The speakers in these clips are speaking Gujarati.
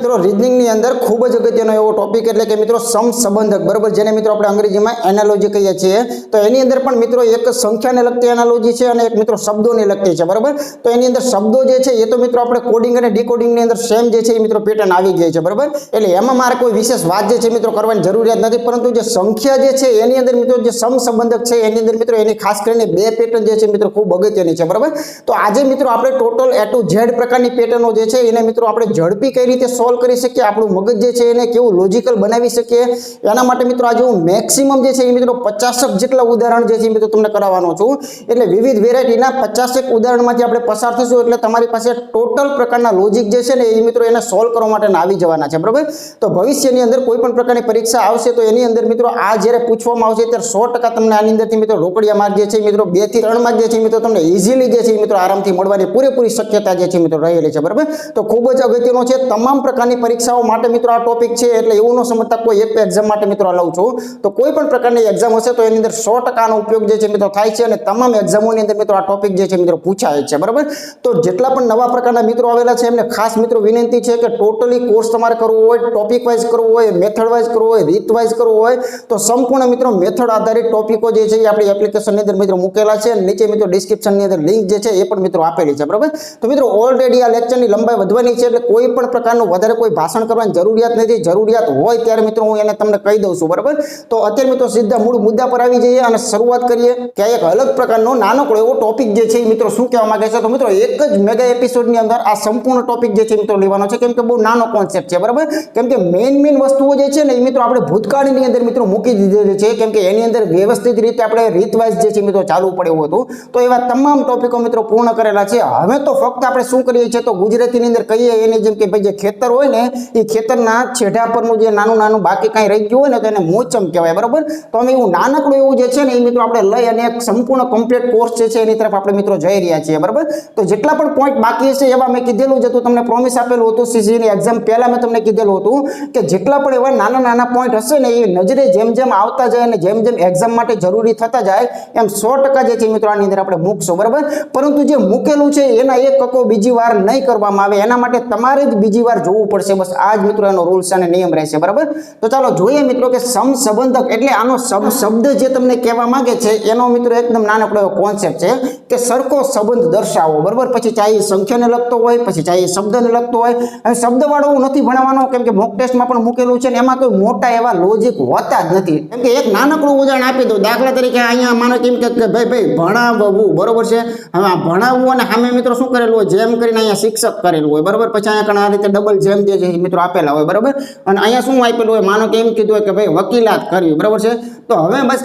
મિત્રો રીઝનિંગની અંદર ખૂબ જ અગત્યનો એવો ટોપિક એટલે કે મિત્રો સમસંબંધક, બરાબર, જેને મિત્રો આપણે અંગ્રેજીમાં એનાલોજી કહીએ છીએ. તો એની અંદર પણ મિત્રો એક સંખ્યાને લગતી એનાલોજી છે અને એક મિત્રો શબ્દોને લગતી છે, બરાબર. તો એની અંદર શબ્દો જે છે એ તો મિત્રો આપણે કોડિંગ અને ડીકોડિંગની અંદર સેમ જે છે એ મિત્રો પેટર્ન આવી ગઈ છે, બરાબર. એટલે એમાં મારે કોઈ વિશેષ વાત જે છે મિત્રો કરવાની જરૂરિયાત નથી, પરંતુ જે સંખ્યા જે છે એની અંદર મિત્રો જે સમસંબંધક છે એની અંદર મિત્રો એની ખાસ કરીને બે પેટર્ન જે છે મિત્રો ખૂબ અગત્યની છે, બરાબર. તો આજે મિત્રો આપણે ટોટલ A to Z પ્રકારની પેટર્નો જે છે એને મિત્રો આપણે ઝડપી કઈ રીતે સોલ્વ કરી શકીએ, આપણું મગજ જે છે એને કેવું લોજિકલ બનાવી શકીએ, એના માટે મિત્રો આજે હું મેક્સિમમ જે છે એ મિત્રો 50 જેટલા ઉદાહરણ જે છે મિત્રો તમને કરાવવાનો છું. એટલે વિવિધ વેરાયટીના 50 ઉદાહરણમાંથી આપણે પસાર થશું એટલે તમારી પાસે ટોટલ પ્રકારના લોજિક જે છે ને એ મિત્રો એને સોલ્વ કરવા માટે આવી જવાના છે, બરાબર. તો ભવિષ્યની અંદર કોઈ પણ પ્રકારની પરીક્ષા આવશે તો એની અંદર મિત્રો આ જ્યારે પૂછવામાં આવશે ત્યારે 100% તમને આની અંદરથી મિત્રો રોકડિયા માર્ક જે છે મિત્રો 2 થી 3 માર્ક જે છે મિત્રો તમને ઇઝીલી જે છે મિત્રો આરામથી મળવાની પૂરેપૂરી શક્યતા જે છે મિત્રો રહેલી છે, બરાબર. તો ખૂબ જ અગત્યનો છે તમામ પ્રકારની પરીક્ષાઓ માટે મિત્રો આ ટોપિક છે. એટલે એવું ન સમજતા કોઈ એક એક્ઝામ માટે મિત્રો લઉં છું તો કોઈ પણ પ્રકારની એક્ઝામ હશે તો એની અંદર 100% નો ઉપયોગ જે છે મિત્રો થાય છે અને તમામ એક્ઝામોની અંદર મિત્રો આ ટોપિક જે છે મિત્રો પૂછાય છે, બરાબર. તો જેટલા પણ નવા પ્રકારના મિત્રો આવેલા છે એમને ખાસ મિત્રો વિનંતી છે કે ટોટલી કોર્સ તમારે કરવો હોય, ટોપિક વાઇઝ કરવો હોય, મેથડ વાઇઝ કરવો હોય, રીત વાઇઝ કરવો હોય તો સંપૂર્ણ મિત્રો મેથડ આધારિત ટોપિકો જે છે એ આપણી એપ્લિકેશનની અંદર મિત્રો મૂકેલા છે અને નીચે મિત્રો ડિસ્ક્રિપ્શનની અંદર લિંક જે છે એ પણ મિત્રો આપેલી છે, બરાબર. તો મિત્રો ઓલરેડી આ લેક્ચરની લંબાઈ વધવાની છે એટલે કોઈ પણ પ્રકારનું વધારે કોઈ ભાષણ કરવાની જરૂરિયાત નથી. જરૂરિયાત હોય ત્યારે મિત્રો હું એને તમને કહી દઉં છું, બરાબર. તો અત્યારે મિત્રો સીધા મૂળ મુદ્દા પર આવી જઈએ અને શરૂઆત કરીએ કે એક અલગ પ્રકારનો નાનકડો એવો ટોપિક જે છે એ મિત્રો શું કહેવા માંગે છે. તો મિત્રો એક જ મેગા એપિસોડની અંદર આ સંપૂર્ણ ટોપિક જે છે મિત્રો લેવાનો છે, કેમ કે બહુ નાનો કોન્સેપ્ટ છે, બરાબર. કેમ કે મેઇન વસ્તુઓ જે છે ને એ મિત્રો આપણે ભૂતકાળની અંદર મિત્રો મૂકી દીધેલી છે, કેમ કે એની અંદર વ્યવસ્થિત રીતે આપણે રીતવાઇઝ જે છે મિત્રો ચાલવું પડે એવું હતું. તો એવા તમામ ટોપિકો મિત્રો પૂર્ણ કરેલા છે. હવે તો ફક્ત આપણે શું કરીએ છીએ તો ગુજરાતીની અંદર કહીએ એની જેમ કે ભાઈ જે ખેતર હોય ને એ ખેતરના છેડા પરનું જે નાનું બાકી કાંઈ રહી ગયું હોય ને તો એને મોચમ કહેવાય, બરાબર. તો અમે એવું નાનકડું એવું જે છે ને એ મિત્રો આપણે લઈ અને એક સંપૂર્ણ કમ્પ્લીટ કોર્સ જે છે એની તરફ આપણે મિત્રો જઈ રહ્યા છીએ, બરાબર. તો જેટલા પણ પોઈન્ટ બાકી હશે એવા મેં કીધેલું જ હતું, તમને પ્રોમિસ આપેલું હતું સીસીની એક્ઝામ પહેલા મેં તમને કીધેલું હતું કે જેટલા પણ એવા નાના પોઈન્ટ હશે ને એ નજરે જેમ આવતા જાય અને જેમ એક્ઝામ માટે જરૂરી થતા જાય એમ 100% જે છે મિત્રો આની અંદર આપણે મૂકશું, બરાબર. પરંતુ જે મૂકેલું છે એના એક કકો બીજી વાર નહીં કરવામાં આવે એના માટે તમારે જ બીજી વાર જોવું પડશે, બસ આ જ મિત્રો એનો રૂલ્સ અને નિયમ રહેશે, બરાબર. તો ચાલો જોઈએ મિત્રો કે સમસંબંધક એટલે આનો શબ્દ જે તમને કહેવા માંગે છે એનો મિત્રો એકદમ નાનકડો એવો કોન્સેપ્ટ છે કે સરખો સંબંધ દર્શાવો, બરાબર. પછી ચાહે સંખ્યાને લગતો હોય, પછી ચાહે શબ્દને લગતો હોય. હવે શબ્દવાળો નથી ભણવાનો કેમ કે મોક ટેસ્ટમાં પણ મૂકેલું છે ને એમાં કોઈ મોટા એવા લોજિક હોતા જ નથી. કેમ કે એક નાનકડું ઉદાહરણ આપી દઉં, દાખલા તરીકે અહીંયા માનો કેમ કે ભાઈ ભણાવવું, બરોબર છે. હવે આ ભણાવવું અને સામે મિત્રો શું કરેલું હોય જેમ કરીને અહીંયા શિક્ષક કરેલું હોય, બરાબર. પછી અહીંયા આ રીતે ડબલ જેમ જે છે મિત્રો આપેલા હોય, બરાબર. અને અહીંયા શું આપેલું હોય માનો કે એમ કીધું હોય કે ભાઈ વકીલાત કરવી, બરાબર છે. તો હવે બસ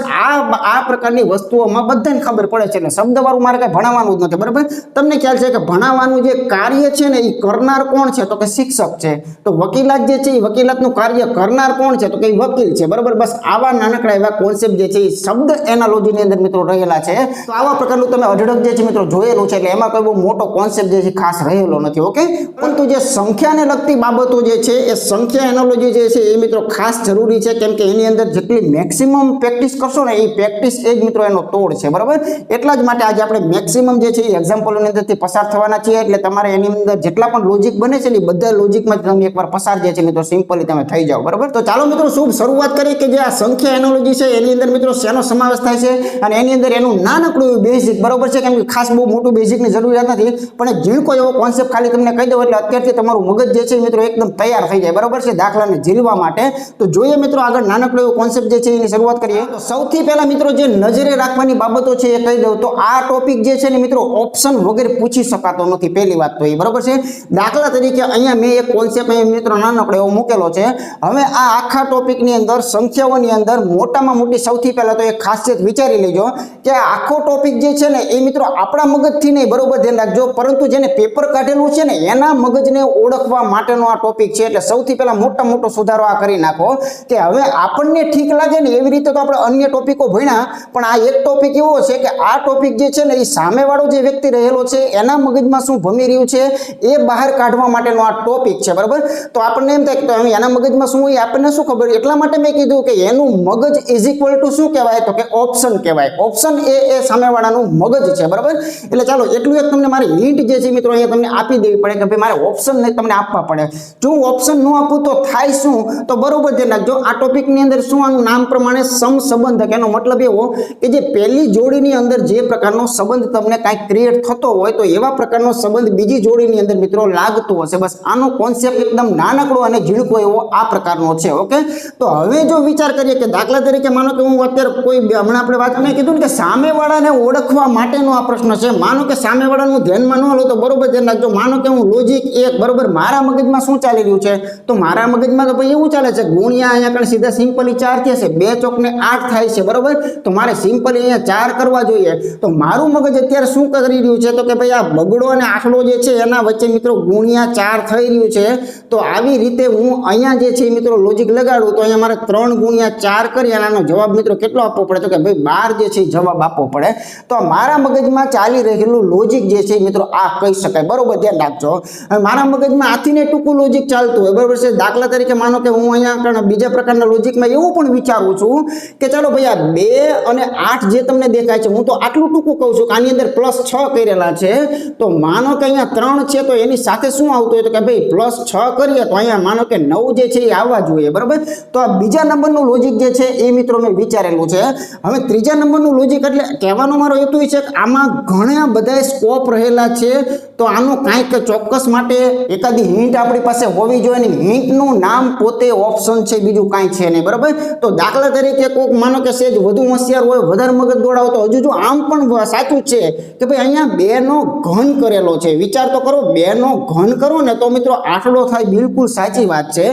આ પ્રકારની વસ્તુઓમાં બધાને ખબર પડે છે એટલે શબ્દવાળું મારે કંઈ ભણાવવાનું જ નથી, બરાબર. તમને ખ્યાલ છે કે ભણાવવાનું જે કાર્ય છે ને એ કરનાર કોણ છે તો કે શિક્ષક છે. તો વકીલાત જે છે એ વકીલાતનું કાર્ય કરનાર કોણ છે તો કે વકીલ છે, બરાબર. બસ આવા નાનકડા એવા કોન્સેપ્ટ જે છે એ શબ્દ એનાલોજીની અંદર મિત્રો રહેલા છે. તો આવા પ્રકારનું તમે અઢળક જે છે મિત્રો જોયેલું છે એટલે એમાં કોઈ બહુ મોટો કોન્સેપ્ટ જે છે ખાસ રહેલો નથી, ઓકે. પરંતુ જે સંખ્યાને લગતી બાબતો જે છે એ સંખ્યા એનાલોજી જે છે એ મિત્રો ખાસ જરૂરી છે, કેમ કે એની અંદર જેટલી મેક્સિમમ પ્રેક્ટિસ કરશો ને એ પ્રેક્ટિસ એ જ મિત્રો એનો તોડ છે, બરાબર. એટલા જ માટે આજે આપણે મેક્સિમમ જે છે એ એક્ઝામ્પલોની અંદરથી પસાર થવાના છીએ એટલે તમારે એની અંદર જેટલા પણ લોજિક બને છે ને એ બધા લોજિકમાં તમે એકવાર પસાર જે છે મિત્રો સિમ્પલી તમે થઈ જાઓ, બરાબર. તો ચાલો મિત્રો શુભ શરૂઆત કરીએ કે જે આ સંખ્યા એનાલોજી છે એની અંદર મિત્રો શેનો સમાવેશ થાય છે અને એની અંદર એનું નાનકડું બેઝિક, બરાબર છે. કેમ કે ખાસ બહુ મોટું બેઝિકની જરૂરિયાત નથી, પણ એક ઝીણકો એવો કોન્સેપ્ટ ખાલી તમને કહી દઉં એટલે અત્યારથી તમારું મગજ જે છે મિત્રો એકદમ તૈયાર થઈ જાય, બરાબર છે, દાખલાને ઝીલવા માટે. તો જોઈએ મિત્રો આગળ નાનકડો એવો કોન્સેપ્ટ જે છે એની શરૂઆત કરીએ. તો સૌથી પહેલા મિત્રો જે નજરે રાખવાની બાબતો છે એ કહી દઉં તો આ ટોપિક જે છે ને મિત્રો ઓપ્શન વગેરે પૂછી શકાતો નથી, પહેલી વાત તો એ, બરાબર છે. દાખલા તરીકે અહીંયા મેં એક કોન્સેપ્ટ અહીંયા મિત્રો નાનકડો એવો મૂકેલો છે. હવે આ આખા ટોપિકની અંદર સંખ્યાઓની અંદર મોટામાં મોટી સૌથી પહેલા તો એક ખાસિયત વિચારી લેજો કે આખો ટોપિક જે છે ને એ મિત્રો આપણા મગજથી નહીં, બરોબર, ધ્યાન રાખજો, પરંતુ જેને પેપર કાઢેલું છે ને એના મગજને ઓળખવા માટેનો આ ટોપિક છે. એટલે સૌથી પહેલા મોટો સુધારો આ કરી નાખો કે હવે આપણને ઠીક લાગે ને એવી રીતે તો આપણે અન્ય ટોપિકો ભણ્યા, પણ આ એક ટોપિક એવો છે કે આ ટોપિક જે છે ને એ સામેવાળો જે વ્યક્તિ રહેલો છે એના મગજમાં શું ભમી રહ્યું છે એ બહાર કાઢવા માટેનો આ ટોપિક છે, બરાબર. તો આપણને એમ થાય કે એના મગજમાં શું હોય આપણને શું ખબર, એટલા માટે મેં કીધું કે એનું મગજ ઇઝ ઇક્વલ ટુ શું કહેવાય તો કે ઓપ્શન કહેવાય. ઓપ્શન એ સામેવાળાનું મગજ છે, બરાબર. એટલે ચાલો એટલું એક તમને મારી હિન્ટ જે છે મિત્રો અહીંયા તમને આપી દેવી પડે કે ભાઈ મારે ઓપ્શન તમને આપવા પડે. જો હું ઓપ્શન ન આપું તો થાય શું? તો બરોબર ધ્યાન રાખજો, આ ટોપિકની અંદર શું આનું નામ પ્રમાણે સમસંબંધક, એનો મતલબ એવો કે જે પહેલી જોડીની અંદર જે પ્રકારનો સંબંધ તમને કાંઈક ક્રિએટ થતો હોય તો એવા પ્રકારનો સંબંધ બીજી જોડીની અંદર મિત્રો લાગતો હશે. બસ આનો કોન્સેપ્ટ એકદમ નાનકડો અને ઝીણકો એવો આ પ્રકારનો છે. ઓકે, તો હવે જો વિચાર કરીએ કે દાખલા તરીકે માનો કે હું અત્યારે કોઈ હમણાં આપણે વાત મેં કીધું ને કે સામેવાળાને ઓળખવા માટેનો આ પ્રશ્ન છે. માનો કે સામેવાળાનું ધ્યાનમાં ન લો તો બરોબર ધ્યાન રાખજો. માનો કે હું લોજિક એક બરોબર મારા મગજમાં શું ચાલી રહ્યું છે, તો મારા મગજમાં તો ભાઈ એવું ચાલે છે ગુણ્યા અહીંયા આગળ સીધા સિમ્પલી 4 થશે, 2 ચોકને 8 થાય છે બરોબર. તો મારે સિમ્પલી અહીંયા 4 કરવા જોઈએ. તો મારું મગજ અત્યારે શું કરી રહ્યું છે તો કે ભાઈ આ બગડો અને આખડો જે છે એના વચ્ચે મિત્રો ગુણ્યા 4 થઈ રહ્યું છે. તો આવી રીતે હું અહીંયા જે છે મિત્રો લોજિક લગાડું તો અહીંયા મારે 3 ગુણ્યા 4 કરી અને આનો જવાબ મિત્રો કેટલો આપવો પડે તો કે ભાઈ 12 જે છે જવાબ આપવો પડે. તો મારા મગજમાં ચાલી રહેલું લોજિક જે છે મિત્રો આ કહી શકાય. બરોબર ધ્યાન રાખજો. હવે મારા મગજમાં આથીને ટૂંકું લોજિક ચાલતું હોય બરોબર છે. દાખલા તરીકે માનો કે હું અહીંયા બીજા પ્રકારના લોજિકમાં એવું પણ વિચારું છું કે ચાલો ભાઈ આ 2 અને 8 જે તમને દેખાય છે હું તો આટલું ટૂંકું કહું છું કે આની અંદર +6 કરેલા છે. તો માનો કે અહીંયા 3 છે તો એની સાથે શું આવતું હોય તો કે ભાઈ +6 કરીએ તો અહીંયા માનો કે 9 જે છે એ આવવા જોઈએ બરોબર. તો આ બીજા નંબરનું લોજિક જે છે એ મિત્રો મેં વિચારેલું છે. હવે ત્રીજા નંબરનું લોજિક એટલે કહેવાનો મારો હેતુ એ છે કે આમાં ઘણા બધા સ્કોપ રહેલા છે. તો આનું કાંઈક ચોક્કસ માટે એકાદી હિન્ટ આપણી પાસે હોવી જોઈએ. ને હિન્ટનું નામ પોતે ઓપ્શન છે, બીજું કાંઈ છે નહીં બરાબર. તો દાખલા તરીકે કોઈક માનો કે સેજ વધુ હોશિયાર હોય, વધારે મગજ દોડાવતો હજુ જો આમ પણ સાચું છે કે ભાઈ અહીંયા 2 નો ઘન કરેલો છે. વિચાર તો કરો, 2 નો ઘન કરો ને તો મિત્રો આટલો થાય, બિલકુલ સાચી વાત છે.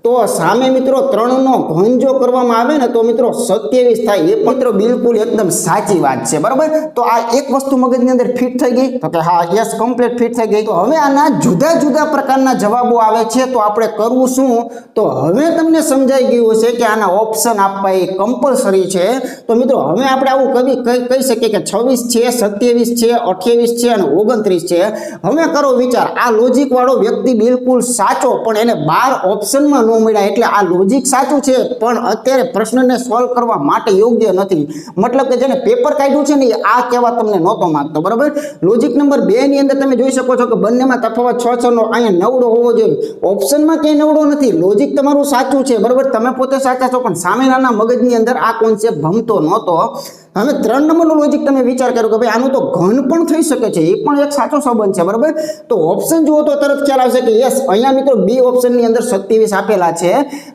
તો સામે મિત્રો 3 નો ઘન જો કરવામાં આવે ને તો મિત્રો 27 થાય. એ મિત્રો બિલકુલ એકદમ સાચી વાત છે બરાબર. તો આ એક વસ્તુ મગજની અંદર ફિટ થઈ ગઈ તો કે હા યસ કમ્પ્લીટ ફિટ થઈ ગઈ. તો હવે આના જુદા જુદા પ્રકારના જવાબો આવે છે તો આપણે કરવું શું? તો હવે તમને સમજાઈ ગયું હશે કે આના ઓપ્શન આપવા એ કમ્પલસરી છે. તો મિત્રો હવે આપણે આવું કહી શકીએ કે 26 છે, 27 છે, 28 છે અને 29 છે. હવે કરો વિચાર, આ લોજિક વાળો વ્યક્તિ બિલકુલ સાચો પણ એને 12 ઓપ્શનમાં મળ્યા એટલે આ લોજિક સાચું છે પણ અત્યારે પ્રશ્નને સોલ્વ કરવા માટે યોગ્ય નથી. મતલબ કે જેને પેપર કાઢ્યું છે ને આ કહેવા તમને નહોતો માંગતો બરાબર. લોજિક નંબર 2 ની અંદર તમે જોઈ શકો છો કે બંનેમાં તફાવત 6 નો અહીંયા નવડો હોવો જોઈએ. ઓપ્શનમાં ક્યાંય નવડો નથી, લોજિક તમારું સાચું છે બરાબર. તમે પોતે સાચા છો પણ સામેના મગજની અંદર આ કોન્સેપ્ટ ભમતો નહોતો. હવે 3 નંબરનું લોજિક તમે વિચાર કરો કે ભાઈ આનું તો ઘન પણ થઈ શકે છે, એ પણ એક સાચો સંબંધ છે બરાબર. તો ઓપ્શન જુઓ તો તરત ખ્યાલ આવશે કે યસ અહીંયા મિત્રો બી ઓપ્શનની અંદર 27 આપેલા છે.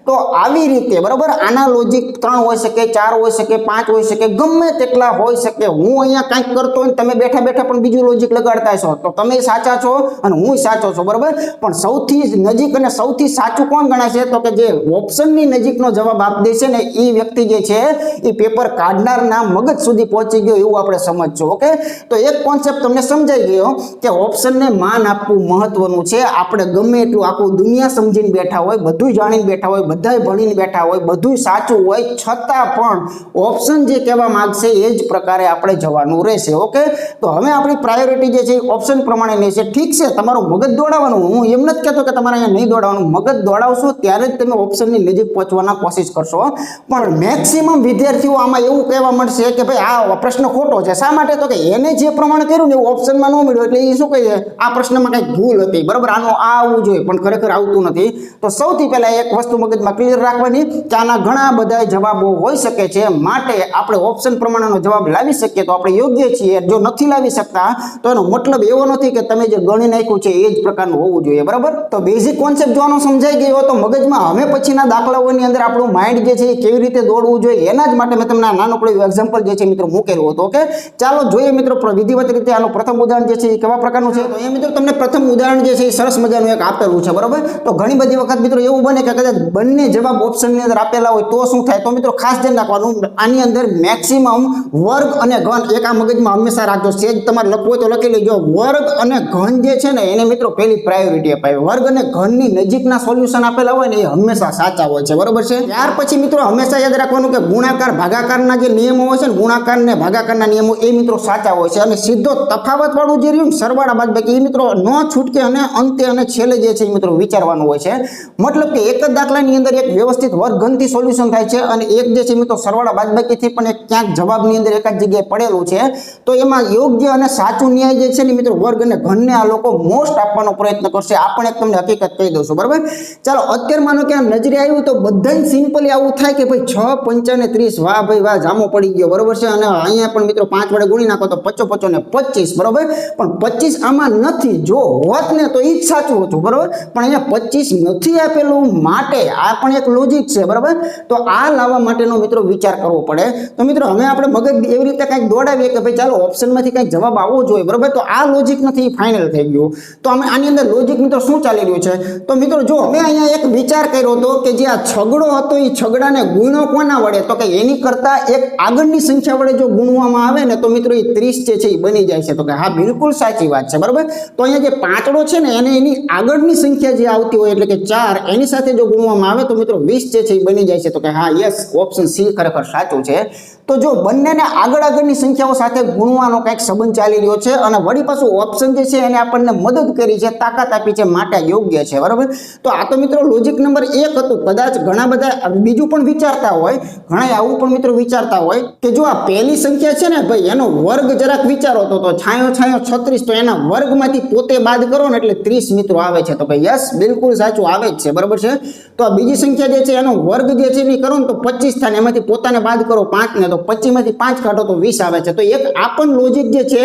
તો આવી રીતે બરાબર આના લોજિક 3 હોઈ શકે, 4 હોઈ શકે, 5 હોઈ શકે, ગમે તેટલા હોઈ શકે. હું અહીંયા કંઈક કરતો હોય તમે બેઠા બેઠા પણ બીજું લોજિક લગાડતા છો તો તમે સાચા છો અને હું સાચો છું બરાબર. પણ સૌથી નજીક અને સૌથી સાચું કોણ ગણાય છે તો કે જે ઓપ્શનની નજીકનો જવાબ આપી દે છે ને એ વ્યક્તિ જે છે એ પેપર કાઢનારના મગજ સુધી પહોંચી ગયો એવું આપણે સમજજો. ઓકે, તો એક કોન્સેપ્ટ તમને સમજાઈ ગયો કે ઓપ્શનને માન આપવું મહત્વનું છે. આપણે ગમે એટલું આખું દુનિયા સમજીને બેઠા હોય, બધું જાણીને બેઠા હોય, બધાય ભણીને બેઠા હોય, બધું સાચું હોય છતાં પણ ઓપ્શન જે કહેવા માંગશે એ જ પ્રકારે આપણે જવાનું રહેશે. ઓકે, તો હવે આપણી પ્રાયોરિટી જે છે એ ઓપ્શન પ્રમાણે લેશે. ઠીક છે, તમારું મગજ દોડાવવાનું, હું એમ નથી કહેતો કે તમારે અહીંયા નહીં દોડાવવાનું, મગજ દોડાવશો ત્યારે જ તમે ઓપ્શનની નજીક પહોંચવાના કોશિશ કરશો. પણ મેક્સિમમ વિદ્યાર્થીઓ આમાં એવું કહેવા મળશે કે ભાઈ આ પ્રશ્ન ખોટો છે. શા માટે? તો કે એને જે પ્રમાણે કર્યું ને એવું ઓપ્શનમાં ન મળ્યું એટલે એ શું કહે આ પ્રશ્નમાં કંઈક ભૂલ હતી બરાબર, આનો આ આવવું જોઈએ પણ ખરેખર આવતું નથી. તો સૌથી પહેલા એક વસ્તુ મગજમાં ક્લિયર રાખવાની કે આના ઘણા બધા જવાબો હોઈ શકે છે, માટે આપણે ઓપ્શન પ્રમાણેનો જવાબ લાવી શકીએ તો આપણે યોગ્ય છીએ. જો નથી લાવી શકતા તો એનો મતલબ એવો નથી કે તમે જે ગણી નાખ્યું છે એ જ પ્રકારનું હોવું જોઈએ બરાબર. તો બેઝિક કોન્સેપ્ટ જોવાનો સમજાઈ ગયો તો મગજમાં હવે પછીના દાખલાઓની અંદર આપણું માઇન્ડ જે છે એ કેવી રીતે દોડવું જોઈએ એના જ માટે મેં તમને નાનકડું એક્ઝામ્પલ જે છે મિત્રો મૂકેલું હતું. ઓકે, ચાલો જોઈએ મિત્રો વિધિવત રીતે આનું પ્રથમ ઉદાહરણ જે છે એ કેવા પ્રકારનું છે. તો એ મિત્રો તમને પ્રથમ ઉદાહરણ જે છે એ સરસ મજાનું એક આપેલું છે બરાબર. તો ઘણી બધી વખત મિત્રો એવું બને કે કદાચ બંને જવાબ ઓપ્શનની અંદર આપેલા હોય તો શું થાય? તો મિત્રો ખાસ ધ્યાન રાખવાનું, આની અંદર મેક્સિમમ વર્ગ અને ઘન એક આ મગજમાં હંમેશા રાખજો. સેજ તમારે લખવું હોય તો લખી લેજો. વર્ગ અને ઘન જે છે ને એને મિત્રો પહેલી પ્રાયોરિટી અપાય. વર્ગ અને ઘનની નજીકના સોલ્યુશન આપેલા હોય ને એ હંમેશા સાચા હોય છે બરાબર છે. ત્યાર પછી મિત્રો હંમેશા યાદ રાખવાનું કે ગુણાકાર ભાગાકારના જે નિયમો હોય છે ને ગુણાકાર ને ભાગાકારના નિયમો એ મિત્રો સાચા હોય છે અને સીધો તફાવત વાળું જે રહ્યું સરવાળા બાદબાકી એ મિત્રો ન છૂટકે અને અંતે અને છેલ્લે જે છે એ મિત્રો વિચારવાનું હોય છે. મતલબ કે એક જ દાખલાની અંદર એક વ્યવસ્થિત વર્ગગણથી સોલ્યુશન થાય છે અને એક જે છે મિત્રો સરવાળા બાદબાકીથી પણ એક ક્યાંક જવાબની અંદર એક જ જગ્યાએ પડેલું છે. તો એમાં યોગ્ય અને સાચું ન્યાય જે છે ને મિત્રો વર્ગ અને ઘનને આ લોકો મોસ્ટ આપવાનો પ્રયત્ન કરશે. આ પણ એક તમને હકીકત કહી દઉં છું, બરાબર. ચાલો અત્યારે માનો કે આમ નજરે આવ્યું તો બધાને સિમ્પલી આવું થાય કે ભાઈ 6 5 ને 30 વાહ ભાઈ વાહ જામો પડી ગયો, બરાબર છે. અને અહીંયા પણ મિત્રો 5 વડે ગુણી નાખો તો 5 5 ને 25, બરાબર. પણ 25 આમાં નથી, જો હોત ને તો એ જ સાચું હતું, બરાબર. પણ અહીંયા 25 નથી આપેલું માટે આ પણ એક લોજિક છે, બરાબર. તો આ લાવવા માટેનો મિત્રો વિચાર કરવો પડે. તો મિત્રો હવે આપણે મગજ એવી રીતે કંઈક દોડાવીએ કે ભાઈ ચાલો ઓપ્શનમાંથી કંઈક જવાબ આવવો જોઈએ, બરાબર. તો આ લોજિક નથી, ફાઇનલ થઈ ગયું. તો અમે આની અંદર લોજિક મિત્રો શું ચાલી રહ્યું છે? તો મિત્રો જો મેં અહીંયા એક વિચાર કર્યો હતો કે જે આ છગડો હતો એ છગડાને ગુણ્યો કોના વડે, તો કે એની કરતા એક આગળની સંખ્યા વડે જો ગુણવામાં આવે ને તો મિત્રો એ 30 જે છે એ બની જાય છે. તો કે હા, બિલકુલ સાચી વાત છે, બરાબર. તો અહીંયા જે પાંચડો છે ને એને એની આગળની સંખ્યા જે આવતી હોય એટલે કે 4 એની સાથે જો ગુણવામાં આવે તો મિત્રો 20 જે છે એ બની જાય છે. તો કે હા, યસ, ઓપ્શન સી ખરેખર સાચું છે. તો જો બંનેને આગળની સંખ્યાઓ સાથે ગુણવાનો કંઈક સંબંધ ચાલી રહ્યો છે અને વળી પાછું ઓપ્શન જે છે એને આપણને મદદ કરી છે, તાકાત આપી છે, માટે યોગ્ય છે, બરાબર. તો આ તો મિત્રો લોજિક નંબર 1 હતું. કદાચ ઘણા બધા બીજું પણ વિચારતા હોય, ઘણા આવું પણ મિત્રો વિચારતા હોય કે જો આ પહેલી સંખ્યા છે ને ભાઈ એનો વર્ગ જરાક વિચારો તો છાયો 36, તો એના વર્ગમાંથી પોતે બાદ કરો ને એટલે 30 મિત્રો આવે છે. તો ભાઈ યસ, બિલકુલ સાચું આવે જ છે, બરાબર છે. તો આ બીજી સંખ્યા જે છે એનો વર્ગ જે છે એ કરો ને તો 25 થાય, એમાંથી પોતાને બાદ કરો 5 ને તો 25 માંથી 5 કાઢો તો 20 આવે છે. તો એક આ પણ લોજિક જે છે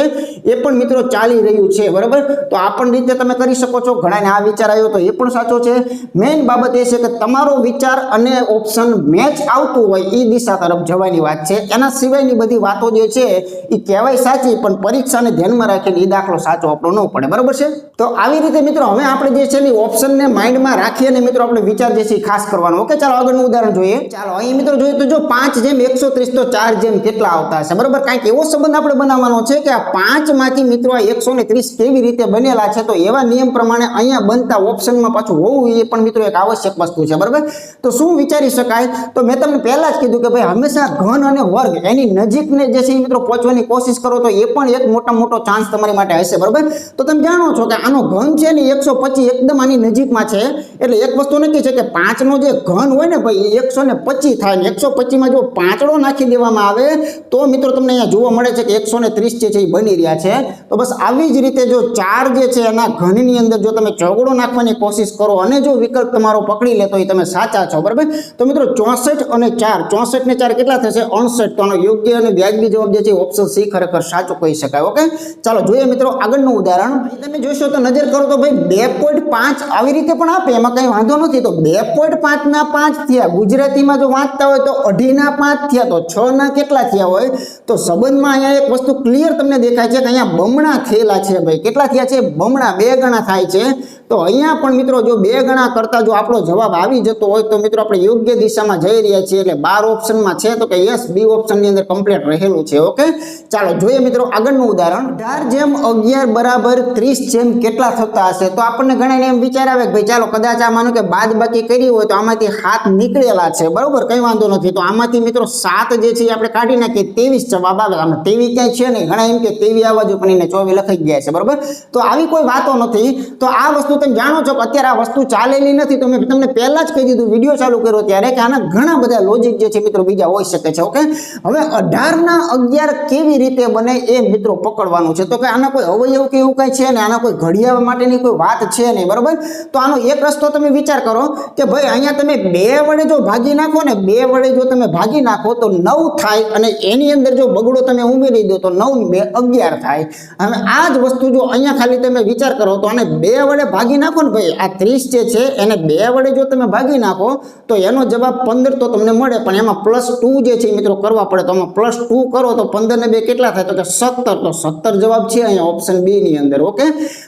એ પણ મિત્રો ચાલી રહ્યું છે, બરાબર. તો આ પણ રીતે તમે કરી શકો છો. ઘણાને આ વિચાર આવ્યો તો એ પણ સાચો છે. મેઇન બાબત એ છે કે તમારો વિચાર અને ઓપ્શન મેચ આવતું હોય એ દિશા તરફ જવાની વાત છે. એના સિવાયની બધી વાતો જે છે એ કહેવાય સાચી પણ પરીક્ષાને ધ્યાનમાં રાખીને એ દાખલો સાચો આપણો ન પડે, બરાબર છે. તો આવી રીતે મિત્રો હવે આપણે જે છે ને ઓપ્શનને માઇન્ડમાં રાખી અને મિત્રો આપણે વિચાર જે છે ખાસ કરવાનો. ઓકે, ચાલો આગળનું ઉદાહરણ જોઈએ. ચાલો અહીં મિત્રો જોઈએ તો જો 5/130 તો 4 કેટલા આવતા હશે, બરાબર. કાંઈક એવો સંબંધ આપણે બનાવવાનો છે કે આ 5 માંથી મિત્રો આ 130 કેવી રીતે બનેલા છે. તો એવા નિયમ પ્રમાણે અહીંયા બનતા ઓપ્શનમાં પાછું હોવું એ પણ મિત્રો એક આવશ્યક વસ્તુ છે, બરાબર. તો શું વિચારી શકાય? તો મેં તમને પહેલા જ કીધું કે ભાઈ હંમેશા ઘન અને વર્ગ એની નજીકને જે છે મિત્રો પહોંચવાની કોશિશ કરો તો એ પણ એક મોટો ચાન્સ તમારી માટે હશે, બરાબર. તો તમે જાણો છો કે આનો ઘન છે ને 125 એકદમ આની નજીકમાં છે. એટલે એક વસ્તુ નક્કી છે કે 5 નો જે ઘન હોય ને ભાઈ 125 થાય ને 125 માં જો પાંચડો નાખી દેવામાં આવે તો મિત્રો તમને અહીંયા જોવા મળે છે કે 130 જે છે એ બની રહ્યા છે. તો બસ આવી જ રીતે જો 4 જે છે એના ઘનની અંદર જો તમે ચોગડો નાખવાની કોશિશ કરો અને જો વિકલ્પ તમારો પકડી લે તો એ તમે સાચા છો, બરાબર. તો મિત્રો 64 અને 4, 64 ને 4 કેટલા થશે? 59. તો આનો યોગ્ય અને વ્યાજબી જવાબ જે છે ઓપ્શન સી ખરેખર સાચો કહી શકાય. ઓકે, ચાલો જોઈએ મિત્રો આગળનું ઉદાહરણ. તમે જોશો તો નજર કરો તો ભાઈ 2.5 આવી રીતે પણ આપે, એમાં કઈ વાંધો નથી. તો 2.5 ના 5 થયા. ગુજરાતીમાં જો વાંચતા હોય તો 2.5 ના 5 થયા, તો 6 ના કેટલા થયા હોય? તો સંબંધમાં અહીંયા એક વસ્તુ ક્લિયર તમને દેખાય છે કે અહીંયા બમણા થયેલા છે ભાઈ. કેટલા થયા છે? બમણા, 2 ગણા થાય છે. તો અહીંયા પણ મિત્રો જો 2 ગણા કરતા જો આપણો જવાબ આવી જતો હોય તો મિત્રો આપણે યોગ્ય દિશામાં જઈ રહ્યા છીએ. એટલે 12 ઓપ્શનમાં છે તો કે યસ, બી ઓપ્શનની અંદર કમ્પ્લીટ રહેલું છે. ઓકે, ચાલો જોઈએ મિત્રો આગળનું ઉદાહરણ. 18/11 બરાબર 30 કેટલા થતા હશે? તો આપણને ઘણા એમ વિચાર આવે કે ભાઈ ચાલો કદાચ આ માનો કે બાદ બાકી કરી હોય તો આમાંથી 7 નીકળેલા છે, બરોબર, કઈ વાંધો નથી. તો આમાંથી મિત્રો 7 જે છે આપણે કાઢી નાખીએ, 23 જવાબ આવે. આમાં 23 ક્યાંય છે નહીં. ઘણા એમ કે 23 આવવા જો પણ એને 24 લખાઈ ગયા છે, બરોબર. તો આવી કોઈ વાતો નથી. તો આ વસ્તુ તમે જાણો છો કે અત્યારે આ વસ્તુ ચાલેલી નથી. તો મેં તમને પહેલા જ કહી દીધું વિડીયો ચાલુ કર્યો ત્યારે કે આના ઘણા બધા લોજિક જે છે મિત્રો બીજા હોઈ શકે છે. ઓકે, હવે 18/11 કેવી રીતે બને એ મિત્રો પકડવાનું છે. તો કે આના કોઈ અવયવ કે એવું કઈ છે ને, આના કોઈ ઘડિયાળ માટેની કોઈ વાત છે નહીં, બરોબર. તો આનો એક રસ્તો તમે વિચાર કરો કે ભાઈ અહીંયા તમે 2 વડે જો ભાગી નાખો ને, 2 વડે જો તમે ભાગી નાખો તો 9 થાય અને એની અંદર જો બગડો તમે ઉમેરી દો તો 9 2 11 થાય. હવે આ જ વસ્તુ જો અહીંયા ખાલી તમે વિચાર કરો તો આને 2 વડે ભાગી નાખો ને ભાઈ, આ 30 જે છે એને 2 વડે જો તમે ભાગી નાખો તો એનો જવાબ 15 તો તમને મળે, પણ એમાં +2 જે છે મિત્રો કરવા પડે. તો આમાં +2 કરો તો 15 ને 2 કેટલા થાય? તો કે 17. તો 17 જવાબ છે અહીંયા ઓપ્શન બી ની અંદર. ઓકે,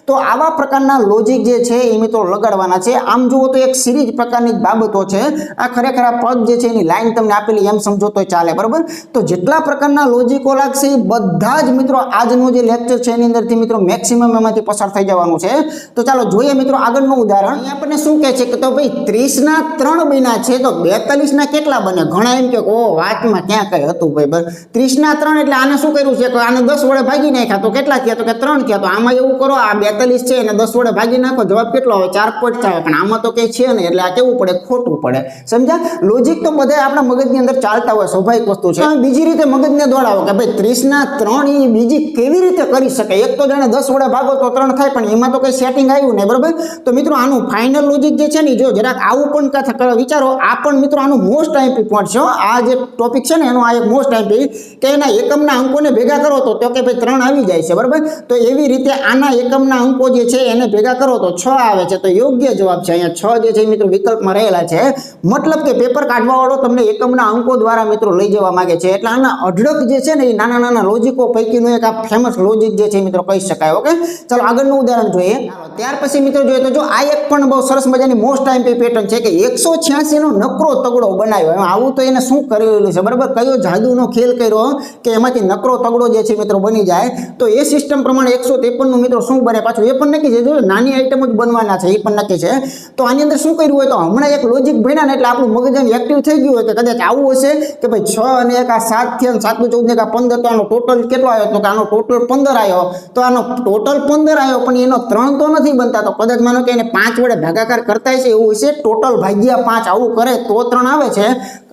તો આવા પ્રકારના લોજિક જે છે એ મિત્રો લગાડવાના છે. આમ જુઓ તો એક સિરીઝ પ્રકારની જ બાબતો છે. આ ખરેખર આ પદ જે છે એની લાઈન તમને આપેલી એમ સમજો તો ચાલે, બરોબર. તો જેટલા પ્રકારના લોજિકો લાગશે એ બધા જ મિત્રો આજનો જે લેક્ચર છે એની અંદરથી મિત્રો મેક્સિમમ એમાંથી પસાર થઈ જવાનું છે. તો ચાલો જોઈએ મિત્રો આગળનું ઉદાહરણ. અહીંયા આપણને શું કહે છે કે તો ભાઈ 30 ના 3 બન્યા છે તો 42 ના કેટલા બને? ઘણા એમ કે ઓ વાતમાં ક્યાં કઈ હતું હતું ભાઈ બરાબર 30 ના 3 એટલે આને શું કર્યું છે કે આને 10 વડે ભાગી નાખ્યા તો કેટલા થયા તો કે 3 થયા તો આમાં એવું કરો આ 42 છે એને 10 વડે ભાગી નાખો જવાબ કેટલો આવે 4.4 આવે પણ આમાં તો કઈ છે નહીં એટલે આ કેવું પડે ખોટું પડે સમજ્યા લોજિક તો બધા આપણા મગજની અંદર ચાલતા હોય સ્વાભાવિક વસ્તુ છે બીજી રીતે મગજને દોડાવો કે ભાઈ 30 ના 3 એ બીજી કેવી રીતે કરી શકે એક તો જાણે 10 વડે ભાગો તો 3 થાય પણ એમાં તો કઈ સેટિંગ આવ્યું નહીં બરાબર તો મિત્રો આનું ફાઇનલ લોજિક જે છે ને જો જરાક આવું પણ વિચારો આ પણ મિત્રો આનું મોસ્ટ આઈએમપી પોઈન્ટ છે આ જે ટોપિક છે ને એનો આ એક મોસ્ટ આઈએમપી કે એના એકમના અંકોને ભેગા કરો તો કે ભાઈ 3 આવી જાય છે બરાબર તો એવી રીતે આના એકમના અંકો જે છે એને ભેગા કરો તો 6 આવે છે તો યોગ્ય જવાબ છે અહીંયા 6 જે છે મિત્રો વિકલ્પમાં રહેલા છે મતલબ કે પેપર કાઢવા વાળો તમને એકમના અંકો દ્વારા મિત્રો લઈ જવા માંગે છે એટલે આના અઢળક જે છે ને એ નાના નાના લોજિકો પૈકીનું એક આ ફેમસ લોજિક જે છે મિત્રો કહી શકાય ઓકે ચાલો આગળનું ઉદાહરણ જોઈએ ત્યાર પછી મિત્રો જોઈએ તો જો આ એક પણ બહુ સરસ મજાની મોસ્ટ આઈએમપી પેટર્ન છે કે 186 નો નકરો તગડો બનાવ્યો આવું તો એને શું કરેલું છે બરાબર કયો જાદુનો ખેલ કર્યો કે એમાંથી નકરો તગડો જે છે મિત્રો બની જાય તો એ સિસ્ટમ પ્રમાણે 153 નું મિત્રો શું બને પાછું એ પણ નક્કી છે જો નાની આઈટમ જ બનવાના છે એ પણ નક્કી છે તો આની અંદર શું કર્યું હોય તો હમણાં એક લોજિક ભણ્યા ને એટલે આપણું મગજ એક્ટિવ થઈ ગયું હોય કે કદાચ આવું હશે કે ભાઈ 6 અને 1 આ 7 થયા 7 નું 14 ને 15 તો આનો ટોટલ કેટલો આવ્યો તો કે આનો ટોટલ 15 આવ્યો તો આનો ટોટલ 15 આવ્યો પણ એનો 3 તો નથી બનતા તો કદાચ માનો કે એને 5 વડે ભાગાકાર કરતા છે એવું હશે ટોટલ ભાગ્યા 5 આવું કરે તો 3 આવે છે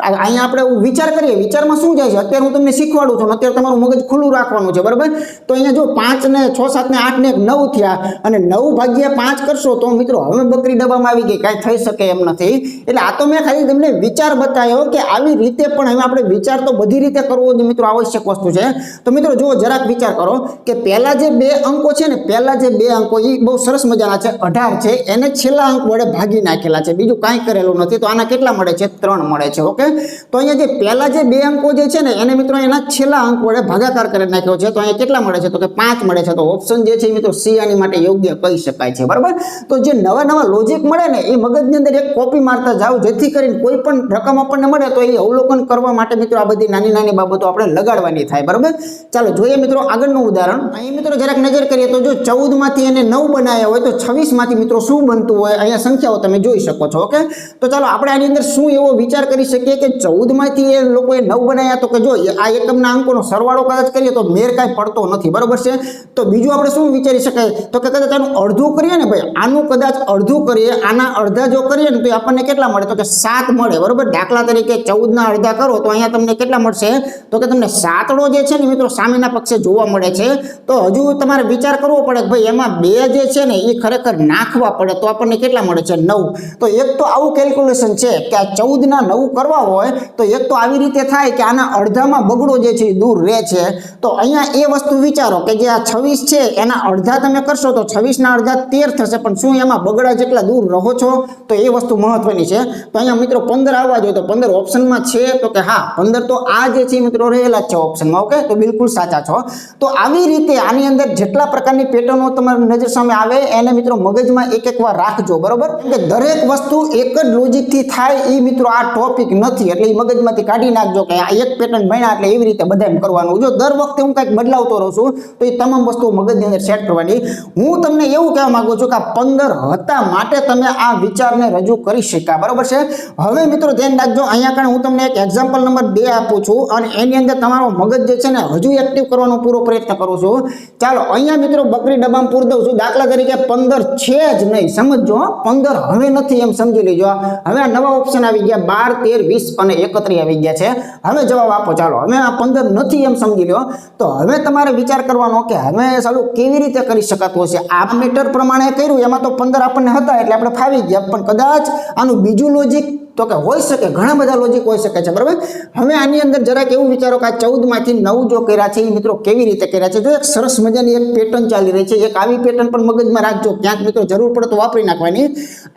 અહીંયા આપણે વિચાર કરીએ વિચારમાં શું જાય છે અત્યારે હું તમને શીખવાડું છું અત્યારે તમારું મગજ ખુલ્લું રાખવાનું છે બરાબર તો અહીંયા જો 5 ને 6 7 ને 8 ને 9 થયા અને 9 ભાગ્યા 5 કરશો તો મિત્રો હવે બકરી ડબ્બામાં આવી ગઈ કાંઈ થઈ શકે એમ નથી એટલે આ તો મેં ખાલી તમને વિચાર બતાવ્યો કે આવી રીતે પણ હવે આપણે વિચાર તો બધી રીતે કરવો જ મિત્રો આવશ્યક વસ્તુ છે તો મિત્રો જો જરાક વિચાર કરો કે પહેલા જે બે અંકો છે ને પહેલા જે બે અંકો એ બહુ સરસ મજાના છે 18 છે એને છેલ્લા અંક વડે ભાગી નાખેલા છે બીજું કાંઈ કરેલું નથી તો આના કેટલા મળે છે 3 મળે છે ઓકે તો અહીંયા જે પહેલા જે બે અંકો જે છે ને એને મિત્રો એના છેલ્લા અંક વડે ભાગાકાર કરી નાખ્યો છે તો અહીંયા કેટલા મળે છે તો કે 5 મળે છે તો ઓપ્શન જે છે મિત્રો સી આની માટે યોગ્ય કહી શકાય છે બરાબર તો જે નવા નવા લોજિક મળે ને એ મગજની અંદર એક કોપી મારતા જાવ જેથી કરીને કોઈ પણ રકમ આપણને મળે તો એ અવલોકન કરવા માટે મિત્રો આ બધી નાની નાની બાબતો આપણે લગાડવાની થાય બરાબર ચાલો જોઈએ મિત્રો આગળનું ઉદાહરણ અહીં મિત્રો જરાક નજર કરીએ તો જો 14 માંથી એને 9 બનાવ્યા હોય તો 26 માંથી મિત્રો શું બનતું હોય અહીંયા સંખ્યાઓ તમે જોઈ શકો છો ઓકે તો ચાલો આપણે આની અંદર શું એવો વિચાર કરી શકીએ કે 14 માંથી એ લોકોએ 9 બનાવ્યા તો કે જો આ એકમના અંકોનો સરવાળો કદાચ કરીએ તો મેર કાંઈ પડતો નથી બરાબર છે તો બીજું આપણે શું વિચારી શકાય તો કે કદાચ આનું અડધું કરીએ ને ભાઈ આનું કદાચ અડધું કરીએ આના અડધા જો કરીએ ને તો આપણને કેટલા મળે તો કે 7 મળે બરાબર દાખલા તરીકે 14 ના અડધા કરો તો અહીંયા તમને કેટલા મળશે તો કે તમને 7ડો જે છે ને મિત્રો સામેના પક્ષે જોવા મળે છે તો હજુ તમારે વિચાર કરવો પડે કે ભાઈ એમાં 2 જે છે ને એ ખરેખર નાખવા પડે તો આપણને કેટલા મળે છે 9 તો એક તો આવું કેલ્ક્યુલેશન છે કે આ 14 ના 9 કરવા હોય તો એક તો આવી રીતે થાય કે આના અડધામાં બગડો જે છે એ દૂર રહે છે તો અહીંયા એ વસ્તુ વિચારો કે જે આ 26 છે એના અડધા તમે કરશો તો 26 ના અડધા 13 થશે પણ શું એમાં બગડા જેટલા દૂર રહો છો તો એ વસ્તુ મહત્વની છે તો અહીંયા મિત્રો 15 આવવા જોઈએ તો 15 ઓપ્શનમાં છે તો કે હા 15 તો આ જે છે મિત્રો રહેલા જ છે ઓપ્શનમાં ઓકે તો બિલકુલ સાચા છો તો આવી રીતે આની અંદર જેટલા પ્રકારની પેટર્નો તમારી નજર સામે આવે એને મિત્રો મગજમાં એક વાર રાખજો બરોબર કે દરેક વસ્તુ એક જ લોજિકથી થાય એ મિત્રો આ ટોપિક નથી એટલે એ મગજમાંથી કાઢી નાખજો કે આ એક પેટર્ન ભણ્યા એટલે એવી રીતે બધાને કરવાનું જો દર વખતે હું કંઈક બદલાવતો રહું છું તો એ તમામ વસ્તુઓ મગજની અંદર સેટ કરવાની હું તમને એવું કહેવા માંગુ છું કે આ 15 હતા માટે તમે આ વિચારને રજૂ કરી શક્યા બરોબર છે હવે મિત્રો ધ્યાન રાખજો અહીંયા કારણે હું તમને એક એક્ઝામ્પલ નંબર 2 આપું છું અને એની અંદર તમારો મગજ જે છે ને હજુ એક્ટિવ કરવાનો પૂરો પ્રયત્ન કરું છું ચાલો અહીંયા મિત્રો બકરી ડબ્બામાં પૂર દઉં છું દાખલા તરીકે 15 છે જ નહીં સમજો 15 હવે નથી એમ સમજી લેજો હવે આ નવા ઓપ્શન આવી ગયા 12 13 20 અને 31 આવી ગયા છે હવે જવાબ આપો ચાલો હવે આ 15 નથી એમ સમજી લો તો હવે તમારે વિચાર કરવાનો કે હવે ચાલો કેવી રીતે કરી શકાતું હશે આ મીટર પ્રમાણે કર્યું એમાં તો 15 આપણને હતા એટલે આપણે ફાવી ગયા પણ કદાચ આનું બીજું લોજિક તો કે હોઈ શકે ઘણા બધા લોજિક હોઈ શકે છે બરાબર હવે આની અંદર જરાક એવું વિચારો કે આ 14 માંથી 9 જો કર્યા છે એ મિત્રો કેવી રીતે કર્યા છે જો એક સરસ મજાની એક પેટર્ન ચાલી રહી છે એક આવી પેટર્ન પણ મગજમાં રાખજો ક્યાંક મિત્રો જરૂર પડે તો વાપરી નાખવાની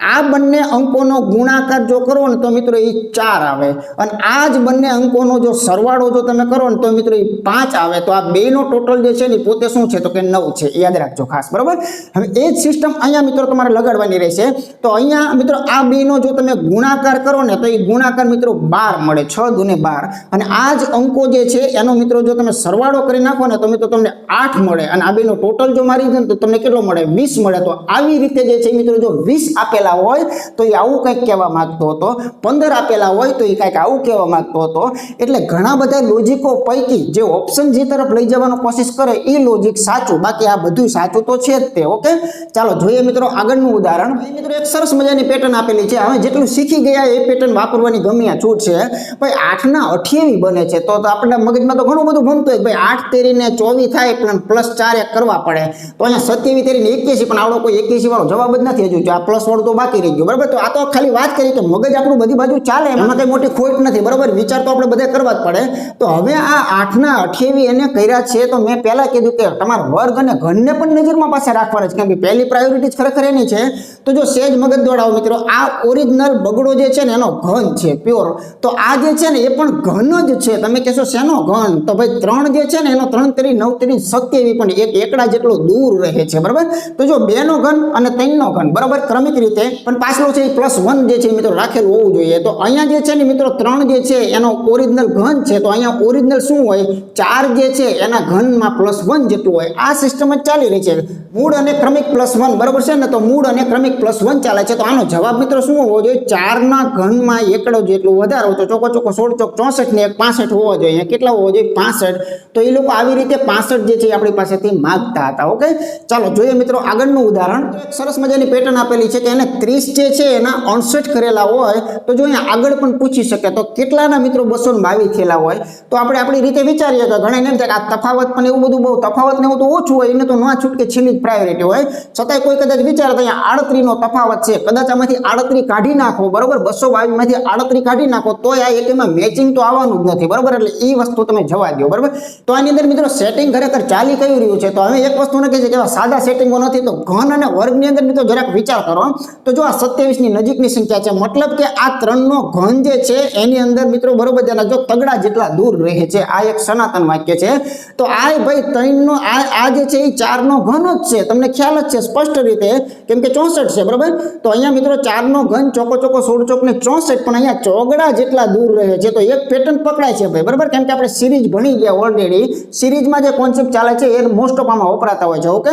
આ બંને અંકોનો ગુણાકાર જો કરો ને તો મિત્રો એ 4 આવે અને આ જ બંને અંકોનો જો સરવાળો જો તમે કરો ને તો મિત્રો એ 5 આવે તો આ બેનો ટોટલ જે છે ને પોતે શું છે તો કે 9 છે યાદ રાખજો ખાસ બરાબર હવે એ જ સિસ્ટમ અહીંયા મિત્રો તમારે લગાડવાની રહેશે તો અહીંયા મિત્રો આ બેનો જો તમે ગુણાકાર કરો ને તો એ ગુણાકાર મિત્રો 12 મળે, 6 દુને 12, અને આ જ અંકો જે છે એનો મિત્રો જો તમે સરવાળો કરી નાખો ને તો મિત્રો તમને 8 મળે, અને આ બેનો ટોટલ જો મારી દો ને તો તમને કેટલો મળે, 20 મળે. તો આવી રીતે જે છે મિત્રો જો 20 આપેલા હોય તો એ આવું કંઈક કહેવા માંગતો હતો, 15 આપેલા હોય તો એ કંઈક આવું કહેવા માંગતો હતો. એટલે ઘણા બધા લોજિકો પૈકી જે ઓપ્શન જે તરફ લઈ જવાનો કોશિશ કરે એ લોજિક સાચું, બાકી આ બધું સાચું તો છે જ તે. ઓકે, ચાલો જોઈએ મિત્રો આગળનું ઉદાહરણ. મિત્રો એક સરસ મજાની પેટર્ન આપેલી છે. હવે જેટલું શીખી ગયા એ પેટર્ન વાપરવાની ગમે આ છૂટ છે. ભાઈ 8 ના 28 બને છે તો આપણા મગજમાં તો ઘણું બધું ભણતું હોય. ભાઈ 8 તેરીને 24 થાય પણ પ્લસ 4 એક કરવા પડે, તો અહીંયા 27 તેરીને 81, પણ આવડો કોઈ 81 વાળો જવાબ જ નથી હજુ. આ પ્લસ વાળું તો બાકી રહી ગયું. બરાબર, તો આ તો ખાલી વાત કરી કે મગજ આપણું બધી બાજુ ચાલે, એમાં કઈ મોટી ખોટ નથી. બરાબર, વિચાર તો આપણે બધા કરવા જ પડે. તો હવે આ 8 ના 28 એને કર્યા છે તો મેં પહેલા કીધું કે તમારા વર્ગ અને ઘનને પણ નજરમાં પાસે રાખવાના છે, કેમ કે પહેલી પ્રાયોરિટી ખરેખર એની છે. તો જો સેજ મગજ દોડાવો મિત્રો, આ ઓરિજિનલ બગડો જે છે ને એનો ઘન છે પ્યોર, તો આ જે છે ને એ પણ ઘન જ છે. તમે કહેશો શેનો ઘન? તો ભાઈ 3 જે છે ને એનો 3 તેરી 9 તેરી 27 પણ એક એકડા જેટલો દૂર રહે છે. બરાબર, તો જો 2 નો ઘન અને 3 નો ઘન બરાબર ક્રમિક રીતે, પણ પાછલો છે એ +1 જે છે મિત્રો રાખેલું હોવું જોઈએ. તો અહીંયા જે છે ને મિત્રો 3 જે છે એનો ઓરિજિનલ ઘન છે, તો અહીંયા ઓરિજિનલ શું હોય, 4 જે છે એના ઘનમાં +1 જેટલું હોય. આ સિસ્ટમ જ ચાલી રહી છે, મૂળ અને ક્રમિક +1. બરાબર છે ને, તો મૂળ અને ક્રમિક +1 ચાલે છે. તો આનો જવાબ મિત્રો શું હોવો જોઈએ, 4 ના ઘનમાં એકડો જેટલું વધારો, તો ચોકો 16 ચોક 64 ને 65 હોવો જોઈએ. કેટલા હોવો જોઈએ, 65. તો એ લોકો આવી રીતે 65 જે છે આપણી પાસેથી માંગતા હતા. ઓકે, ચાલો જોઈએ મિત્રો આગળનું ઉદાહરણ. એક સરસ મજાની પેટર્ન આપેલી છે કે એને 30 જે છે એના 68 કરેલા હોય, તો જો અહીંયા આગળ પણ પૂછી શકે તો કેટલાના મિત્રો 222 થયેલા હોય. તો આપણે આપણી રીતે વિચારીએ તો ઘણા એમ થાય કે આ તફાવત પણ એવું બધું બહુ તફાવત ને એવું તો ઓછું હોય, એને તો ના છૂટકે છેલ્લી જ પ્રાયોરિટી હોય. છતાંય કોઈ કદાચ વિચારે તો અહીંયા 38 નો તફાવત છે, કદાચ આમાંથી 38 કાઢી નાખો, બરોબર, 222 માંથી 38 કાઢી નાખો તો આ એકેમાં મેચિંગ તો આવવાનું જ નથી. બરોબર, એટલે એ વસ્તુ તમે જવા દો. બરોબર, તો આની અંદર મિત્રો સેટિંગ ખરેખર ચાલી કયું રહ્યું છે. તો હવે એક વસ્તુ ને કહે છે કે સાદા સેટિંગો નથી, તો ઘન અને વર્ગની અંદર મિત્રો જરાક વિચાર કરો. તો જો આ 27 ની નજીકની સંખ્યા છે, મતલબ કે આ 3 નો ઘન જે છે એની અંદર મિત્રો બરોબર તેના જો તગડા જેટલા દૂર રહે છે. આ એક સનાતન વાક્ય છે. તો આ ભાઈ 3 નો આ જે છે એ 4 નો ઘન જ છે, તમને ખ્યાલ જ છે સ્પષ્ટ રીતે, કેમ કે 64 છે. બરોબર, તો અહીંયા મિત્રો 4 નો ઘન ચોકો 16 ચોક ને 64, પણ અહીંયા ચોગડા જેટલા દૂર રહે છે. તો એક પેટર્ન પકડાય છે ભાઈ. બરોબર, કેમ કે આપણે સિરીઝ ભણી ગયા ઓલરેડી, સિરીઝમાં જે કોન્સેપ્ટ ચાલે છે એ મોસ્ટ ઓફ આમાં વપરાતા હોય છે. ઓકે,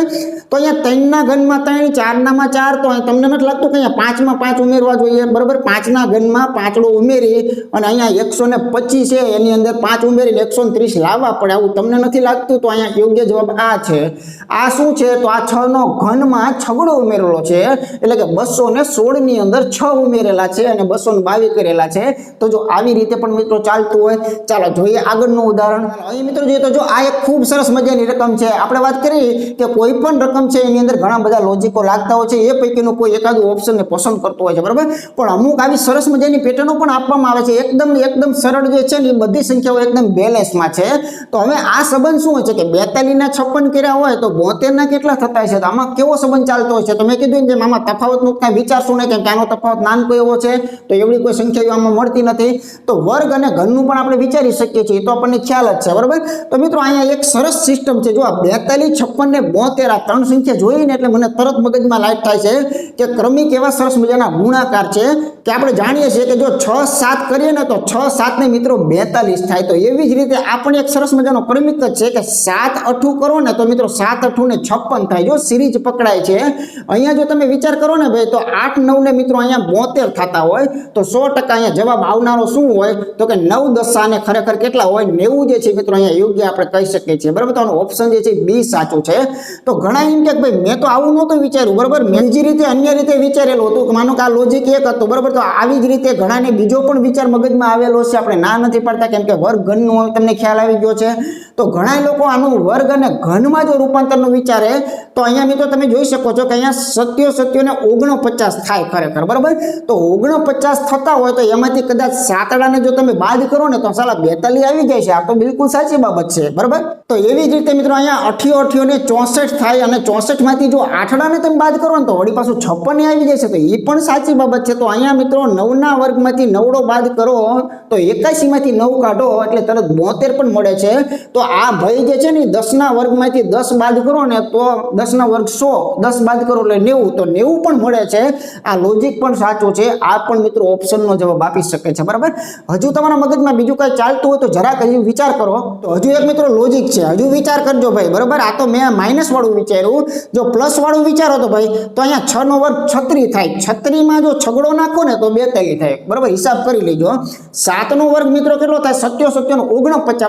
તો અહીંયા 3 ના ઘનમાં 3, 4 નામાં 4, તો તમને નથી લાગતું કે અહીંયા 5 માં 5 ઉમેરવા જોઈએ? બરોબર, 5 ના ઘનમાં 5 ઉમેરી અને અહીંયા 125 છે એની અંદર 5 ઉમેરીને 130 લાવવા પડે, આવું તમને નથી લાગતું? તો અહીંયા યોગ્ય જવાબ આ છે. આ શું છે, તો આ 6 નો ઘનમાં છગડો ઉમેરેલો છે, એટલે કે 216 ની અંદર 6 ઉમેરેલા છે અને 222 કરેલા છે. તો જો આવી રીતે પણ મિત્રો ચાલતું હોય. ચાલો જોઈએ આગળનું ઉદાહરણ. અહીં મિત્રો જોઈએ તો જો આ એક ખૂબ સરસ મજાની રકમ છે. આપણે વાત કરી કે કોઈ પણ રકમ છે એની અંદર ઘણા બધા લોજિકો લાગતા હોય છે, એ પૈકીનું કોઈ એકાદું ઓપ્શનને પસંદ કરતો હોય છે. બરાબર, પણ અમુક આવી સરસ મજાની પેટર્નો પણ આપવામાં આવે છે, એકદમ સરળ જે છે ને એ બધી સંખ્યાઓ એકદમ બેલેન્સમાં છે. તો હવે આ સંબંધ શું હોય છે કે 42 ના 56 કર્યા હોય તો 72 ના કેટલા થતા છે? તો આમાં કેવો સંબંધ ચાલતો હોય છે? તો મેં કીધું કે આમાં તફાવતનું કાંઈ વિચારશું નહીં, કે આનો તફાવત નાનકો એવો છે, તો એવડી કોઈ સંખ્યાઓ આમાં મળતી નથી. તો વર્ગ અને ઘનનું પણ આપણે વિચારી શકીએ છીએ, તો આપણને ખ્યાલ જ છે. બરાબર, તો મિત્રો અહીંયા એક સરસ સિસ્ટમ છે. જો આ 42, 56 ને 72 આ 3 સંખ્યા જોઈને એટલે મને તરત મગજમાં લાઈટ થાય છે કે ક્રમિક એવા સરસ મજાના ગુણાકાર છે કે આપણે જાણીએ છીએ કે જો 6 7 કરીએ ને તો 6 7 ને મિત્રો 42 થાય. તો એવી જ રીતે આ પણ એક સરસ મજાનો ક્રમિક જ છે કે 7 8 કરો ને તો મિત્રો 7 8 ને 56 થાય. જો સિરીઝ પકડાય છે. અહીંયા જો તમે વિચાર કરો ને ભાઈ, તો 8 9 ને મિત્રો અહીંયા 72 થતા હોય તો 100% અહીંયા જવાબ આવનારો શું હોય, તો કે 9 10 ને ખરેખર કેટલા હોય, 90 જે છે મિત્રો અહીંયા યોગ્ય આપણે કહી શકીએ છીએ. બરાબર, તો આનો ઓપ્શન જે છે બી સાચું છે. તો ઘણા એમ કે ભાઈ મેં તો આવું નહોતું વિચાર્યું. બરાબર, મેં બીજી રીતે અન્ય રીતે વિચારેલું હતું કે માનો કે આ લોજિક એક હતું. બરાબર, તો આવી જ રીતે ઘણાને બીજો પણ વિચાર મગજમાં આવેલો છે, આપણે ના નથી પાડતા, કેમ કે વર્ગ ઘનનું તમને ખ્યાલ આવી ગયો છે. તો ઘણા લોકો આનું વર્ગ અને ઘનમાં જો રૂપાંતરનું વિચારે તો અહીંયા મિત્રો તમે જોઈ શકો છો કે અહીંયા 77 ને 49 થાય ખરેખર. બરાબર, તો 49 થતા હોય તો એમાંથી કદાચ 7 ને જો તમે બાદ કરો ને તો સાલા 42 આવી જાય છે. આ તો બિલકુલ સાચી બાબત છે. બરાબર, તો એવી જ રીતે મિત્રો અહીંયા 88 ને 64 થાય અને 64 માંથી જો 8 ને તમે બાદ કરો ને તો વળી પાછું 56 આવી જાય છે, તો એ પણ સાચી બાબત છે. તો અહીંયા મિત્રો 9 ના વર્ગમાંથી 9 બાદ કરો તો 81 માંથી 9 કાઢો એટલે તરત 72 પણ મળે છે. તો આ ભાઈ જે છે ને 10 ના વર્ગમાંથી 10 બાદ કરો ને તો 10 ના વર્ગ 100, 10 બાદ કરો એટલે 90, તો 90 પણ મળે છે. આ લોજિક પણ સાચું છે. આ પણ મિત્રો ઓપ્શનનો જવાબ આપી શકે છે બરાબર। હજુ તમારા મગજમાં બીજું કંઈ ચાલતું હોય તો જરાક હજુ વિચાર કરો। તો હજુ એક મિત્રો લોજિક છે, હજુ વિચાર કરજો ભાઈ બરાબર। આ તો મેં માઇનસ વાળું વિચાર્યું, જો પ્લસ વાળું વિચારો તો ભાઈ તો અહીંયા 6 નો વર્ગ 36 થાય, 36 માં જો છગડો નાખો ને તો 42 થાય બરાબર, હિસાબ કરી લેજો। 7 નો વર્ગ મિત્રો કેટલો થાય? 47 49, પણ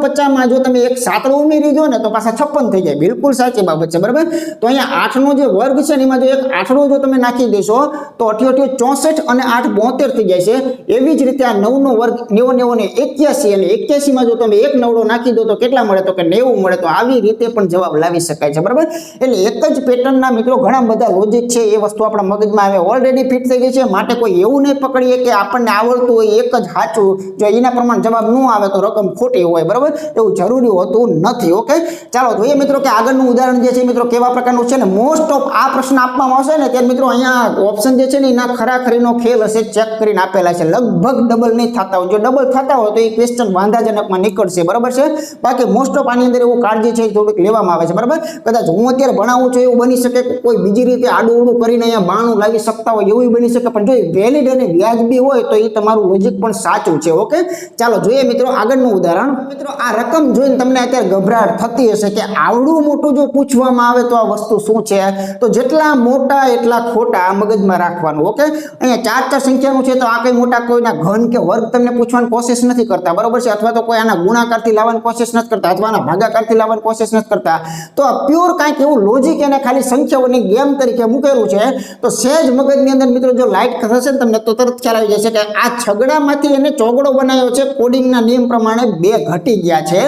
49 માં જો તમે એક સાતડો ઉમેરી દો ને તો પાછા 56 થઈ જાય, બિલકુલ સાચી બાબત છે બરાબર। તો અહીંયા 8 નો જે વર્ગ છે ને એમાં જો એક આઠડો જો તમે નાખી દેશો તો 88 64 અને 8 72 થઈ જાય છે। એવી જ રીતે આ 9 નો વર્ગ 90 ને 81, અને 81 માં જો તમે એક નવડો નાખી દો તો કેટલા મળે? તો કે 90 મળે। તો આવી રીતે પણ જવાબ લાવી શકાય છે બરાબર। એટલે એક જ પેટર્નના મિત્રો ઘણા બધા લોજિક છે, એ વસ્તુ આપણા મગજમાં આવે ઓલરેડી ફિટ થઈ ગઈ છે, માટે કોઈ એવું નહીં પકડીએ કે આપણને આવડતું હોય એક જ સાચું, જો એના પ્રમાણે જવાબ ન આવે તો રકમ ખોટી હોય બરાબર, એવું જરૂરી હોતું નથી। ઓકે, ચાલો જોઈએ મિત્રો કે આગળનું ઉદાહરણ જે છે મિત્રો કેવા પ્રકારનું છે ને મોસ્ટ ઓફ આ પ્રશ્ન આપવામાં આવશે ને ત્યારે મિત્રો અહીંયા ઓપ્શન જે છે ને એના ખરાખરીનો ખેલ હશે, ચેક કરીને આપેલા છે, લગભગ ડબલ નહીં થતા હોય, જો ડબલ થતા હોય તો એ ક્વેશ્ચન વાંધાજનકમાં નીકળશે બરાબર છે। બાકી મોસ્ટ ઓફ આની અંદર એવું કાળજી છે થોડીક લેવામાં આવે છે બરાબર। કદાચ હું અત્યારે ભણાવું છું એવું બની શકે, કોઈ બીજી રીતે આડું ઉડું કરીને અહીંયા બાણું લાવી શકતા હોય એવું બની શકે, પણ જો એ વેલિડ અને વ્યાજબી હોય તો એ તમારું લોજિક પણ સાચું છે। ઓકે, ચાલો જોઈએ મિત્રો આગળનું ઉદાહરણ। મિત્રો આ રકમ જોઈને તમને અત્યારે ગભરાટ થતી હશે કે આવડું મોટું જો પૂછવામાં આવે તો આ વસ્તુ શું છે? તો જેટલા મોટા એટલા ખોટા મગજમાં રાખવાનું। ઓકે, અહીંયા 4 સંખ્યાનું છે તો આ કઈ મોટા કોઈના ઘન કે વર્ગ તમને પૂછવાની કોશિશ નથી કરતા બરોબર છે, અથવા તો કોઈ આના ગુણાકારથી લાવવાની કોશિશ નથી કરતા, અથવા આના ભાગાકારથી લાવવાની કોશિશ નથી કરતા। તો આ પ્યોર કાંઈક એવું લોજિક એને ખાલી સંખ્યાઓની ગેમ તરીકે મૂકેલું છે। તો સહેજ મગજની અંદર મિત્રો જો લાઇટ થશે ને તમને તો તરત ખ્યાલ આવી જશે કે આ છગડામાંથી એને ચોગડો બનાવ્યો છે, કોડિંગના નિયમ પ્રમાણે 2 ઘટી ગયા છે।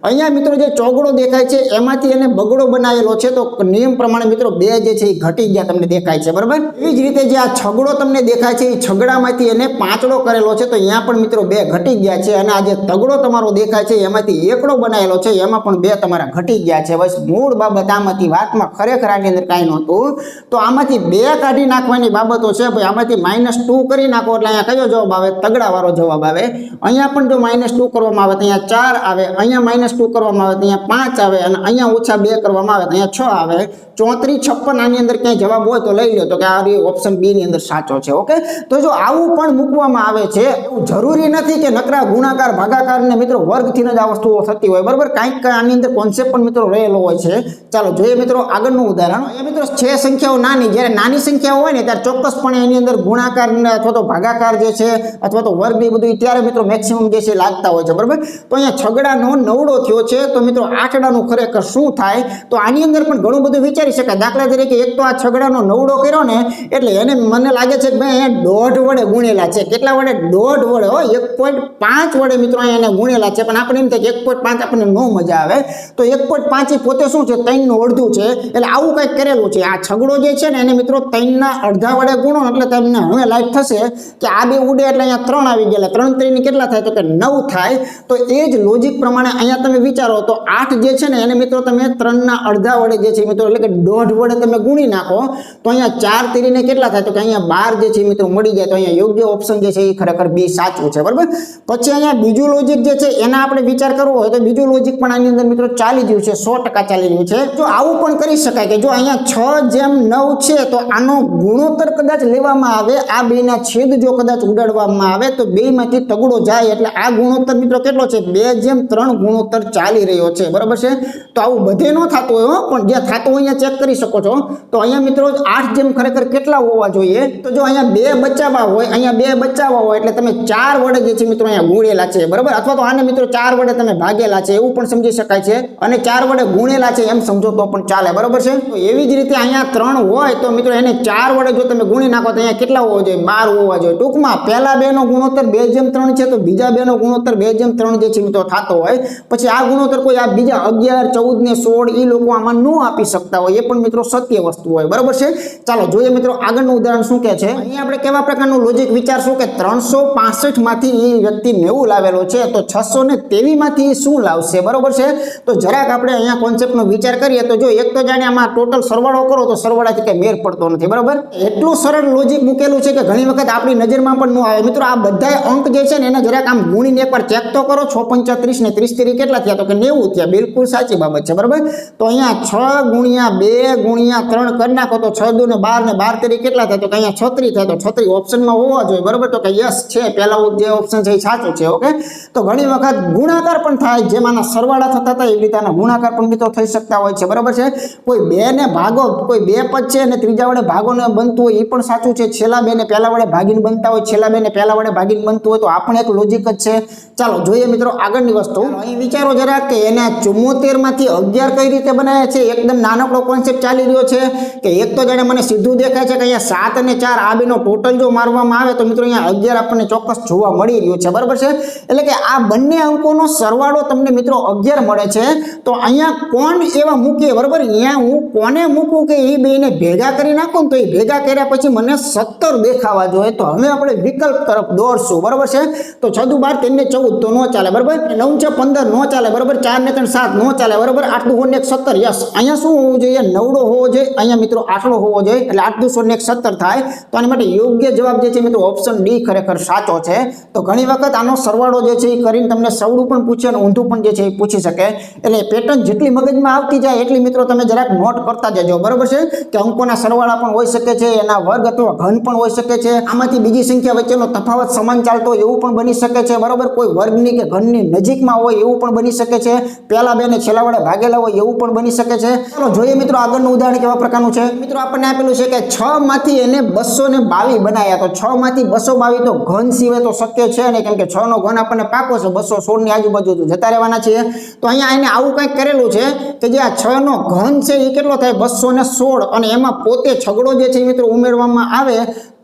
અહીંયા મિત્રો જે ચોગડો દેખાય છે એમાંથી એને બગડો બનાવેલો છે, તો નિયમ પ્રમાણે મિત્રો 2 જે છે એ ઘટી ગયા તમને દેખાય છે બરાબર। એવી જ રીતે જે આ છગડો તમને દેખાય છે એ છગડામાંથી એને પાંચડો કરેલો છે, તો અહીંયા પણ મિત્રો 2 ઘટી ગયા છે। અને આ જે તગડો તમારો દેખાય છે એમાંથી એકડો બનાવેલો છે, એમાં પણ 2 તમારા ઘટી ગયા છે। બસ મૂળ બાબત આમાંથી, વાતમાં ખરેખર આની અંદર કાંઈ નહોતું, તો આમાંથી 2 કાઢી નાખવાની બાબતો છે ભાઈ। આમાંથી -2 કરી નાખો એટલે અહીંયા કયો જવાબ આવે? તગડાવાળો જવાબ આવે। અહીંયા પણ જો -2 કરવામાં આવે તો અહીંયા 4 આવે, અહીંયા -2 કરવામાં આવે તો અહીંયા 5 આવે, અને અહીંયા -2 કરવામાં આવે તો અહીંયા 6 આવે। 34 56 આની અંદર ક્યાંય જવાબ હોય તો લઈ લો, તો કે આ ઓપ્શન બી ની અંદર સાચો છે। ઓકે, તો જો આવું પણ મૂકવામાં આવે છે, એવું જરૂરી નથી કે નકરા ગુણાકાર ભાગાકાર ને મિત્રો વર્ગથી જ આ વસ્તુઓ થતી હોય બરાબર, કાંઈક આની અંદર કોન્સેપ્ટ પણ મિત્રો રહેલો હોય છે। ચાલો જોઈએ મિત્રો આગળનું ઉદાહરણ। અહીંયા મિત્રો 6 સંખ્યાઓ નાની, જ્યારે નાની સંખ્યાઓ હોય ને ત્યારે ચોક્કસપણે એની અંદર ગુણાકાર અથવા તો ભાગાકાર જે છે અથવા તો વર્ગ એ બધું ત્યારે મિત્રો મેક્સિમમ જે છે લાગતા હોય છે બરાબર। તો અહીંયા છગડાનો નવડો થયો છે, તો મિત્રો આંકડાનું ખરેખર શું થાય? તો આની અંદર પણ ઘણું બધું વિચારી શકાય। દાખલા તરીકે એક તો આ છગડાનો નવડો કર્યો ને એટલે એને મને લાગે છે કે ભાઈ અહીંયા 1.5 વડે ગુણેલા છે, કેટલા વડે? 1.5 વડે, 1.5 વડે મિત્રો અહીંયા એને ગુણેલા છે, પણ આપણે એમ થાય કે 1.5 આપણને નો મજા આવે, તો 1.5 એ પોતે શું છે? 3 નું અડધું છે, એટલે આવું કંઈક કરેલું છે। આ છગડો જે છે ને એને મિત્રો 3 ના અડધા વડે ગુણો એટલે તમને હવે લાઈટ થશે કે આ 2 ઉડે એટલે અહીંયા 3 આવી ગયા, 3 3 ની કેટલા થાય? તો કે 9 થાય। તો એ જ લોજિક પ્રમાણે અહીંયા તમે વિચારો તો 8 જે છે ને એને મિત્રો તમે 3 ના અડધા વડે જે છે મિત્રો એટલે કે 1.5 વડે તમે ગુણી નાખો તો અહીંયા 4 3 ને કેટલા થાય? તો કે અહીંયા 12 જે છે મિત્રો મળી જાય। તો અહીંયા યોગ્ય ઓપ્શન જે છે એ ખરેખર બી સાચું છે બરાબર। પછી અહીંયા બીજું લોજિક જે છે એના આપણે વિચાર કરવો હોય તો બીજું લોજિક પણ આની અંદર મિત્રો ચાલી રહ્યું છે, 100% ચાલી રહ્યું છે। જો આવું પણ કરી શકાય કે જો અહીંયા 6:9 છે તો આનો ગુણોત્તર કદાચ લેવામાં આવે, આ બેના છેદ જો કદાચ ઉડાડવામાં આવે તો બેમાંથી તગડો જાય, એટલે આ ગુણોત્તર મિત્રો કેટલો છે? 2:3 ગુણોત્તર ચાલી રહ્યો છે બરાબર છે। તો આવું બધે ન થતું હોય, પણ જે થતું હોય અહીંયા ચેક કરી શકો છો। તો અહીંયા મિત્રો 8 જેમ ખરેખર કેટલા હોવા જોઈએ? તો જો અહીંયા 2 બચાવવા હોય, અહીંયા 2 બચાવવા હોય એટલે તમે 4 વડે જે છે મિત્રો અહીંયા ગુણેલા છે બરાબર, અથવા તો આને મિત્રો 4 વડે તમે ભાગેલા છે એવું પણ સમજી શકાય છે, અને 4 વડે ગુણેલા છે એમ સમજો તો પણ ચાલે બરાબર છે। તો એવી જ રીતે અહીંયા 3 હોય તો મિત્રો એને 4 વડે જો તમે ગુણી નાખો તો અહીંયા કેટલા હોવા જોઈએ? 12 હોવા જોઈએ। ટૂંકમાં પહેલા 2 નો ગુણોત્તર 2:3 છે, તો બીજા 2 નો ગુણોત્તર 2:3 જે છે મિત્રો થતો હોય, પછી આ ગુણોત્તર કોઈ આ બીજા 11 14 ને 16 એ લોકો આમાં ન આપી શકતા હોય, એ પણ મિત્રો સત્ય વસ્તુ હોય બરાબર છે। ચાલો જોઈએ મિત્રો આગળનું ઉદાહરણ શું કહે છે। અહીંયા આપણે કેવા પ્રકારનું લોજિક વિચારશું કે 365 માંથી એ વ્યક્તિ 90 લાવેલો છે, તો 623 માંથી શું લાવશે બરાબર છે। તો જરાક આપણે અહીંયા કોન્સેપ્ટનો વિચાર કરીએ તો જો એક તો જાણે આમાં ટોટલ સરવાળો કરો તો સરવાળાથી કઈ મેર પડતો નથી બરાબર, એટલું સરળ લોજિક મૂકેલું છે કે ઘણી વખત આપણી નજરમાં પણ ન આવે મિત્રો। આ બધા અંક જે છે ને એને જરાક આમ ગુણીને એકવાર ચેક તો કરો, 6 35 ને 30 3 કેટલા થયા? તો કે 90 થયા, બિલકુલ સાચી બાબત છે બરાબર। તો અહીંયા 6 × 2 × 3 કરી નાખો તો 6 2 ને 12 ને 12 3 કેટલા થાય? તો કે અહીંયા 36 થાય, તો 36 63 ઓપ્શનમાં હોવા જોઈએ, બરોબર? તો કે યસ છે, પહેલા જે ઓપ્શન છે એ સાચું છે. ઓકે, તો ઘણી વખત ગુણાકાર પણ થાય, જેમાંના સરવાળા થતા હતા એવી રીતે આના ગુણાકાર પણ મિત્રો થઈ શકતા હોય છે, બરોબર છે? કોઈ 2 ને ભાગો, કોઈ 2 પદ છે અને ત્રીજા વડે ભાગોને બનતું હોય એ પણ સાચું છે. છેલ્લા 2 ને પહેલા વડે ભાગીને બનતા હોય, છેલ્લા 2 ને પહેલા વડે ભાગીને બનતું હોય, તો આ પણ એક લોજિક જ છે. ચાલો જોઈએ મિત્રો આગળની વસ્તુ. અહીં વિચારો જરા કે એને 74 માંથી 11 કઈ રીતે બનાવ્યા છે. એકદમ નાનકડો કોન્સેપ્ટ ચાલી રહ્યો છે કે એક તો જાણે મને સીધું દેખાય છે કે અહીંયા 7 અને 4 આ બેનો ટોટલ જો મારવામાં આવે તો મિત્રો અહીંયા 11 આપણને ચોક્કસ જોવા મળી રહ્યું છે, બરાબર છે? એટલે કે આ બંને અંકોનો સરવાળો તમને મિત્રો 11 મળે છે. તો અહીંયા કોણ એવા મૂકીએ, બરાબર? અહીંયા હું કોને મૂકું કે એ બેને ભેગા કરી નાખું, તો એ ભેગા કર્યા પછી મને 17 દેખાવા જોઈએ. તો હવે આપણે વિકલ્પ તરફ દોડશું, બરાબર છે? તો 6 દુ 12 3 ને 14 તો નો ચાલે, બરાબર? 9 6 15 નો ચાલે, બરાબર? 4 ને 3 7 નો ચાલે, બરાબર? 8 દુ 1 17, યસ. અહીંયા શું હોવું જોઈએ? નવડો હોવો જોઈએ. અહીંયા મિત્રો આટલો હોવો જોઈએ, એટલે 8 દુ 17 થાય. તો આની માટે યોગ્ય જવાબ જે છે મિત્રો ઓપ્શન ડી ખરેખર સાચો છે. તો ઘણી વખત આનો સરવાળો જે છે એ કરીને તમને સવડું પણ પૂછે અને ઊંધું પણ જે છે એ પૂછી શકે. એટલે પેટર્ન જેટલી મગજમાં આવતી જાય એટલી મિત્રો તમે જરાક નોટ કરતા જજો, બરાબર છે? કે અંકોના સરવાળા પણ હોઈ શકે છે, એના વર્ગ અથવા ઘન પણ હોઈ શકે છે, આમાંથી બીજી સંખ્યા વચ્ચેનો તફાવત સમાન ચાલતો હોય એવું પણ બની શકે છે, બરાબર? કોઈ વર્ગની કે ઘનની નજીકમાં હોય એવું પણ બની શકે છે, પહેલા 2 ને છેલ્લા વડે ભાગેલા હોય એવું પણ બની શકે છે. ચાલો જોઈએ મિત્રો આગળનું ઉદાહરણ કેવા પ્રકારનું છે. મિત્રો આપણને આપેલું છે કે 6 માંથી એને 222 બનાવ્યા. તો 6 માંથી 222 તો ઘન સિવાય તો શક્ય છે નહીં, કેમ કે 6 નો ઘન આપણને પાકો છે, 216 ની આજુબાજુ જતા રહેવાના છે. તો અહીંયા એને આવું કંઈક કરેલું છે કે જે આ 6 નો ઘન છે એ કેટલો થાય? 216, અને એમાં પોતે છગડો જે છે મિત્રો ઉમેરવામાં આવે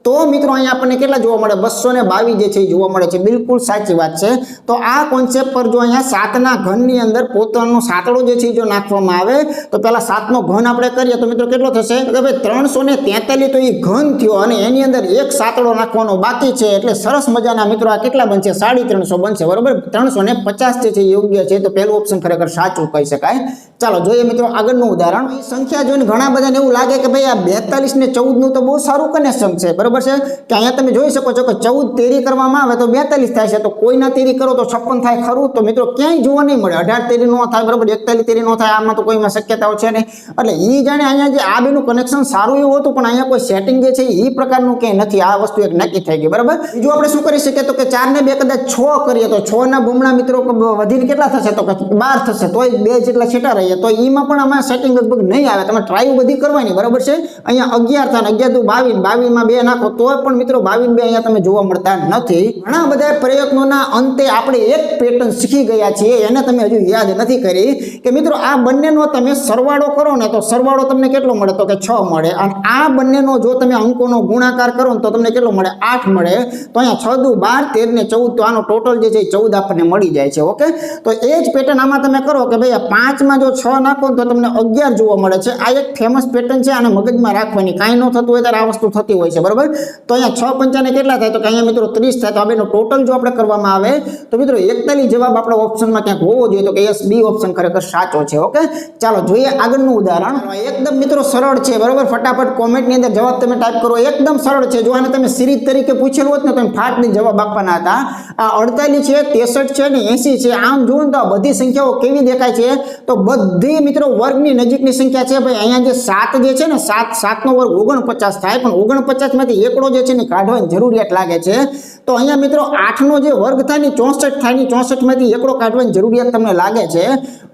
તો મિત્રો અહીંયા આપણને કેટલા જોવા મળે? 222 જે છે એ જોવા મળે છે. બિલકુલ સાચી વાત છે. તો આ કોન્સેપ્ટ પર જો અહીંયા 7 ના ઘનની અંદર પોતાનો સાતડો જે છે જો નાખવામાં આવે તો પહેલા 7 નો ઘન આપણે કરીએ તો મિત્રો કેટલો થશે? કે ભાઈ 343 તો એ ઘન થયો અને એની અંદર એક સાતડો નાખવાનો બાકી છે, એટલે સરસ મજાના મિત્રો આ કેટલા બનશે? 350 બનશે, બરોબર? 350 જે છે યોગ્ય છે. તો પહેલું ઓપ્શન ખરેખર સાચું કહી શકાય. ચાલો જોઈએ મિત્રો આગળનું ઉદાહરણ. સંખ્યા જોઈને ઘણા બધાને એવું લાગે કે ભાઈ આ 42 ને 14 નું તો બહુ સારું કનેક્શન છે, બરાબર છે? કે અહીંયા તમે જોઈ શકો છો કે 14 તેરી કરવામાં આવે તો 42 થાય છે. તો કોઈના તેરી કરો તો 56 થાય, ખરું? તો મિત્રો ક્યાંય જોવા નહીં મળે. 18 તેરી નો થાય, બરાબર? 41 તેરી નો થાય, આમાં તો કોઈમાં શક્યતાઓ છે નહીં. એટલે એ જાણે અહીંયા જે આ બેનું કનેક્શન સારું એવું હતું, પણ અહીંયા કોઈ સેટિંગ જે છે એ પ્રકારનું ક્યાંય નથી. આ વસ્તુ એક નક્કી થઈ ગઈ, બરાબર? બીજું આપણે શું કરી શકીએ? તો કે 4 ને 2 કદાચ 6 કરીએ તો 6 ના બમણા મિત્રો વધીને કેટલા થશે? તો કે 12 થશે. તોય 2 જેટલા છેટા રહીએ તો એમાં પણ આમાં સેટિંગ લગભગ નહીં આવે. તમે ટ્રાય બધી કરવાની, બરાબર છે? અહીંયા 11 થાય, 11 દુ 22, 22 માં 2 નાખો તો પણ મિત્રો 22 2 અહીંયા તમે જોવા મળતા નથી. ઘણા બધા પ્રયત્નોના અંતે આપણે એક પેટર્ન શીખી ગયા છીએ, એને તમે હજુ યાદ નથી કરી કે મિત્રો આ બંનેનો તમે સરવાળો કરો ને તો સરવાળો તમને કેટલો મળે? તો કે 6 મળે. અને આ બંનેનો જો તમે અંકોનો ગુણાકાર કરો ને તો તમને કેટલો મળે? 8 મળે. તો અહીંયા 6 દુ 12, 13 ને 14, તો આનો ટોટલ જે છે 14 આપણને મળી જાય છે. ઓકે, તો એ જ પેટર્ન આમાં તમે કરો કે ભાઈ 5 માં જો 6 નાખો તો તમને 11 જોવા મળે છે. આ એક ફેમસ પેટર્ન છે, આને મગજમાં રાખવાની. કાંઈ ન થતું હોય ત્યારે આ વસ્તુ થતી હોય છે, બરાબર? તો અહીંયા 6 5 ને કેટલા થાય? તો કે અહીંયા મિત્રો 30 થાય. તો આ બેનો ટોટલ જો આપણે કરવામાં આવે તો મિત્રો 41 જવાબ આપણા ઓપ્શનમાં ક્યાંક હોવો જોઈએ. તો કે યસ, બી ઓપ્શન ખરેખર સાચો છે. ઓકે, ચાલો જોઈએ આગળનું ઉદાહરણ. એકદમ મિત્રો સરળ છે, બરાબર? ફટાફટ કોમેન્ટની અંદર જવાબ તમે ટાઈપ કરો. એકદમ સરળ છે. જો આને તમે સિરીઝ તરીકે પૂછેલું હોત ને તો ફાટની જવાબ આપવાના હતા. આ 48 છે, 63 છે ને 80 છે. આમ જુઓ ને તો આ બધી સંખ્યાઓ કેવી દેખાય છે? તો બધી મિત્રો વર્ગની નજીકની સંખ્યા છે. ભાઈ અહીંયા જે 7 જે છે ને 7 નો વર્ગ 49 થાય, પણ 49 માંથી એકડો જે છે ને કાઢવાની જરૂરિયાત લાગે છે. તો અહીંયા મિત્રો 8 નો જે વર્ગ થાય ને 64 થાય ને 64 માંથી એકડો કાઢવાની જરૂરિયાત તમને લાગે છે.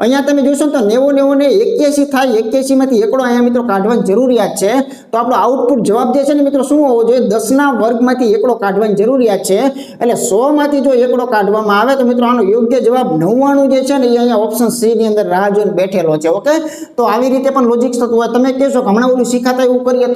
અહીંયા તમે જોશો તો 90 90 ને 81 થાય, 81 માંથી એકડો અહીંયા મિત્રો કાઢવાની જરૂરિયાત છે. તો આપણો આઉટપુટ જવાબ જે છે ને મિત્રો શું હોવો જોઈએ? 10 ના વર્ગમાંથી એકડો કાઢવાની જરૂરિયાત છે. એટલે 100 માંથી જો એકડો કાઢવામાં આવે તો મિત્રો આનો યોગ્ય જવાબ 99 જે છે ને એ અહીંયા ઓપ્શન સી ની અંદર રાહ જોઈને બેઠેલો છે. ઓકે, તો આવી રીતે પણ લોજિક થતું હોય. તમે કહેશો કે હમણાં ઓલું શીખાતા એવું કરીએ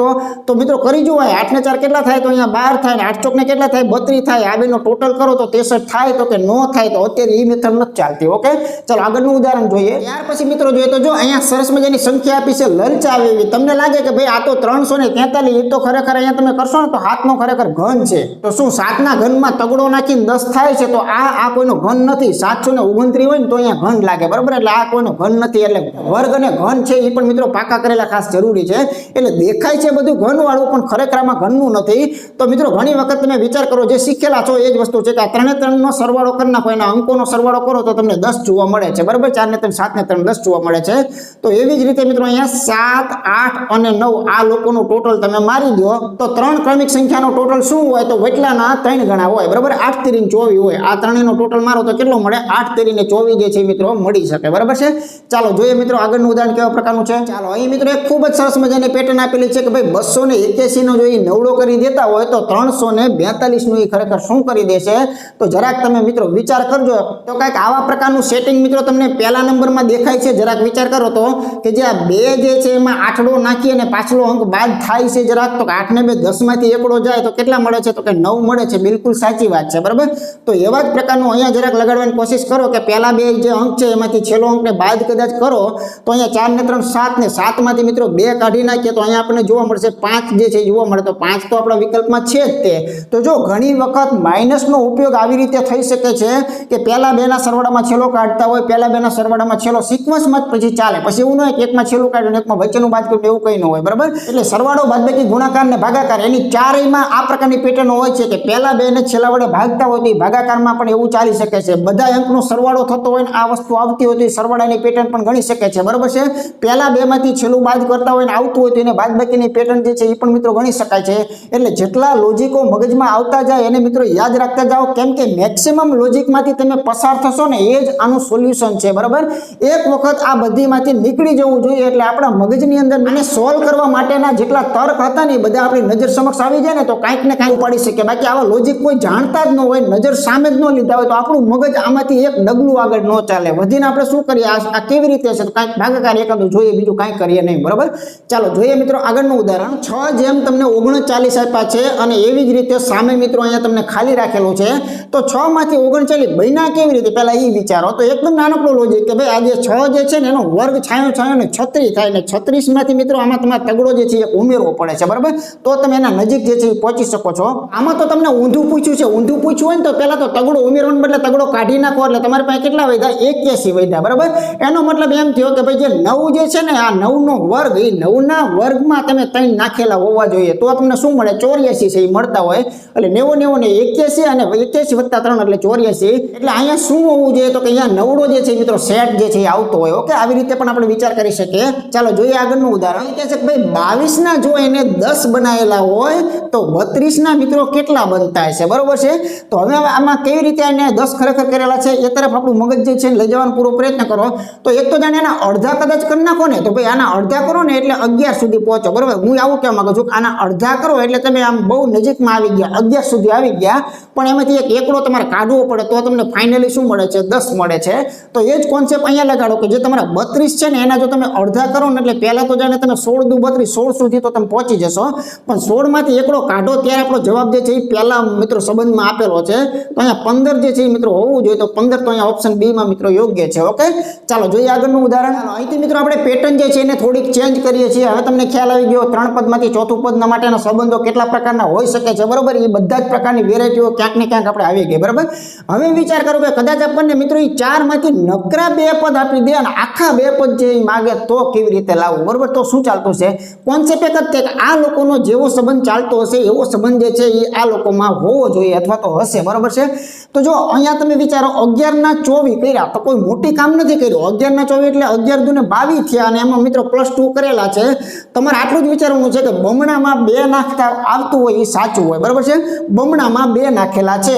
તો મિત્રો કરી જુઓ. 8 ને 4 કેટલા થાય? તો અહીંયા 12 થાય. 8 ચોક ને કેટલા થાય? 32 થાય. આ બેનો ટોટલ કરો તો 63 થાય. તો કે નો થાય. તો અત્યારે એ મેથડ નથી ચાલતી. ઓકે, ચાલો આગળનું ઉદાહરણ જોઈએ. ત્યાર પછી મિત્રો જોઈએ તો જો અહીંયા સરસ મજાની સંખ્યા આપી છે, લલચાવે એવી. તમને લાગે કે ભાઈ આ તો 343, એ તો ખરેખર અહીંયા તમે કરશો ને તો હાથનો ખરેખર ઘન છે. તો શું 7 ના ઘનમાં તગડો નાખીને 10 થાય છે? તો આ કોઈનો ઘન નથી. 729 હોય ને તો અહીંયા ઘન લાગે, બરાબર? એટલે આ કોઈનો ઘન નથી. એટલે વર્ગ અને ઘન છે એ પણ મિત્રો પાકા કરેલા ખાસ જરૂરી છે. એટલે દેખાય છે બધું ઘન વાળું, પણ ખરેખર આમાં ઘનનું બનતું નથી. તો મિત્રો ઘણી વખત તમે વિચાર કરો, જે શીખેલા છો એ જ વસ્તુ છે કે આ 3 ને 3 નો સરવાળો કરી નાખો, એના અંકોનો સરવાળો કરો તો તમને 10 જોવા મળે છે, બરાબર. 4 ને 3 7 ને 3 10 જોવા મળે છે. તો એવી જ રીતે મિત્રો અહીંયા 7 8 અને 9 આ લોકોનું ટોટલ તમે મારી દો તો 3 ક્રમિક સંખ્યાનો ટોટલ શું હોય તો વટલાના 3 ગણા હોય, બરાબર. 8 3 24 હોય. આ ત્રણેયનો ટોટલ મારો તો કેટલો મળે? 8 3 ને 24 જે છે મિત્રો મળી શકે, બરાબર છે. ચાલો જોઈએ મિત્રો આગળનું ઉદાહરણ કેવા પ્રકારનું છે. ચાલો અહીં મિત્રો એક ખૂબ જ સરસ મજાની પેટર્ન આપેલી છે કે ભાઈ 281 નો જો એ નવડો કરી દેતા હોય તો 342 નું એ ખરેખર શું કરી દેશે? તો જરાક તમે મિત્રો વિચાર કરજો. તો કંઈક આવા પ્રકારનું સેટિંગ મિત્રો તમને પહેલા નંબરમાં દેખાય છે. જરાક વિચાર કરો તો કે જે આ 2 જે છે એમાં આઠડો નાખી અને પાછલો અંક બાદ થાય છે જરાક, તો 8 ને 2 10 માંથી એકડો જાય તો કેટલા મળે છે? તો કે 9 મળે છે. બિલકુલ સાચી વાત છે, બરાબર. તો એવા જ પ્રકારનું અહીંયા જરાક લગાડવાની કોશિશ કરો કે પહેલા 2 જે અંક છે એમાંથી છેલ્લો અંકને બાદ કદાચ કરો તો અહીંયા 4 ને 3 7 ને 7 માંથી મિત્રો 2 કાઢી નાખીએ તો અહીંયા આપણને જોવા મળશે 5 જે છે જોવા મળે. તો 5 તો આપણા વિકલ્પમાં છે જ તે. તો જો ઘણી વખત માઇનસનો ઉપયોગ આવી રીતે થઈ શકે છે કે પહેલા 2 ના સરવાળામાં છેલ્લો કાઢતા હોય, પહેલા 2 ના સરવાળામાં છેલ્લો સિક્વન્સમાં જ પછી ચાલે. પછી એવું ન હોય કે એકમાં છેલ્લું કાઢ્યું ને એકમાં વચ્ચેનું બાદ કર્યું, એવું કંઈ ન હોય, બરાબર. એટલે સરવાળો બાદબાકી ગુણાકાર ને ભાગાકાર એની ચારેયમાં આ પ્રકારની પેટર્ન હોય છે કે પહેલા 2 ને છેલ્લા વડે ભાગતા હોય તો એ ભાગાકારમાં પણ એવું ચાલી શકે છે. બધા અંકનો સરવાળો થતો હોય ને આ વસ્તુ આવતી હોય તો એ સરવાળાની પેટર્ન પણ ગણી શકે છે, બરાબર છે. પહેલા 2 માંથી છેલ્લું બાદ કરતા હોય ને આવતું હોય તો એને બાદબાકીની પેટર્ન જે છે એ પણ મિત્રો ગણી શકાય છે. એટલે જેટલા લોજિકો મગજમાં આવતા જાય એને મિત્રો યાદ રાખતા જાઓ, કેમ કે મેક્સિમમ લોજિકમાંથી તમે પસાર થશો ને એ જ આનું સોલ્યુશન છે, બરાબર. એક વખત આ બધીમાંથી નીકળી જવું જોઈએ એટલે આપણા મગજની અંદર મને સોલ્વ કરવા માટેના જેટલા તર્ક હતા ને એ બધા આપણી નજર સમક્ષ આવી જાય ને તો કાંઈક ને કાંઈક ઉપાડી શકે. બાકી આવા લોજિક કોઈ જાણતા જ ન હોય, નજર સામે જ ન લીધા હોય તો આપણું મગજ આમાંથી એક ડગલું આગળ ન ચાલે. વધીને આપણે શું કરીએ? આ કેવી રીતે છે? તો કાંઈક ભાગાકાર એકાદું જોઈએ, બીજું કાંઈ કરીએ નહીં, બરાબર. ચાલો જોઈએ મિત્રો આગળનું ઉદાહરણ. 6 જેમ તમને 39 આપ્યા છે અને એવી જ રીતે સામે મિત્રો અહીંયા તમને ખાલી રાખેલું છે. તો 6 માંથી 39 બન્યા કેવી રીતે? પહેલા એ વિચારો. તો એકદમ નાનકડું લોજિક કે ભાઈ આ જે 6 જે છે ને એનો વર્ગ છાયો છાયો ને 36 થાય ને 36 માંથી મિત્રો આમાં તમારે તગડો જે છે એ ઉમેરવો પડે છે, બરાબર. તો તમે એના નજીક જે છે એ પહોંચી શકો છો. આમાં તો તમને ઊંધું પૂછ્યું છે. ઊંધું પૂછ્યું હોય ને તો પહેલા તો તગડો ઉમેરવાને બદલે તગડો કાઢી નાખો એટલે તમારી પાસે કેટલા વધ્યા? 81 વધ્યા, બરાબર. એનો મતલબ એમ થયો કે ભાઈ જે 9 જે છે ને આ 9 નો વર્ગ, એ 9 ના વર્ગમાં તમે 3 નાખેલા હોવા જોઈએ તો તમને શું મળે? 84 છે એ મળતા હોય. એટલે 90 ને 81 અને 81 વત્તા 3 એટલે 84. એટલે અહીંયા શું હોવું જોઈએ? તો કે અહીંયા નવડો જે છે મિત્રો સેટ જે છે એ આવતો હોય. ઓકે, આવી રીતે પણ આપણે વિચાર કરી શકીએ. ચાલો જોઈએ આગળનું ઉદાહરણ. કહે છે કે ભાઈ 22 ના જો એને 10 બનાવેલા હોય તો 32 ના મિત્રો કેટલા બનતા હશે, બરોબર છે. તો હવે આમાં કેવી રીતે એને 10 ખરેખર કરેલા છે એ તરફ આપણું મગજ જે છે લઈ જવાનો પૂરો પ્રયત્ન કરો. તો એક તો જાણે એના અડધા કદાચ કરી નાખો ને તો ભાઈ આના અડધા કરો ને એટલે 11 સુધી પહોંચો, બરોબર. હું આવું કહેવા માંગુ છું, આના અડધા કરો એટલે તમે આમ બહુ નજીકમાં આવી ગયા, 11 સુધી આવી ગયા. પણ એમાંથી એક એકડો તમારે કાઢવો પડે તો તમને ફાઇનલી શું મળે છે? 10 મળે છે. તો એ જ કોન્સેપ્ટ અહીંયા લગાડો કે જે તમારા 32 છે ને એના જો તમે અડધા કરો ને એટલે પહેલા તો જાણે તમે 16 દુ 32 16 સુધી તો તમે પહોંચી જશો. પણ 16 માંથી એકડો કાઢો ત્યારે આપણો જવાબ જે છે એ પહેલા મિત્રો સંબંધમાં આપેલો છે. તો અહીંયા 15 જે છે એ મિત્રો હોવું જોઈએ. તો 15 તો અહીંયા ઓપ્શન બી માં મિત્રો યોગ્ય છે. ઓકે, ચાલો જોઈએ આગળનું ઉદાહરણ. અહીંથી મિત્રો આપણે પેટર્ન જે છે એને થોડીક ચેન્જ કરીએ છીએ. હવે તમને ખ્યાલ આવી ગયો 3 પદમાંથી ચોથું પદ માટેના સંબંધો કેટલા પ્રકારના હોઈ શકે છે, બરોબર. એ બધા જ પ્રકારની વેરાયટીઓ ક્યાંક ને ક્યાંક આપણે આવી ગઈ, બરાબર. હવે વિચાર કરો કે કદાચ આપણને મિત્રો એ 4 માંથી નકરા 2 પદ આપી દે અને આખા 2 પદ જે માગે તો કેવી રીતે લાવવું, બરોબર. તો શું ચાલતું છે? કોન્સેપ્ટ એક જ છે કે આ લોકોનો જેવો સંબંધ ચાલતો હશે એવો સંબંધ જે છે એ આ લોકોમાં હોવો જોઈએ અથવા તો હશે, બરોબર છે. તો જો અહીંયા તમે વિચારો 11 ના 24 કર્યા તો કોઈ મોટી કામ નથી કર્યું. 11 ના 24 એટલે 11 દુ ને 22 થયા અને એમાં મિત્રો +2 કરેલા છે. તમારે આટલું જ વિચારવાનું છે કે બમણામાં 2 નાખતા આવતું હોય એ સાચું હોય, બરોબર છે. બમણામાં 2 નાખેલા છે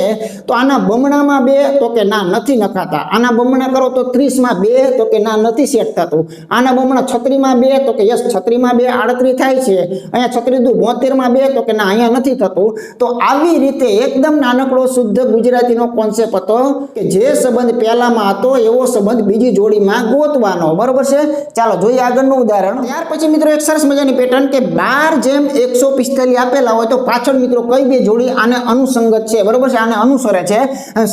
તો આના બમણામાં 2 તો કે ના નથી નખાતા. આના બમણા કરો તો 30 માં 2 તો કે ના નથી સેટ થતું. આના બમણા 36 માં 2 તો કે યસ 36 માં 2 38 થાય છે. અહીંયા 36 દુ 72 માં 2 તો કે ના અહીંયા નથી થતું. તો આવી રીતે એકદમ નાનકડો શુદ્ધ ગુજરાતીનો કોન્સેપ્ટ હતો કે જે સંબંધ પહેલામાં હતો એવો સંબંધ બીજી જોડીમાં ગોતવાનો, બરોબર છે. ચાલો જોઈએ આગળનું ઉદાહરણ. ત્યાર પછી મિત્રો એક સરસ મજાની પેટર્ન કે 12 જેમ 145 આપેલા હોય તો પાછળ મિત્રો કઈ બે જોડી આને અનુસંગત છે, બરોબર છે, આને અનુસરે છે.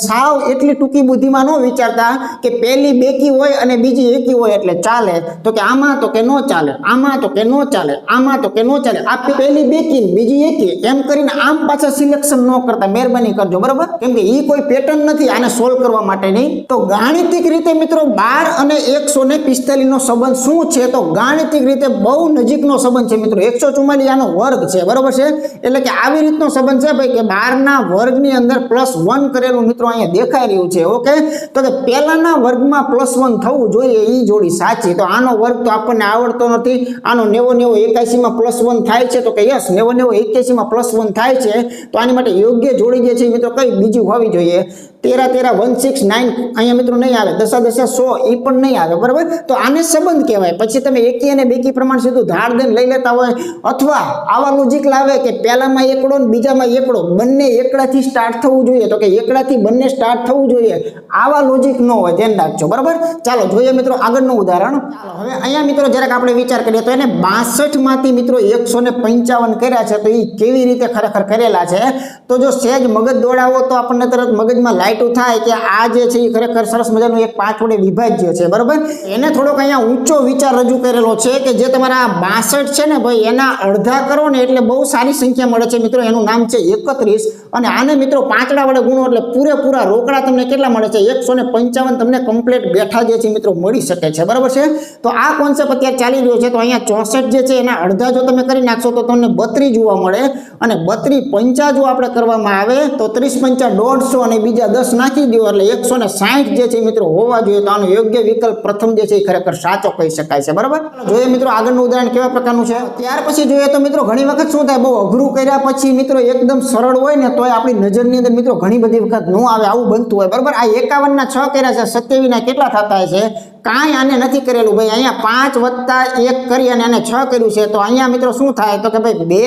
સાવ એટલી ટૂંકી બુદ્ધિમાં ન વિચારતા કે પહેલી બેકી હોય અને બીજી એકી હોય એટલે ચાલે. તો કે આમાં તો કે નો ચાલે, આમાં તો કે નો ચાલે, આમાં તો કે નો ચાલે. આ પહેલી બેકી બીજી એકી એમ કરીને આમ પાછા સિલેક્શન ન કરતા મહેરબાની કરજો, બરોબર. કેમ કે એ કોઈ પેટર્ન નથી આને સોલ્વ કરવા માટેની. તો ગાણિતિક રીતે મિત્રો 12 અને 145 નો સંબંધ શું છે? તો ગાણિતિક રીતે બહુ નજીકનો સંબંધ છે મિત્રો. 144 આનો વર્ગ છે, બરોબર બરાબર છે, એટલે કે આવી રીતનો સંબંધ છે ભાઈ કે 12ના વર્ગની અંદર +1 કરેલું મિત્રો અહીંયા દેખાઈ રહ્યું છે. ઓકે, તો કે પહેલાના વર્ગમાં +1 થવું જોઈએ એ જોડી સાચી. તો આનો વર્ગ તો આપણને આવડતો નથી. આનો 90 81 માં +1 થાય છે, તો કે યસ 90 81 માં +1 થાય છે. તો આની માટે યોગ્ય જોડી જે છે મિત્રો કઈ બીજી હોવી જોઈએ. 13 169 અહીંયા મિત્રો નહીં આવે. 10 100 એ પણ નહીં આવે. બરાબર, તો આને સંબંધ કહેવાય. પછી તમે એકી અને બેકી પ્રમાણ સીધું ધાર દઈને લઈ લેતા હોય, અથવા આવા લોજિક લાવે કે પહેલામાં એકડો ને બીજામાં એકડો, બંને એકડાથી સ્ટાર્ટ થવું જોઈએ. તો કે એકડાથી બંને સ્ટાર્ટ થવું જોઈએ. આવા લોજિક ન હોય, ધ્યાન રાખજો. બરાબર, ચાલો જોઈએ મિત્રો આગળનું ઉદાહરણ. ચાલો હવે અહીંયા મિત્રો જરાક આપણે વિચાર કરીએ તો એને 62 માંથી મિત્રો 155 કર્યા છે. તો એ કેવી રીતે ખરેખર કરેલા છે? તો જો સહેજ મગજ દોડાવો તો આપણને તરત મગજમાં લાઈટું થાય કે આ જે છે એ ખરેખર સરસ મજાનું એક 5 વડે વિભાજ્ય છે. બરાબર, એને થોડોક અહીંયા ઊંચો વિચાર રજૂ કરેલો છે કે જે તમારા 62 છે ને ભાઈ એના અડધા કરો ને એટલે બહુ સારી સંખ્યા મળે છે મિત્રો. એનું નામ છે 31. અને આને મિત્રો 5 વડે ગુણો એટલે પૂરેપૂરા રોકડા તમને કેટલા મળે છે? 155 તમને કમ્પ્લીટ બેઠા જે છે મિત્રો મળી શકે છે. બરાબર છે, તો આ કોન્સેપ્ટ અત્યારે ચાલી રહ્યો છે. તો અહીંયા 64 જે છે એના અડધા જો તમે કરી નાખશો તો તમને 32 જોવા મળે. અને 32 50 જો આપણે કરવામાં આવે તો 30 5 150 અને બીજા 10 નાખી દો એટલે 160 જે છે મિત્રો હોવા જોઈએ. તો આનો યોગ્ય વિકલ્પ પ્રથમ જે છે એ ખરેખર સાચો કહી શકાય છે. બરાબર, જોઈએ મિત્રો આગળનું ઉદાહરણ કેવા પ્રકારનું છે. ત્યાર પછી જોઈએ તો મિત્રો ઘણી વખત શું થાય, બહુ અઘરું કર્યા પછી મિત્રો એકદમ સરળ હોય ને તો આપણી નજરની અંદર મિત્રો ઘણી બધી વખત ન આવે, આવું બનતું હોય. બરાબર, આ 51 ના 6 કર્યા છે, 27 ના કેટલા થતા છે? કાંઈ આને નથી કરેલું ભાઈ. અહીંયા 5 + 1 કરી અને આને 6 કર્યું છે. તો અહીંયા મિત્રો શું થાય તો કે ભાઈ 2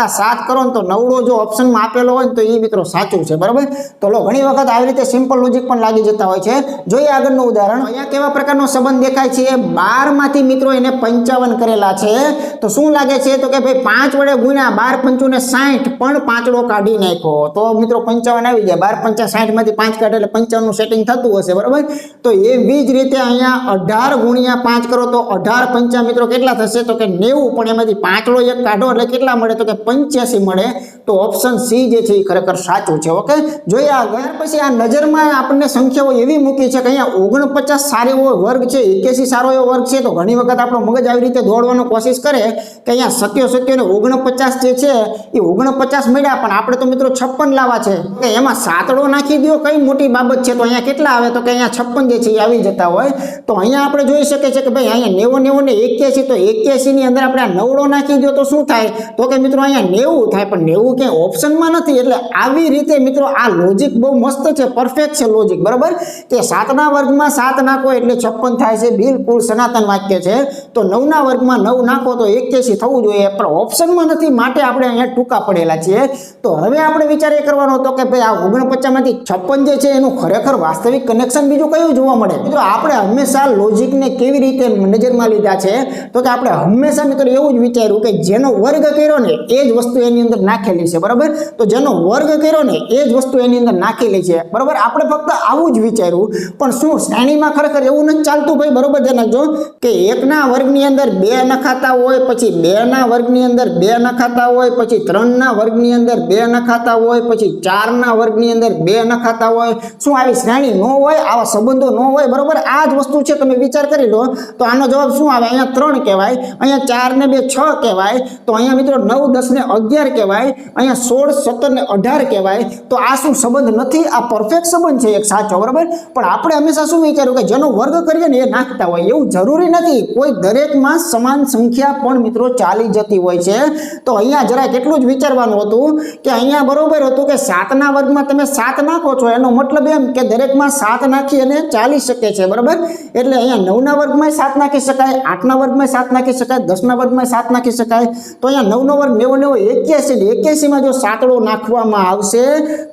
+ 7 કરો ને તો 9 જો ઓપ્શનમાં આપેલો હોય ને તો એ મિત્રો સાચું છે. બરાબર, તો લો ઘણી વખત આવી રીતે સિમ્પલ લોજિક પણ લાગી જતા હોય છે. જોઈએ આગળનું ઉદાહરણ. અહીંયા કેવા પ્રકારનો સંબંધ દેખાય છે? 12 માંથી મિત્રો એને 55 કરેલા છે. તો શું લાગે છે તો કે ભાઈ 5 વડે ગુણ્યા 12 × 5 = 60 પણ પાંચડો કાઢી નાખો તો મિત્રો 55 આવી જાય. 12 × 5 = 60 માંથી 5 કાઢે એટલે 55 નું સેટિંગ થતું હશે. બરાબર, તો એવી જ રીતે અહીંયા 18 × 5 કરો તો 18 × 5 મિત્રો કેટલા થશે તો કે 90. પણ એમાંથી પાંચડો એક કાઢો એટલે કેટલા મળે તો કે 85 મળે. તો ઓપ્શન સી જે છે એ ખરેખર સાચું છે. ઓકે, જોઈએ આગળ. પછી આ નજરમાં આપણને સંખ્યાઓ એવી મૂકી છે કે અહીંયા 49 સારો એવો વર્ગ છે, 81 સારો એવો વર્ગ છે. તો ઘણી વખત આપણો મગજ આવી રીતે દોડવાનો કોશિશ કરે કે અહીંયા 77 ને 49 જે છે એ 49 મળ્યા, પણ આપણે તો મિત્રો 56 લાવવા છે કે એમાં સાતડો નાખી દો, કઈ મોટી બાબત છે. તો અહીંયા કેટલા આવે તો કે અહીંયા 56 જે છે એ આવી જતા હોય. તો અહીંયા આપણે જોઈ શકીએ છીએ કે ભાઈ અહીંયા 90 ને 81, તો 81 ની અંદર આપણે આ નવડો નાખી દો તો શું થાય તો કે મિત્રો અહીંયા 90 થાય. પણ 90 ક્યાંય ઓપ્શનમાં નથી. એટલે આવી રીતે મિત્રો આ લોજિક બહુ મસ્ત છે, પરફેક્ટ છે લોજિક. બરાબર, કે 7ના વર્ગમાં 7 નાખો એટલે 56 થાય છે, બિલકુલ સનાતન વાક્ય છે. તો 9ના વર્ગમાં 9 નાખો તો 81 થવું જોઈએ, પણ ઓપ્શનમાં નથી, માટે આપણે અહીંયા ટૂંકા પડેલા છીએ. તો હવે આપણે વિચાર એ કરવાનો હતો કે ભાઈ આ 49 માંથી 56 જે છે એનું ખરેખર વાસ્તવિક કનેક્શન બીજું કયું જોવા મળે. મિત્રો આપણે હંમેશા લોજિકને કેવી રીતે નજરમાં લીધા છે તો કે આપણે હંમેશા મિત્રો એવું જ વિચાર્યું કે જેનો વર્ગ કર્યો ને એ જ વસ્તુ એની અંદર નાખેલી છે. બરાબર, તો જેનો વર્ગ કર્યો ને એ જ વસ્તુ એની અંદર નાખેલી છે. બરાબર, આપણે ફક્ત આવું જ વિચાર્યું. પણ શું શ્રેણીમાં ખરેખર એવું નથી ચાલતું ભાઈ? બરોબર, જણાવજો કે 1ના વર્ગની અંદર 2 નખાતા હોય, પછી 2ના વર્ગની અંદર 2 નખાતા હોય, પછી 3ના વર્ગની અંદર 2 નખાતા હોય, પછી 4ના વર્ગની અંદર 2 નખાતા હોય. શું આવી શ્રેણી ન હોય? આવા સંબંધો ન હોય? બરોબર, આ જ વસ્તુ છે. તમે વિચાર કરી લો તો આનો જવાબ શું આવે? અહીંયા 3 કહેવાય, અહીંયા 4 ને 2 6 કહેવાય, તો અહીંયા મિત્રો 9 10 ને 11 કહેવાય, અહીંયા 16 17 ને 18 કહેવાય. તો આ શું સંબંધ નથી? આ પરફેક્ટ સંબંધ છે એક સાચો. બરાબર, પણ આપણે હંમેશા શું વિચાર્યું કે જેનો વર્ગ કરીએ ને એ નાખતા હોય. એવું જરૂરી નથી, કોઈ દરેકમાં સમાન સંખ્યા પણ મિત્રો ચાલી જતી હોય છે. તો અહીંયા જરા કેટલું જ વિચારવાનું હતું કે અહીંયા બરોબર હતું કે 7ના વર્ગમાં તમે 7 નાખો છો, એનો મતલબ એમ કે દરેકમાં 7 નાખી અને ચાલી શકે છે. બરાબર, એટલે અહીંયા 9ના વર્ગમાં 7 નાખી શકાય, 8ના વર્ગમાં 7 નાખી શકાય, 10ના વર્ગમાં 7 નાખી શકાય. તો અહીંયા 9નો વર્ગ 90 81, 81 માં જો સાતડો નાખવામાં આવશે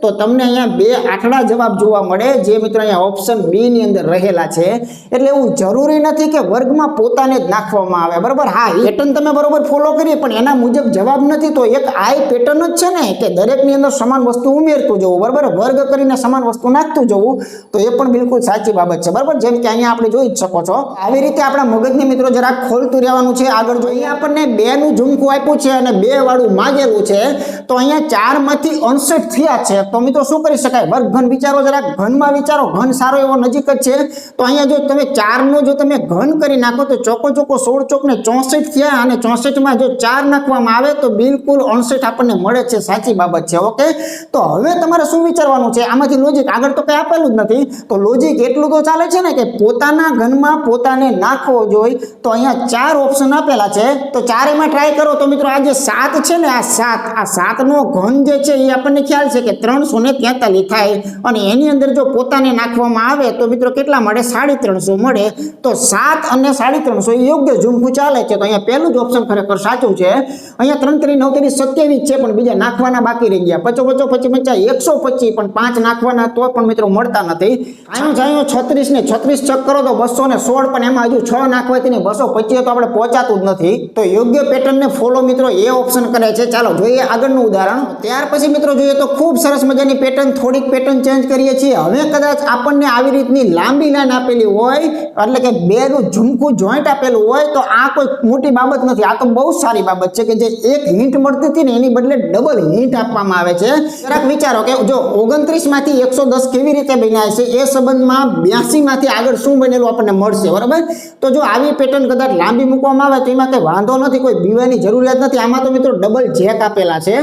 તો તમને અહીંયા 2 આઠડા જવાબ જોવા મળે, જે મિત્રો અહીંયા ઓપ્શન બી ની અંદર રહેલા છે. એટલે એવું જરૂરી નથી કે વર્ગમાં પોતાને જ નાખવામાં આવે. બરાબર, હા પેટર્ન તમે બરોબર ફોલો કરીએ પણ એના મુજબ જવાબ નથી. તો એક આ પેટર્ન જ છે ને કે દરેકની અંદર સમાન વસ્તુ ઉમેરતું જવું. બરાબર, વર્ગ કરીને સમાન વસ્તુ નાખતું જવું, તો એ પણ બિલકુલ સાચી બાબત છે. બરાબર, જેમ કે અહીંયા આપણે જોઈ જ શકો છો. આવી રીતે આપણા મગજને મિત્રો જરાક ખોલતું રહેવાનું છે. આગળ જો અહીંયા આપણને 2 નું ઝુમકું આપ્યું છે અને 2 વાળું માંગેલું છે, તો અહીંયા 4 માંથી 69 થયા છે. તો મિત્રો શું કરી શકાય? વર્ગઘન વિચારો, જરાક ઘનમાં વિચારો. ઘન સારો એવો નજીક જ છે. તો અહીંયા જો તમે 4 નો જો તમે ઘન કરી નાખો તો ચોકો 16 ચોક ને 64 થયા, અને 64 માં જો 4 નાખવામાં આવે તો બિલકુલ 69 આપણને મળે છે. સાચી બાબત છે. ઓકે, તો હવે તમારે શું વિચારવાનું છે? આમાંથી લોજિક આગળ તો કઈ આપેલું જ નથી, તો લોજિક એટલું તો ચાલે છે ને કે પોતાના ઘનમાં પોતાને નાખવો જોઈએ. તો અહીંયા 4 ઓપ્શન આપેલા છે, તો 4 માં ટ્રાય કરો. તો મિત્રો આ જે 7 છે ને, આ 7 નો ઘન જે છે એ આપણને ખ્યાલ છે કે 343 થાય, અને એની અંદર જો પોતાને નાખવામાં આવે તો મિત્રો કેટલા મળે? 350 મળે. તો 7 અને 350 એ યોગ્ય ઝુમકું ચાલે છે. તો અહીંયા પહેલું જ ઓપ્શન ખરેખર સાચું છે. અહીંયા 3 3 9 3 27 છે, પણ બીજા નાખવાના બાકી રહી ગયા. 55 55 125, પણ 5 નાખવાના તો પણ મિત્રો મળતા નથી. અહીંયા 36 ને 36 ચેક કરો તો 216, પણ એમાં હજુ 6 નાખવાથી ને 225 તો આપણે પહોંચાતું જ નથી. તો યોગ્ય પેટર્નને ફોલો મિત્રો એ ઓપ્શન કરે છે. ચાલો જોઈએ આગળનું ઉદાહરણ. ત્યાર પછી મિત્રો જોઈએ તો ખૂબ સરસ મજાની પેટર્ન, થોડીક પેટર્ન ચેન્જ કરીએ છીએ. હવે કદાચ આપણને આવી રીતની લાંબી લાઈન આપેલી હોય, એટલે કે 2 નું ઝુમકું જોઈન્ટ આપેલું હોય, તો આ કોઈ મોટી બાબત નથી. આ તો બહુ સારી બાબત છે કે જે એક હિન્ટ મળતી હતી ને એની બદલે ડબલ હિન્ટ આપવામાં આવે છે. જરાક વિચારો કે જો 29 માંથી 110 કેવી રીતે બન્યા છે, એ સંબંધમાં 82 માંથી આગળ શું બનેલું આપણને મળશે. બરાબર, તો જો આવી પેટર્ન કદાચ લાંબી મૂકવામાં આવે તો એમાં કંઈ વાંધો નથી, કોઈ બીવાની જરૂરિયાત નથી. આમાં તો મિત્રો ડબલ જેક આપેલા છે.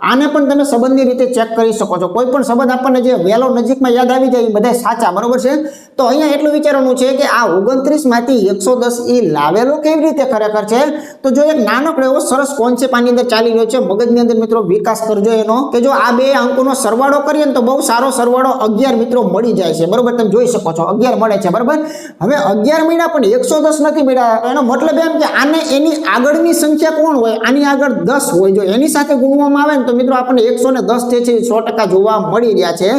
આને પણ તમે સંબંધની રીતે ચેક કરી શકો છો. કોઈ પણ સંબંધ આપણને જે વહેલો નજીકમાં યાદ આવી જાય એ બધા સાચા. બરોબર છે. તો અહીંયા એટલું વિચારવાનું છે કે આ 29 માંથી 110 એ લાવેલો કેવી રીતે ખરેખર છે. તો જો એક નાનકડો એવો સરસ કોન્સેપ્ટ આની અંદર ચાલી રહ્યો છે, મગજની અંદર મિત્રો વિકાસ કરજો એનો, કે જો આ 2 અંકોનો સરવાળો કરીએ ને તો બહુ સારો સરવાળો 11 મિત્રો મળી જાય છે. બરોબર, તમે જોઈ શકો છો 11 મળે છે. બરોબર, હવે 11 મળ્યા પણ 110 નથી મળ્યા. એનો મતલબ એમ કે આને એની આગળની સંખ્યા કોણ હોય? આની આગળ 10 હોય. જો એની સાથે ગુણવામાં આવે ને તો મિત્રો આપણને 110 જે છે 100% જોવા મળી રહ્યા છે.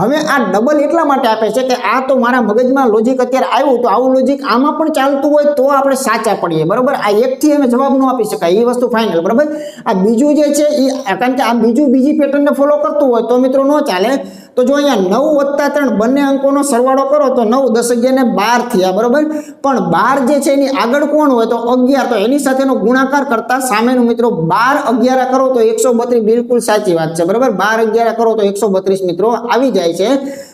હવે આ ડબલ એટલા માટે આપે છે કે આ તો મારા મગજમાં લોજિક અત્યારે આવ્યું, તો આવું લોજિક આમાં પણ ચાલતું હોય તો આપણે સાચા પડીએ. બરોબર, આ એકથી અમે જવાબ ન આપી શકાય, એ વસ્તુ ફાઇનલ. બરોબર, આ બીજું જે છે એ કારણ કે આ બીજી પેટર્નને ફોલો કરતું હોય તો મિત્રો ન ચાલે. તો જો અહીંયા 9 + 3 બંને અંકોનો સરવાળો કરો તો 9 10 11 ને 12 થયા. બરોબર, પણ 12 જે છે એની આગળ કોણ હોય? તો 11. તો એની સાથેનો ગુણાકાર કરતા સામેનું મિત્રો 12 11 કરો તો 132. બિલકુલ સાચી વાત છે. બરોબર, 12 11 કરો તો 132 મિત્રો આવી જાય છે.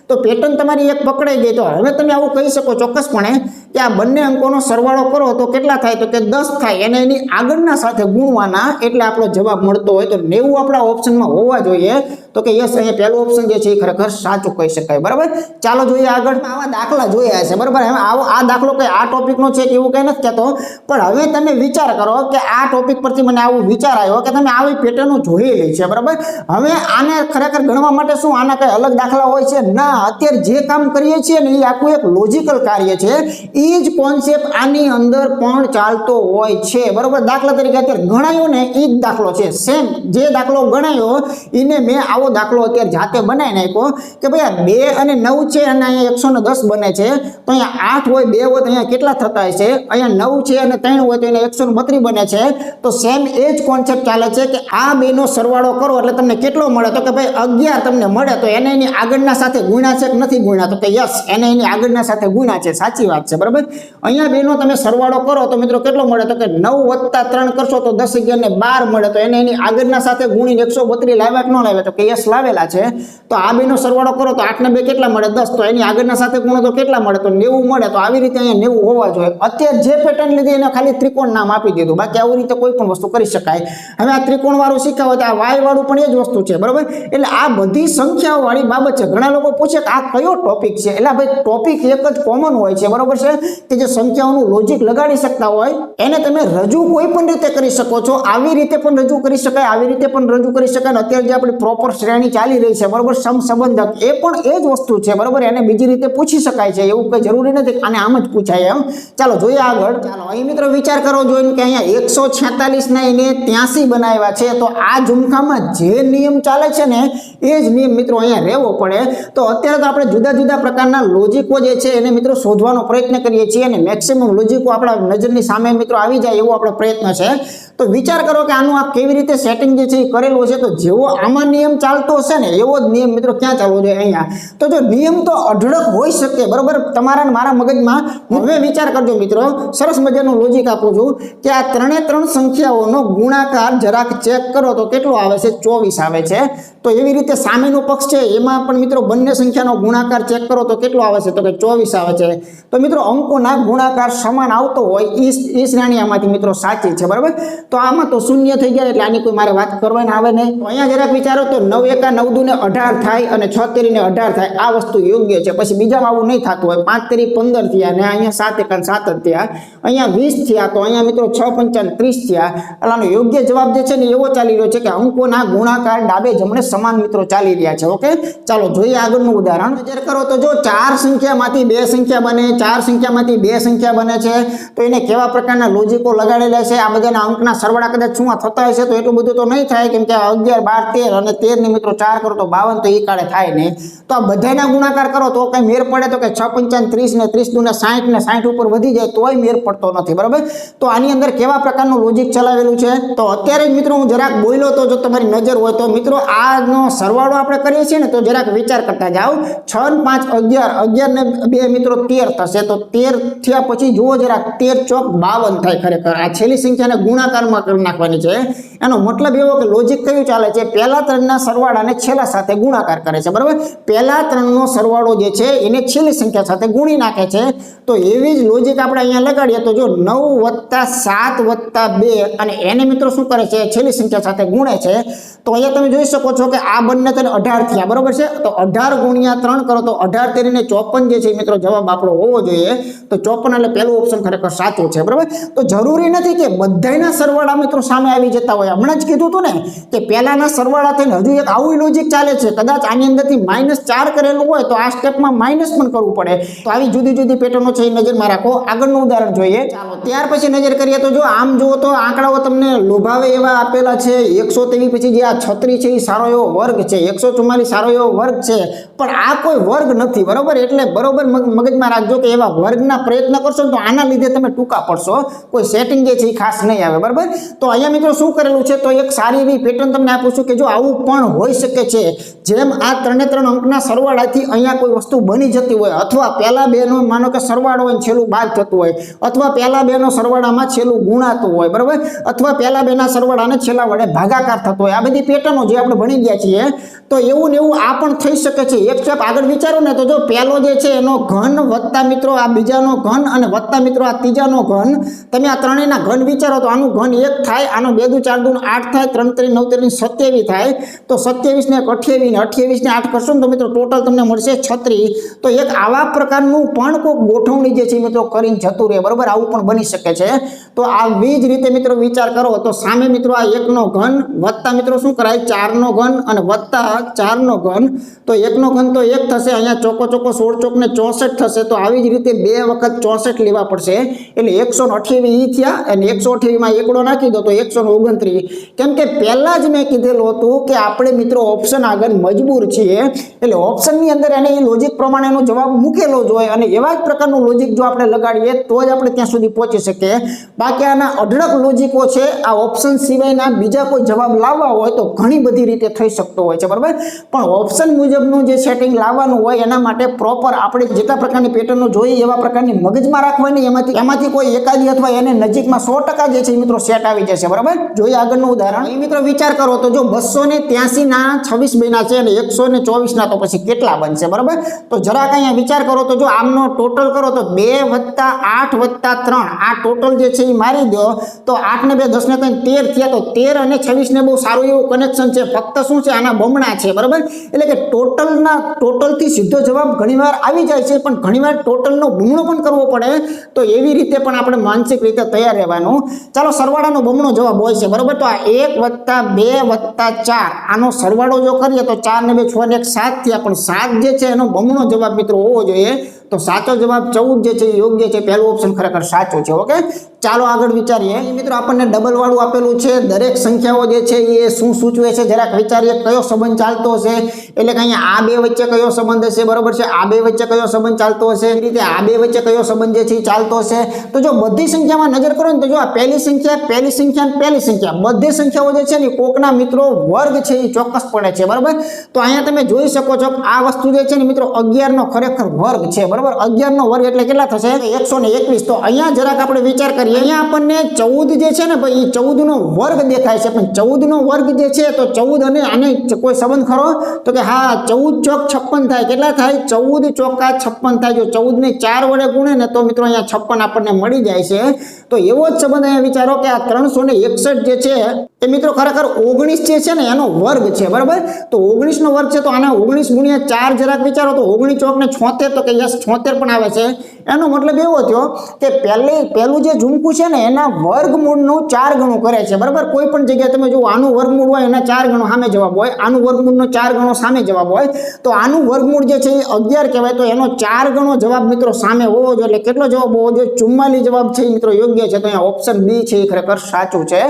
તો પેટર્ન તમારી એક પકડાઈ ગઈ. તો હવે તમે આવું કહી શકો ચોક્કસપણે કે આ બંને અંકોનો સરવાળો કરો તો કેટલા થાય? તો કે 10 થાય, અને એની આગળના સાથે ગુણવાના, એટલે આપણો જવાબ મળતો હોય. તો 90 આપણા ઓપ્શનમાં હોવા જોઈએ. તો કે યસ, અહીંયા પહેલું ઓપ્શન જે છે એ ખરેખર સાચું કહી શકાય. બરાબર, ચાલો જોઈએ આગળ. આવા દાખલા જોયા છે. બરાબર, હવે આ દાખલો કઈ આ ટોપિકનો છે કે એવું કઈ નથી કહેતો, પણ હવે તમે વિચાર કરો કે આ ટોપિક પરથી મને આવું વિચાર આવ્યો કે તમે આવી પેટર્નો જોયેલી છે. બરાબર, હવે આને ખરેખર ગણવા માટે શું આના કઈ અલગ દાખલા હોય છે? ના, અત્યારે જે કામ કરીએ છીએ ને એ આખું એક લોજિકલ કાર્ય છે. એ જ કોન્સેપ્ટ આની અંદર પણ ચાલતો હોય છે. બરાબર, દાખલા તરીકે અત્યારે ગણાયો ને એ જ દાખલો છે. સેમ જે દાખલો ગણાયો એને મેં આવો દાખલો અત્યારે જાતે બનાવી નાખ્યો કે ભાઈ 2 અને 9 છે, અને અહીંયા 110 બને છે. તો અહીંયા 8 હોય 2 હોય તો અહીંયા કેટલા થતા હશે? અહીંયા 9 છે અને 3 હોય તો એને 132 બને છે. તો સેમ એ જ કોન્સેપ્ટ ચાલે છે કે આ 2 નો સરવાળો કરો એટલે તમને કેટલો મળે? તો કે ભાઈ 11 તમને મળે. તો એને એની આગળના સાથે ગુણ્યા છે કે નથી ગુણ્યા? તો કે યસ, એને એની આગળના સાથે ગુણ્યા છે. સાચી વાત છે. બરાબર, અહીંયા 2 નો તમે સરવાળો કરો તો મિત્રો કેટલો મળે? તો કે 9 + 3 કરશો તો 10 11 ને 12 મળે. તો એને એની આગળના સાથે ગુણીને 132 લાવ્યા કે ન લાવ્યા? તો કે યસ, લાવેલા છે. તો આ 2 નો સરવાળો કરો તો 8 ને 2 કેટલા મળે? 10. તો એની આગળના સાથે ગુણો તો કેટલા મળે? તો 90 મળે. તો આવી રીતે અહીંયા 90 હોવા જોઈએ. અત્યારે જે પેટર્ન લીધી એને ખાલી ત્રિકોણ નામ આપી દીધું, બાકી આવી રીતે કોઈ પણ વસ્તુ કરી શકાય. હવે આ ત્રિકોણ વાળું શીખાવે તો આ વાય વાળું પણ એ જ વસ્તુ છે. બરાબર, એટલે આ બધી સંખ્યાઓ વાળી બાબત છે. ઘણા લોકો પૂછે કે આ કયો ટોપિક છે? એટલે ભાઈ ટોપિક એક જ કોમન હોય છે. બરાબર છે, કે જે સંખ્યાઓનું લોજિક લગાડી શકતા હોય એને તમે રજૂ કોઈ પણ રીતે કરી શકો છો. આવી રીતે પણ રજૂ કરી શકાય, આવી રીતે પણ રજૂ કરી શકાય. અત્યારે જે આપણી પ્રોપર શ્રેણી ચાલી રહી છે, બરાબર, સમસંબંધક, એ પણ એ જ વસ્તુ છે. બરાબર, એને બીજી રીતે પૂછી શકાય છે, એવું કઈ જરૂરી નથી આને આમ જ પૂછાય એમ. ચાલો જોઈએ આગળ. ચાલો અહીં મિત્રો વિચાર કરો જોઈને કે અહીંયા 146 ના એને 83 બનાવ્યા છે. તો આ ઝુમખામાં જે નિયમ ચાલે છે ને એ જ નિયમ મિત્રો અહીંયા રહેવો પડે. તો અત્યારે તો આપણે જુદા જુદા પ્રકારના લોજિકો જે છે એને મિત્રો શોધવાનો પ્રયત્ન કરીએ છીએ અને મેક્સિમમ લોજિકો આપણા નજરની સામે મિત્રો આવી જાય એવો આપણો પ્રયત્ન છે. તો વિચાર કરો કે આનું આ કેવી રીતે સેટિંગ જે છે એ કરેલું છે. તો જેવો આમાં નિયમ ચાલતો હશે ને એવો જ નિયમ મિત્રો ક્યાં ચાલવો જોઈએ? અહીંયા. તો જો નિયમ તો અઢળક હોઈ શકે, બરોબર, તમારા ને મારા મગજમાં. હવે વિચાર કરજો મિત્રો, સરસ મજાનું લોજિક આપું છું કે આ ત્રણે ત્રણ સંખ્યાઓનો ગુણાકાર જરાક ચેક કરો તો કેટલો આવે છે? 24 આવે છે. તો એવી રીતે સામેનો પક્ષ છે એમાં પણ મિત્રો બંને સંખ્યાનો ગુણાકાર ચેક કરો તો કેટલો આવે છે? તો કે 24 આવે છે. તો મિત્રો અંકોના ગુણાકાર સમાન આવતો હોય એ શ્રેણી આમાંથી મિત્રો સાચી છે, બરાબર. તો આમાં તો શૂન્ય થઈ ગયા એટલે આની કોઈ મારે વાત કરવાની આવે નહીં. તો અહીંયા જરાક વિચારો તો 9 એકા 9 દુ ને 18 થાય અને 6 તેરી ને 18 થાય, આ વસ્તુ યોગ્ય છે. પછી બીજામાં આવું નહીં થતું હોય. 5 તેરી 15 થયા ને અહીંયા 7 એકા 7 જ થયા, અહીંયા 20 થયા, તો અહીંયા મિત્રો 6 પંચા 30 થયા. એટલે આનો યોગ્ય જવાબ જે છે ને એવો ચાલી રહ્યો છે કે અંકોના ગુણાકાર ડાબે જમણે સમાન મિત્રો ચાલી રહ્યા છે. ઓકે, ચાલો જોઈએ આગળનું ઉદાહરણ. નજર કરો તો જો 4 સંખ્યામાંથી 2 સંખ્યા બને, 4 સંખ્યામાંથી 2 સંખ્યા બને છે. તો એને કેવા પ્રકારના લોજિકો લગાડેલા છે? આ બધાના અંકના સરવાળા કદાચ શું થતા હશે તો એટલું બધું તો નહીં થાય, કેમ કે 11 12 13 અને 13 ને મિત્રો 4 કરો તો 52, તો એ કાળે થાય નહીં. તો આ બધાના ગુણાકાર કરો તો કઈ મેર પડે? તો કે 6 પંચા 30 ને 30 દુ ને 60 ને 60 ઉપર વધી જાય તોય મેર પડતો નથી, બરાબર. તો આની અંદર કેવા પ્રકારનું લોજિક ચલાવેલું છે? તો અત્યારે જ મિત્રો હું જરાક બોલ્યો તો જો તમારી નજર હોય તો મિત્રો આનો સરવાળો આપણે કરીએ છીએ ને તો જરાક વિચાર કરતા જાઓ. 6 ને 5 11, 11 ને 2 મિત્રો 13 થશે. તો 13 થયા પછી જુઓ જરાક, 13 ચોક 52 થાય. ખરેખર આ છેલ્લી સંખ્યાને ગુણાકારમાં કરી નાખવાની છે. એનો મતલબ એવો કે લોજિક કયું ચાલે છે? પહેલા ત્રણના સરવાળાને છેલ્લા સાથે ગુણાકાર કરે છે, બરાબર. પહેલા ત્રણનો સરવાળો જે છે એને છેલ્લી સંખ્યા સાથે ગુણી નાખે છે. તો એવી જ લોજિક આપણે અહીંયા લગાડીએ તો જો 9 + 7 + 2 અને એને મિત્રો શું કરે છે? છેલ્લી સંખ્યા સાથે ગુણે છે. તો અહીંયા તમે જોઈ શકો છો કે આ બંને તને 18 થયા, બરાબર છે. તો 18 ગુણ્યા 3 કરો તો 18 તેરીને 54 જે છે મિત્રો જવાબ આપણો હોવો જોઈએ. તો 54 એટલે પહેલું ઓપ્શન ખરેખર સાચું છે, બરાબર. તો જરૂરી નથી કે બધાના સરવાળા મિત્રો સામે આવી જતા હોય. હમણાં જ કીધું હતું ને કે પહેલાના સરવાળા થઈને હજુ એક આવું લોજિક ચાલે છે. કદાચ આની અંદરથી -4 કરેલું હોય તો આ સ્ટેપમાં માઇનસ પણ કરવું પડે. તો આવી જુદી જુદી પેટર્નો છે એ નજરમાં રાખો. આગળનું ઉદાહરણ જોઈએ. ચાલો ત્યાર પછી નજર કરીએ તો જો આમ જુઓ તો આંકડાઓ તમને લોભાવે એવા આપેલા છે. 123 પછી જે આ 36 છે એ સારો એવો વર્ગ છે, 144 સારો એવો વર્ગ છે, પણ આ કોઈ વર્ગ નથી, બરોબર. એટલે બરોબર મગજમાં રાખજો કે એવા વર્ગના પ્રયત્ન કરશો તો આના લીધે તમે ટૂંકા પડશો, કોઈ સેટિંગ જે છે એ ખાસ નહીં આવે, બરાબર. તો અહીંયા મિત્રો શું કરેલું છે? તો એક સારી એવી પેટર્ન તમને આપું છું કે જો આવું પણ હોઈ શકે છે. જેમ આ ત્રણે ત્રણ અંકના સરવાળાથી અહીંયા કોઈ વસ્તુ બની જતી હોય, અથવા પહેલા બે નો માનો કે સરવાળો હોય છેલ્લું બાદ થતું હોય, અથવા પહેલા બે નો સરવાળામાં છેલ્લું ગુણાતું હોય, બરાબર, અથવા પહેલા બે ના સરવાળાને છેલ્લા વડે ભાગાકાર થતો હોય. આ બધી પેટર્નો જે આપણે ભણી ગયા છીએ. તો એવું ને એવું આ પણ થઈ શકે છે. એક સ્ટેપ આગળ વિચારો ને તો જો પહેલો જે છે એનો ઘન વત્તા મિત્રો આ બીજાનો ઘન અને વત્તા મિત્રો આ ત્રીજાનો ઘન, તમે આ ત્રણેયના ઘન વિચારો તો આનું ઘન 1 થાય, આનો 2 દુ 4 દુ 8 થાય, 3 3 9 3 27 થાય. તો 27 ને 28 ને 28 ને 8 કરશો ને તો મિત્રો ટોટલ તમને મળશે 36. તો એક આવા પ્રકારનું પણ કોઈક ગોઠવણી જે છે મિત્રો કરીને જતું રહે, બરાબર. આવું પણ બની શકે છે. તો આવી જ રીતે મિત્રો વિચાર કરો તો સામે મિત્રો આ 1 નો ઘન વત્તા મિત્રો શું કરાય? 4 નો ઘન અને વત્તા 4 નો ઘન. તો 1 નો ઘન તો 1 થશે, અહીંયા ચોકો ચોકો 16 ચોક ને 64 થશે. તો આવી જ રીતે 2 વખત 64 લેવા પડશે એટલે 128 થયા અને 128 માં એકડો નાખી દો તો 129. કેમ કે પહેલા જ મેં કીધેલું હતું કે આપણે મિત્રો ઓપ્શન આગળ મજબૂર છીએ, એટલે ઓપ્શનની અંદર એને એ લોજિક પ્રમાણેનો જવાબ મૂકેલો જ હોય અને એવા જ પ્રકારનું લોજિક જો આપણે લગાડીએ તો જ આપણે ત્યાં સુધી પહોંચી શકીએ. બાકી આના અઢળક લોજિકો છે. આ ઓપ્શન સિવાયના બીજા કોઈ જવાબ લાવવા હોય તો ઘણી બધી રીતે થઈ શકતો હોય છે, બરાબર. પણ ઓપ્શન મુજબનું જે સેટિંગ લાવવાનું હોય એના માટે પ્રોપર આપણે જેટલા પ્રકારની પેટર્નો જોઈએ એવા પ્રકારની મગજમાં રાખવાની, એમાંથી કોઈ એકાદી અથવા એને નજીકમાં 100% જે છે મિત્રો સેટ આવી જશે, બરાબર. જોઈએ આગળનું ઉદાહરણ. એ મિત્રો વિચાર કરો તો જો 283 ના 26 બન્યા છે અને 124 ના તો પછી કેટલા બનશે, બરાબર. તો જરાક અહીંયા વિચાર કરો તો જો આમનો ટોટલ કરો તો 2 + 8 + 3 આ ટોટલ જે છે એ મારી દો તો 8 ને 2 10 ને 3 13 થયા. તો 13 અને 26 ને બહુ સારું એવું કનેક્શન છે, ફક્ત શું છે આના બમણા છે, બરાબર. એટલે કે ટોટલથી સીધો જવાબ ઘણીવાર આવી જાય છે, પણ ઘણીવાર ટોટલનો બમણો પણ કરવો પડે. તો એવી રીતે પણ આપણે માનસિક રીતે તૈયાર રહેવાનું. ચાલો સરવાળાનો બમણો જવાબ હોય છે, બરાબર. તો આ 1 + 2 + 4 આનો સરવાળો જો કરીએ તો 4 ને 2 6 ને 1 7 થયા, પણ 7 જે છે એનો બમણો જવાબ મિત્રો હોવો જોઈએ. તો સાચો જવાબ 14 જે છે યોગ્ય છે. પહેલું ઓપ્શન ખરેખર સાચું છે. ઓકે, ચાલો આગળ વિચારીએ મિત્રો, આપણને ડબલ વાળું આપેલું છે, દરેક સંખ્યાઓ જે છે એ શું સૂચવે છે જરાક વિચારીએ, કયો સંબંધ ચાલતો હશે, એટલે કે અહીંયા આ બે વચ્ચે કયો સંબંધ હશે, બરોબર છે, આ બે વચ્ચે કયો સંબંધ ચાલતો હશે, એ રીતે આ બે વચ્ચે કયો સંબંધ જે છે એ ચાલતો હશે. તો જો બધી સંખ્યામાં નજર કરો ને તો જો આ પહેલી સંખ્યા બધી સંખ્યાઓ જે છે ને કોકના મિત્રો વર્ગ છે એ ચોક્કસ પડે છે, બરાબર. તો અહીંયા તમે જોઈ શકો છો આ વસ્તુ જે છે ને મિત્રો 11 નો ખરેખર વર્ગ છે, બરાબર. 11 નો વર્ગ એટલે કેટલા થશે? 121. તો અહીંયા જરાક આપણે વિચાર કરીએ, અહીંયા આપણને 14 જે છે ને ભાઈ એ 14 નો વર્ગ દેખાય છે, પણ 14 નો વર્ગ જે છે તો 14 અને આને કોઈ સંબંધ ખરો? તો કે હા, 14 ચોક 56 થાય. કેટલા થાય? 14 ચોકા 56 થાય. જો 14 ને 4 વડે ગુણે ને તો મિત્રો અહીંયા 56 આપણને મળી જાય છે. તો એવો જ સંબંધ અહીંયા વિચારો કે આ 361 જે છે એ મિત્રો ખરેખર 19 જે છે ને એનો વર્ગ છે, બરાબર. તો 19 નો વર્ગ છે, તો આના 19 ગુણ્યા 4 જરાક વિચારો તો 19 ચોક ને 76, તો કે યસ 76 પણ આવે છે. એનો મતલબ એવો થયો કે પહેલું જે ઝુમકું છે ને એના વર્ગમૂળનું 4 ગણું કરે છે, બરાબર. કોઈ પણ જગ્યાએ તમે જો આનું વર્ગમૂળ હોય એના 4 ગણો સામે જવાબ હોય, આનું વર્ગમૂળનો 4 ગણો સામે જવાબ હોય, તો આનું વર્ગમૂળ જે છે એ 11 કહેવાય. તો એનો 4 ગણો જવાબ મિત્રો સામે હોવો જોઈએ. એટલે કેટલો જવાબ હોવો જોઈએ? 44 જવાબ છે મિત્રો યોગ્ય છે. તો અહીંયા ઓપ્શન બી છે એ ખરેખર સાચું છે.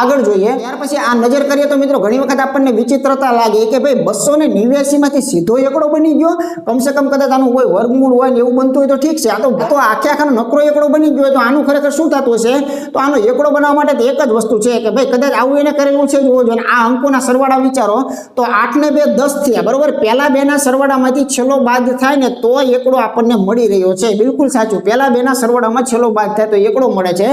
આગળ જોઈએ, ત્યાર પછી આ નજર કરીએ તો મિત્રો ઘણી વખત આપણને વિચિત્રતા લાગે કે ભાઈ 289 માંથી સીધો એકડો બની ગયો. કમસે કમ કદાચ આનું કોઈ વર્ગમૂળ હોય ને એવું બનતું હોય તો ઠીક છે, આ તો આખે આખાનો નકરો એકડો બની ગયો, તો આનું ખરેખર શું થતું હશે? તો આનો એકડો બનાવવા માટે એક જ વસ્તુ છે કે ભાઈ કદાચ આવું એને કરેલું છે, જોવો જોઈએ. આ અંકોના સરવાળા વિચારો તો 8 ને 2 10 થયા, બરોબર. પહેલા બે ના સરવાળામાંથી છેલ્લો બાદ થાય ને તો એકડો આપણને મળી રહ્યો છે. બિલકુલ સાચું, પહેલા બે ના સરવાળામાં છેલ્લો બાદ થાય તો એકડો મળે છે.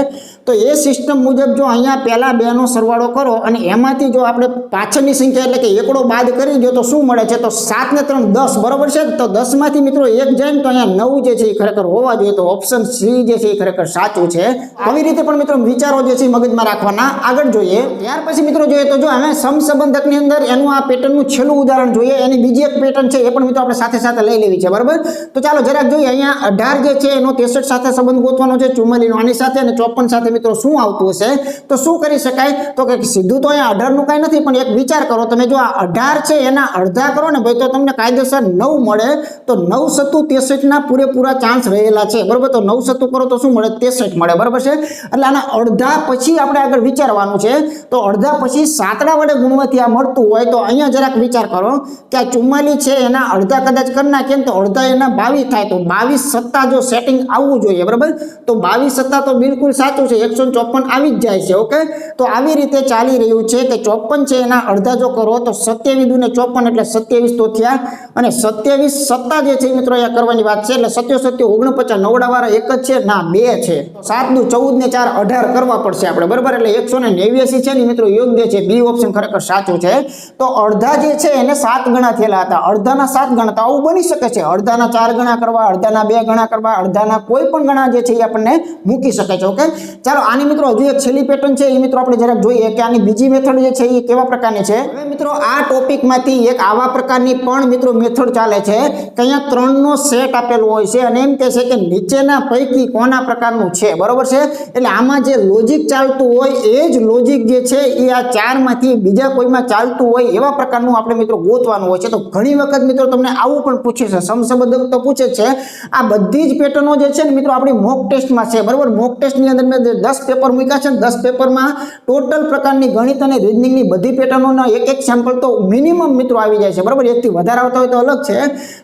તો એ સિસ્ટમ મુજબ જો અહીંયા પહેલા બે નો સરવાળો કરો અને એમાંથી જો આપણે પાછળની સંખ્યા એટલે કે એકડો બાદ કરી દો તો શું મળે છે? તો 7 ને 3 10, બરોબર છે. તો 10 માંથી મિત્રો 1 જાય ને તો અહીંયા 9 જે છે એ ખરેખર હોવા જોઈએ. તો ઓપ્શન સી જે છે એ ખરેખર સાચું છે. આવી રીતે પણ મિત્રો વિચારો જે છે મગજમાં રાખવાના. આગળ જોઈએ, ત્યાર પછી મિત્રો જોઈએ તો જો અમે સમસંબંધકની અંદર એનું આ પેટર્નનું છેલ્લું ઉદાહરણ જોઈએ. એની બીજી એક પેટર્ન છે એ પણ મિત્રો આપણે સાથે સાથે લઈ લેવી છે, બરાબર. તો ચાલો જરાક જોઈએ. અહીંયા 18 જે છે એનો 63 સાથે સંબંધ ગોતવાનો છે, 44 નો આની સાથે અને 54 સાથે મિત્રો શું આવતું હશે? તો શું કરી શકાય? તો કે સીધું તો અહીંયા 18 નું કાંઈ નથી, પણ એક વિચાર કરો તમે, જો આ 18 છે એના અડધા કરો ને ભાઈ તો તમને કાયદેસર 9 મળે. તો 9 સત્તુ 63 ના પૂરેપૂરા ચાન્સ રહેલા છે, બરોબર. તો 9 સત્તુ કરો તો શું મળે? 63 મળે, બરાબર છે. એટલે આના અડધા પછી આપણે આગળ વિચારવાનું છે. તો અડધા પછી 7 વડે ગુણવાથી આ મળતું હોય તો અહીંયા જરાક વિચાર કરો કે આ 44 છે એના અડધા કદાચ કરી નાખીએ તો અડધા એના 22 થાય. તો 22 સત્તા જો સેટિંગ આવવું જોઈએ, બરાબર. તો 22 સત્તા તો બિલકુલ સાચું છે, 154 આવી જ જાય છે, ઓકે. તો આવી રીતે ચાલી રહ્યું છે કે 54 છે એના અડધા જો કરો તો 27 દુને 54 એટલે 27 તો થયા. અને 27 સત્તા જે છે મિત્રો અહીંયા કરવાની વાત છે. એટલે 77 49 નવડા વાળા એક જ છે ના 2 છે. 7 દુ 14 ને 4 18 કરવા પડશે આપણે, બરાબર. એટલે 189 છે ને મિત્રો યોગ્ય છે. બી ઓપ્શન ખરેખર સાચું છે. તો અડધા જે છે એને 7 ગણા થયેલા હતા, અડધાના 7 ગણા. તો આવું બની શકે છે, અડધાના 4 ગણા કરવા, અડધાના 2 ગણા કરવા, અડધાના કોઈ પણ ગણા જે છે એ આપણને મૂકી શકે છે, ઓકે. ચાલો આની મિત્રો હજુ એક છેલ્લી પેટર્ન છે એ મિત્રો આપણે જરાક જોઈએ કે આની બીજી મેથડ જે છે એ કેવા પ્રકારની છે. હવે મિત્રો આ ટોપિકમાંથી એક આવા પ્રકારની પણ મિત્રો મેથડ ચાલે છે કે અહીંયા 3 નો સેટ આપેલો હોય છે અને એમ કહે છે કે નીચેના પૈકી કોના પ્રકારનું છે, બરોબર છે. એટલે આમાં જે લોજિક ચાલતું હોય એ જ લોજિક જે છે એ આ 4 માંથી બીજા કોઈમાં ચાલતું હોય એવા પ્રકારનું આપણે મિત્રો ગોતવાનું હોય છે. તો ઘણી વખત મિત્રો તમને આવું પણ પૂછે છે, સમસંબંધક તો પૂછે છે. આ બધી જ પેટર્નો જે છે ને મિત્રો આપણી મોક ટેસ્ટમાં છે, બરોબર. મોક ટેસ્ટની અંદર મેં 10 પેપર મૂક્યા છે, 10 પેપરમાં ટોટલ પ્રકારની ગણિત અને રીઝનિંગની બધી પેટર્નોના એક સેમ્પલ તો મિનિમમ મિત્રો આવી જાય છે, બરાબર. એકથી વધારે આવતા હોય તો અલગ છે.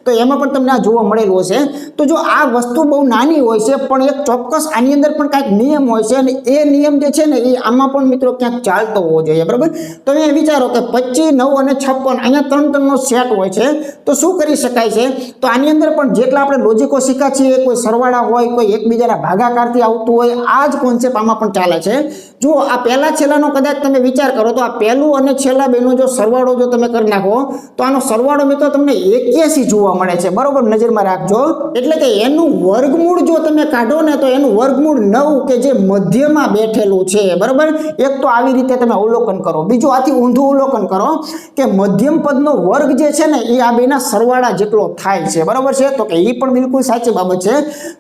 તો એમાં પણ તમને આ જોવા મળેલું હશે. તો જો આ વસ્તુ બહુ નાની હોય છે પણ એક ચોક્કસ આની અંદર પણ કાંઈક નિયમ હોય છે અને એ નિયમ જે છે ને એ આમાં પણ મિત્રો ક્યાંક ચાલતો હોવો જોઈએ, બરાબર. તો અહીંયા વિચારો કે 25 9 અને 56 અહીંયા 3 નો સેટ હોય છે. તો શું કરી શકાય છે? તો આની અંદર પણ જેટલા આપણે લોજિકો શીખ્યા છીએ, કોઈ સરવાળા હોય, કોઈ એકબીજાના ભાગાકારથી આવતું હોય, આ જ કોન્સેપ્ટ આમાં પણ ચાલે છે. જો આ પહેલા છેલ્લાનો કદાચ તમે વિચાર કરો તો આ પહેલું અને છેલ્લા બેનો જો સરવાળો જો તમે કરી નાખો તો આનો સરવાળો મિત્રો તમને 81 જોવા મળે છે, બરોબર. નજરમાં રાખજો. એટલે કે એનું વર્ગમૂળ જો તમે કાઢો ને તો એનું વર્ગમૂળ 9 કે જે મધ્યમાં બેઠેલું છે, બરોબર. એક તો આવી રીતે તમે અવલોકન કરો. બીજું આથી ઊંધું અવલોકન કરો કે મધ્યમ પદનો વર્ગ જે છે ને એ આ બેના સરવાળા જેટલો થાય છે, બરોબર છે. તો કે એ પણ બિલકુલ સાચી બાબત છે.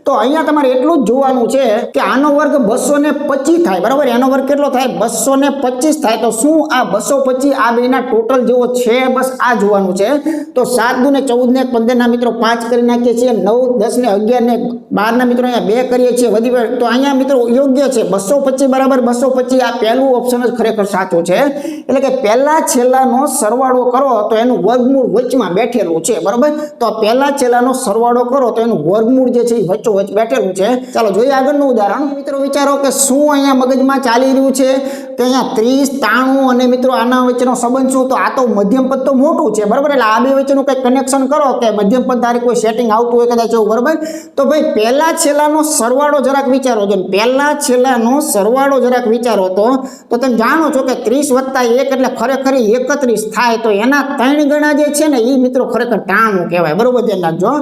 તો અહીંયા તમારે એટલું જ જોવાનું છે કે આનો વર્ગ 225 થાય, બરોબર. એનો વર્ગ કેટલો થાય 225 થાય તો શું આ 225 આ બેના ટોટલ જેવો છે બસ આ જોવાનું છે તો 7 દુ ને 14 ને 15 ના મિત્રો 5 કરી નાખીએ છીએ 9 10 ને 11 ને 12 ના મિત્રો અહીંયા 2 કરીએ છીએ વધી તો અહીંયા મિત્રો યોગ્ય છે 225 બરાબર 225 આ પહેલું ઓપ્શન જ ખરેખર સાચું છે એટલે કે પહેલા છેલ્લાનો સરવાળો કરો તો એનું વર્ગમૂળ વચમાં બેઠેલું છે બરાબર તો પહેલા છેલ્લાનો સરવાળો કરો તો એનું વર્ગમૂળ જે છે એ વચ્ચોવચ બેઠેલું છે ચાલો જોઈએ આગળનું ઉદાહરણ મિત્રો વિચારો કે શું અહીંયા મગજમાં ચાલી રહ્યું છે કે અહીંયા 30 93 અને મિત્રો આના વચ્ચેનો સંબંધ શું તો આ તો મધ્યમ પદ તો મોટું છે બરાબર એટલે આ બે વચ્ચેનું કંઈક કનેક્શન કરો કે મધ્યમ પદ તારે કોઈ સેટિંગ આવતું હોય કદાચ એવું બરાબર તો ભાઈ પહેલા છેલ્લાનો સરવાળો જરાક વિચારો જો પહેલા છેલ્લાનો સરવાળો જરાક વિચારો તો તમે જાણો છો કે 30 વત્તા 1 એટલે ખરેખર 31 થાય તો એના 3 ગણા જે છે ને એ મિત્રો ખરેખર 93 કહેવાય બરોબર ધ્યાન રાખજો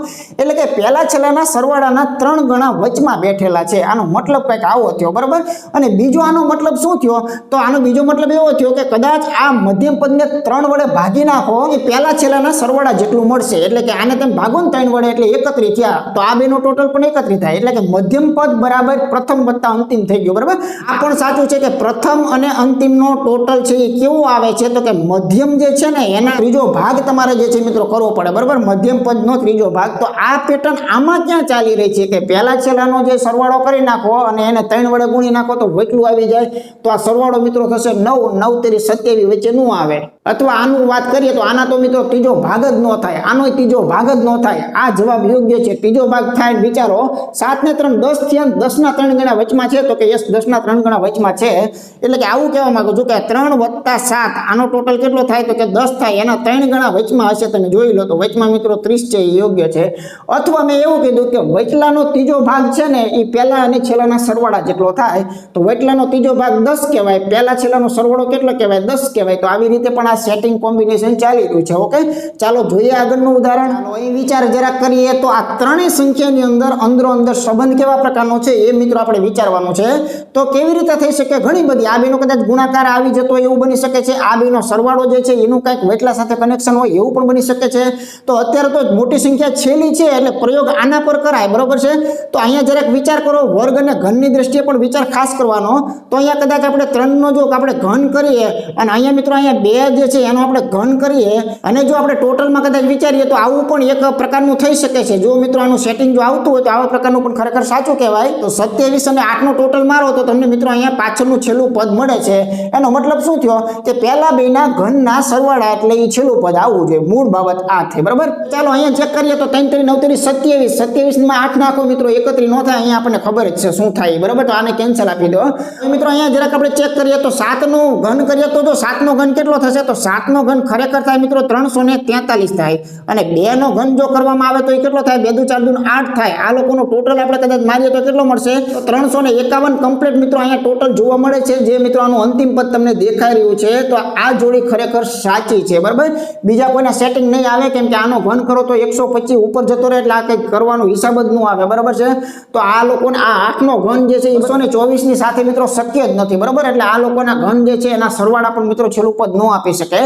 એટલે કે પહેલા છેલ્લાના સરવાળાના 3 ગણા વચમાં બેઠેલા છે આનો મતલબ કંઈક આવો થયો બરાબર અને બીજો આનો મતલબ શું થયો તો આનો બીજો મતલબ એવો થયો કે કદાચ આ મધ્યમ પદને 3 વડે ભાગી નાખો એ પહેલા છેલ્લાના સરવાળા જેટલું મળશે એટલે કે આને તમે ભાગો ને 3 વડે એટલે 31 થયા તો આ બેનો ટોટલ પણ 31 થાય એટલે કે મધ્યમ પદ બરાબર પ્રથમ વત્તા અંતિમ થઈ ગયું બરાબર આ પણ સાચું છે કે પ્રથમ અને અંતિમનો ટોટલ છે એ કેવું આવે છે તો કે મધ્યમ જે છે ને એના ત્રીજો ભાગ તમારે જે છે મિત્રો કરવો પડે બરાબર મધ્યમ પદનો ત્રીજો ભાગ તો આ પેટર્ન આમાં ક્યાં ચાલી રહી છે કે પહેલા છેલ્લાનો જે સરવાળો કરી નાખો અને એને 3 વડે ગુણી નાખો તો વચલું આવી જાય તો આ સરવાળો મિત્રો થશે 9 9 તેરી 27 વચ્ચે નું આવે અથવા આનું વાત કરીએ તો આના તો મિત્રો ત્રીજો ભાગ જ ન થાય આનો ત્રીજો ભાગ જ ન થાય આ જવાબ યોગ્ય છે ત્રીજો ભાગ થાય વિચારો 7 ને 3 10 થયા 10 ના 3 ગણા વચમાં છે તો કે યસ 10 ના 3 ગણા વચમાં છે એટલે કે આવું કહેવા માંગુ છું કે 3 + 7 આનો ટોટલ કેટલો થાય તો કે 10 થાય એના 3 ગણા વચમાં હશે તમે જોઈ લો તો વચમાં મિત્રો 30 છે એ યોગ્ય છે અથવા મેં એવું કીધું કે વચલાનો ત્રીજો ભાગ છે ને એ પહેલા અને છેલ્લાના સરવાળા જેટલો થાય તો વચલાનો ત્રીજો ભાગ 10 કહેવાય પહેલા છેલ્લાનો સરવાળો કેટલો કહેવાય 10 કહેવાય તો આવી રીતે પણ આ સેટિંગ કોમ્બિનેશન ચાલી રહ્યું છે ઓકે ચાલો જોઈએ આગળનું ઉદાહરણ ચાલો અહીં વિચાર જરા કરીએ તો આ ત્રણેય સંખ્યાની અંદર અંદરો અંદર સંબંધ કેવા પ્રકારનો છે એ મિત્રો આપણે વિચારવાનું છે તો કેવી રીતે થઈ શકે ઘણી બધી આ બેનો કદાચ ગુણાકાર આવી જતો હોય એવું બની શકે છે આ બેનો સરવાળો જે છે એનું કંઈક વચલા સાથે કનેક્શન હોય એવું પણ બની શકે છે તો અત્યારે તો મોટી સંખ્યા છેલ્લી છે એટલે પ્રયોગ આના પર કરાય બરોબર છે તો અહીંયા જરાક વિચાર કરો વર્ગ અને ઘનની દ્રષ્ટિએ પણ વિચાર ખાસ કરવાનો તો અહીંયા કદાચ આપણે 3 નો જો આપણે ઘન કરીએ અને અહીંયા મિત્રો અહીંયા 2 જે છે એનો આપણે ઘન કરીએ અને જો આપણે ટોટલમાં કદાચ વિચારીએ તો આવું પણ એક પ્રકારનું થઈ શકે છે જો મિત્રો આનું સેટિંગ જો આવતું હોય તો આવા પ્રકારનું પણ ખરેખર સાચું કહેવાય તો 27 અને 8 નો ટોટલ મારો તો તમને મિત્રો અહીંયા પાછળનું છેલ્લું પદ મળે છે એનો મતલબ શું થયો કે પહેલા બેના ઘનના સરવાળા એટલે એ છેલ્લું પદ આવવું જોઈએ મૂળ બાબત આ થઈ બરાબર ચાલો અહીંયા ચેક કરીએ તો 3 3 9 3 27 27 માં 8 નાખો મિત્રો 31 નો થાય અહીંયા આપણને ખબર જ છે શું થાય બરાબર તો આને કેન્સલ આપી દો મિત્રો અહીંયા જરાક આપણે ચેક કરીએ તો 7 નો ઘન કરીએ તો જો 7 નો ઘન કેટલો થશે તો 7 નો ઘન ખરેખર થાય મિત્રો 343 થાય અને 2 નો ઘન જો કરવામાં આવે તો એ કેટલો થાય 2 દુ 4 દુ 8 થાય આ લોકોનો ટોટલ આપણે કદાચ મારીએ તો કેટલો મળશે તો 351 કમ્પ્લીટ મિત્રો અહીંયા ટોટલ જોવા મળે છે જે મિત્રો આનું અંતિમ પદ તમને દેખાઈ રહ્યું છે તો આ જોડી ખરેખર સાચી છે બરાબર બીજા કોઈના સેટિંગ નહીં આવે કેમ કે આનો ઘન કરો તો 125 ઉપર જતો રહે એટલે આ કંઈક કરવાનો હિસાબ જ ન આવે બરાબર છે તો આ લોકોને આ 8 નો ઘન જે છે 224 ની સાથે મિત્રો શક્ય જ નથી બરાબર એટલે આ લોકોના ઘન જે છે એના સરવાળા પણ મિત્રો છેલ્લું પદ ન આપી શકે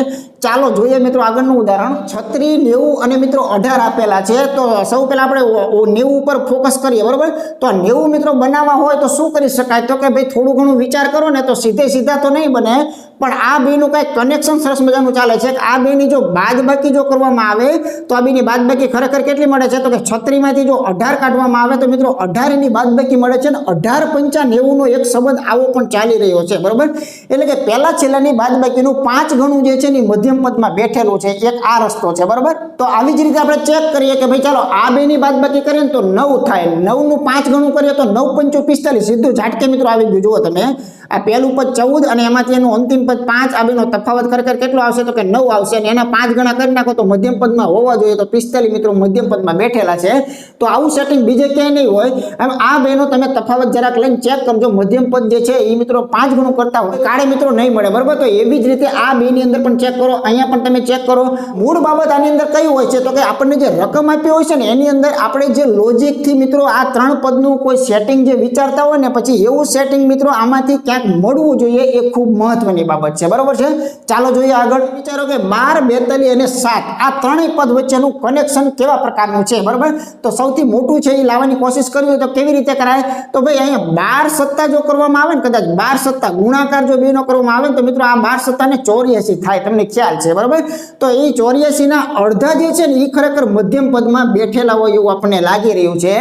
ચાલો જોઈએ મિત્રો આગળનું ઉદાહરણ 36 90 અને મિત્રો 18 આપેલા છે તો સૌ પહેલા આપણે 90 ઉપર ફોકસ કરીએ બરાબર તો આ 90 મિત્રો બનાવવા હોય તો શું કરી શકાય તો કે ભાઈ થોડું ઘણું વિચાર કરો ને તો સીધા તો નહીં બને પણ આ બેનું કંઈક કનેક્શન સરસ મજાનું ચાલે છે આ બેની જો બાદબાકી જો કરવામાં આવે તો આ બેની બાદબાકી ખરેખર કેટલી મળે છે તો કે 36 માંથી જો 18 કાઢવામાં આવે તો મિત્રો 18 ની બાદબાકી મળે છે અને 18 5 90 નો એક સંબંધ આવો પણ ચાલી રહ્યો છે બરાબર એટલે કે પહેલા છેલ્લાની બાદબાકીનું 5 ગણું જે છે ને મધ્યમ પદમાં બેઠેલું છે એક આ રસ્તો છે બરાબર તો આવી જ રીતે આપણે ચેક કરીએ કે ભાઈ ચાલો આ બેની બાદબાકી કરીએ તો 9 થાય 9 નું 5 ગણું કરીએ તો 9 5 45 સીધું ઝાટકે મિત્રો આવી ગયું જુઓ તમે આ પહેલું પદ 14 અને એમાંથી એનું અંતિમ પદ 5 આ બેનો તફાવત ખરેખર કેટલો આવશે તો કે 9 આવશે અને એના 5 ગણા કરી નાખો તો મધ્યમ પદમાં હોવા જોઈએ તો 45 મિત્રો મધ્યમ પદમાં બેઠેલા છે તો આવું સેટિંગ બીજે ક્યાંય નહીં હોય અને આ બેનો તમે તફાવત જરાક લઈને ચેક કરજો મધ્યમ પદ જે છે એ મિત્રો 5 ગણું કરતા હોય કાળે મિત્રો નહીં મળે બરાબર તો એવી જ રીતે આ બેની અંદર પણ ચેક કરો અહીંયા પણ તમે ચેક કરો મૂળ બાબત આની અંદર કઈ હોય છે તો કે આપણને જે રકમ આપી હોય છે ને એની અંદર આપણે જે લોજિકથી મિત્રો આ 3 પદનું કોઈ સેટિંગ જે વિચારતા હોય ને પછી એવું સેટિંગ મિત્રો આમાંથી ક્યાંક ક્યાંક મળવું જોઈએ એ ખૂબ મહત્વની બાબત છે, બરાબર છે। ચાલો જોઈએ આગળ। વિચારો કે 12, 42 અને 7 આ ત્રણેય પદ વચ્ચેનું કનેક્શન કેવા પ્રકારનું છે, બરાબર। તો સૌથી મોટું છે એ લાવવાની કોશિશ કરવી હોય તો કેવી રીતે કરાય? તો ભાઈ અહીંયા 12 સત્તા જો કરવામાં આવે ને, કદાચ 12 સત્તા ગુણાકાર જો બેનો કરવામાં આવે ને તો મિત્રો આ 12 સત્તા ને 84 થાય, તમને ખ્યાલ છે, બરાબર। તો એ 84 ના અડધા જે છે ને એ ખરેખર મધ્યમ પદમાં બેઠેલા હોય એવું આપણને લાગી રહ્યું છે।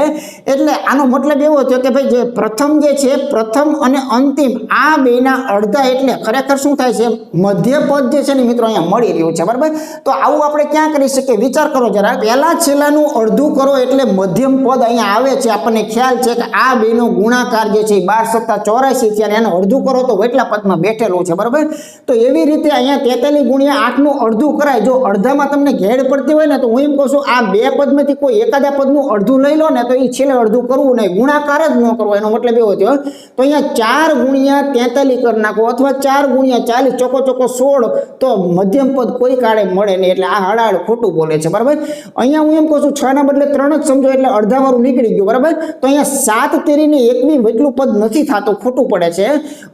એટલે આનો મતલબ એવો થયો કે ભાઈ જે પ્રથમ જે છે, પ્રથમ અને અંતિમ આ બેના અડધા એટલે ખરેખર શું થાય છે, મધ્ય પદ જે છે ને મિત્રો અહીંયા મળી રહ્યું છે, બરાબર। તો આવું આપણે ક્યાં કરી શકીએ? વિચાર કરો જરા, પહેલા છેલ્લાનું અડધું કરો એટલે મધ્યમ પદ અહીંયા આવે છે। આપણને ખ્યાલ છે કે આ બેનો ગુણાકાર જે છે 12 સત્તા 84 છે અને એનું અડધું કરો તો વટલા પદમાં બેઠેલું છે, બરાબર। તો એવી રીતે અહીંયા 43 ગુણ્યા 8 નું અડધું કરાય। જો અડધામાં તમને ઘેડ પડતી હોય ને તો હું એમ કહું છું આ બે પદમાંથી કોઈ એકાદા પદનું અડધું લઈ લો ને તો એ છેલ્લે અડધું કરવું નહીં, ગુણાકાર જ ન કરવો, એનો મતલબ એવો થયો। તો અહીંયા 4 ગુણ્યા 43 કરી નાખો અથવા 4 ગુણ્યા 40 ચોકો 16 તો મધ્યમ પદ કોઈ કાળે મળે નહીં, એટલે આ હળાહળ ખોટું બોલે છે, બરાબર। અહીંયા હું એમ કહું છું 6 ના બદલે 3 જ સમજો એટલે અડધા વાળું નીકળી ગયું, બરાબર। તો અહીંયા 7 તેરીને 21 વટલું પદ નથી થતું, ખોટું પડે છે।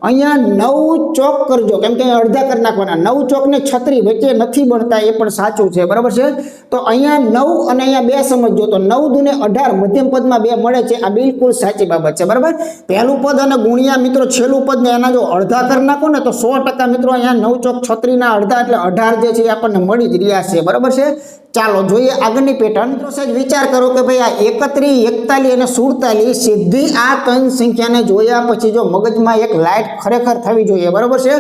અહીંયા 9 ચોક કરજો, કેમ કે અડધા કરી નાખવાના, 9 ચોક ને 36 વચ્ચે નથી બનતા, એ પણ સાચું છે, બરાબર છે। તો અહીંયા 9 અને અહીંયા 2 સમજો તો 9 દુને 18 મધ્યમ પદમાં 2 મળે છે, આ બિલકુલ સાચી બાબત છે, બરાબર। પહેલું પદ અને ગુણ્યા મિત્રો છેલ્લું પદ ને એના જો અડધા કરી નાખો ને તો 100% મિત્રો અહીંયા 9 ચોક 36 ના અડધા એટલે 18 જે છે એ આપણને મળી જ રહ્યા છે, બરાબર છે। ચાલો જોઈએ આગળની પેટર્ન। મિત્રો સહેજ વિચાર કરો કે ભાઈ આ 31, 41 અને 47 સીધી આ ત્રણ સંખ્યાને જોયા પછી જો મગજમાં એક લાઈટ ખરેખર થવી જોઈએ, બરાબર છે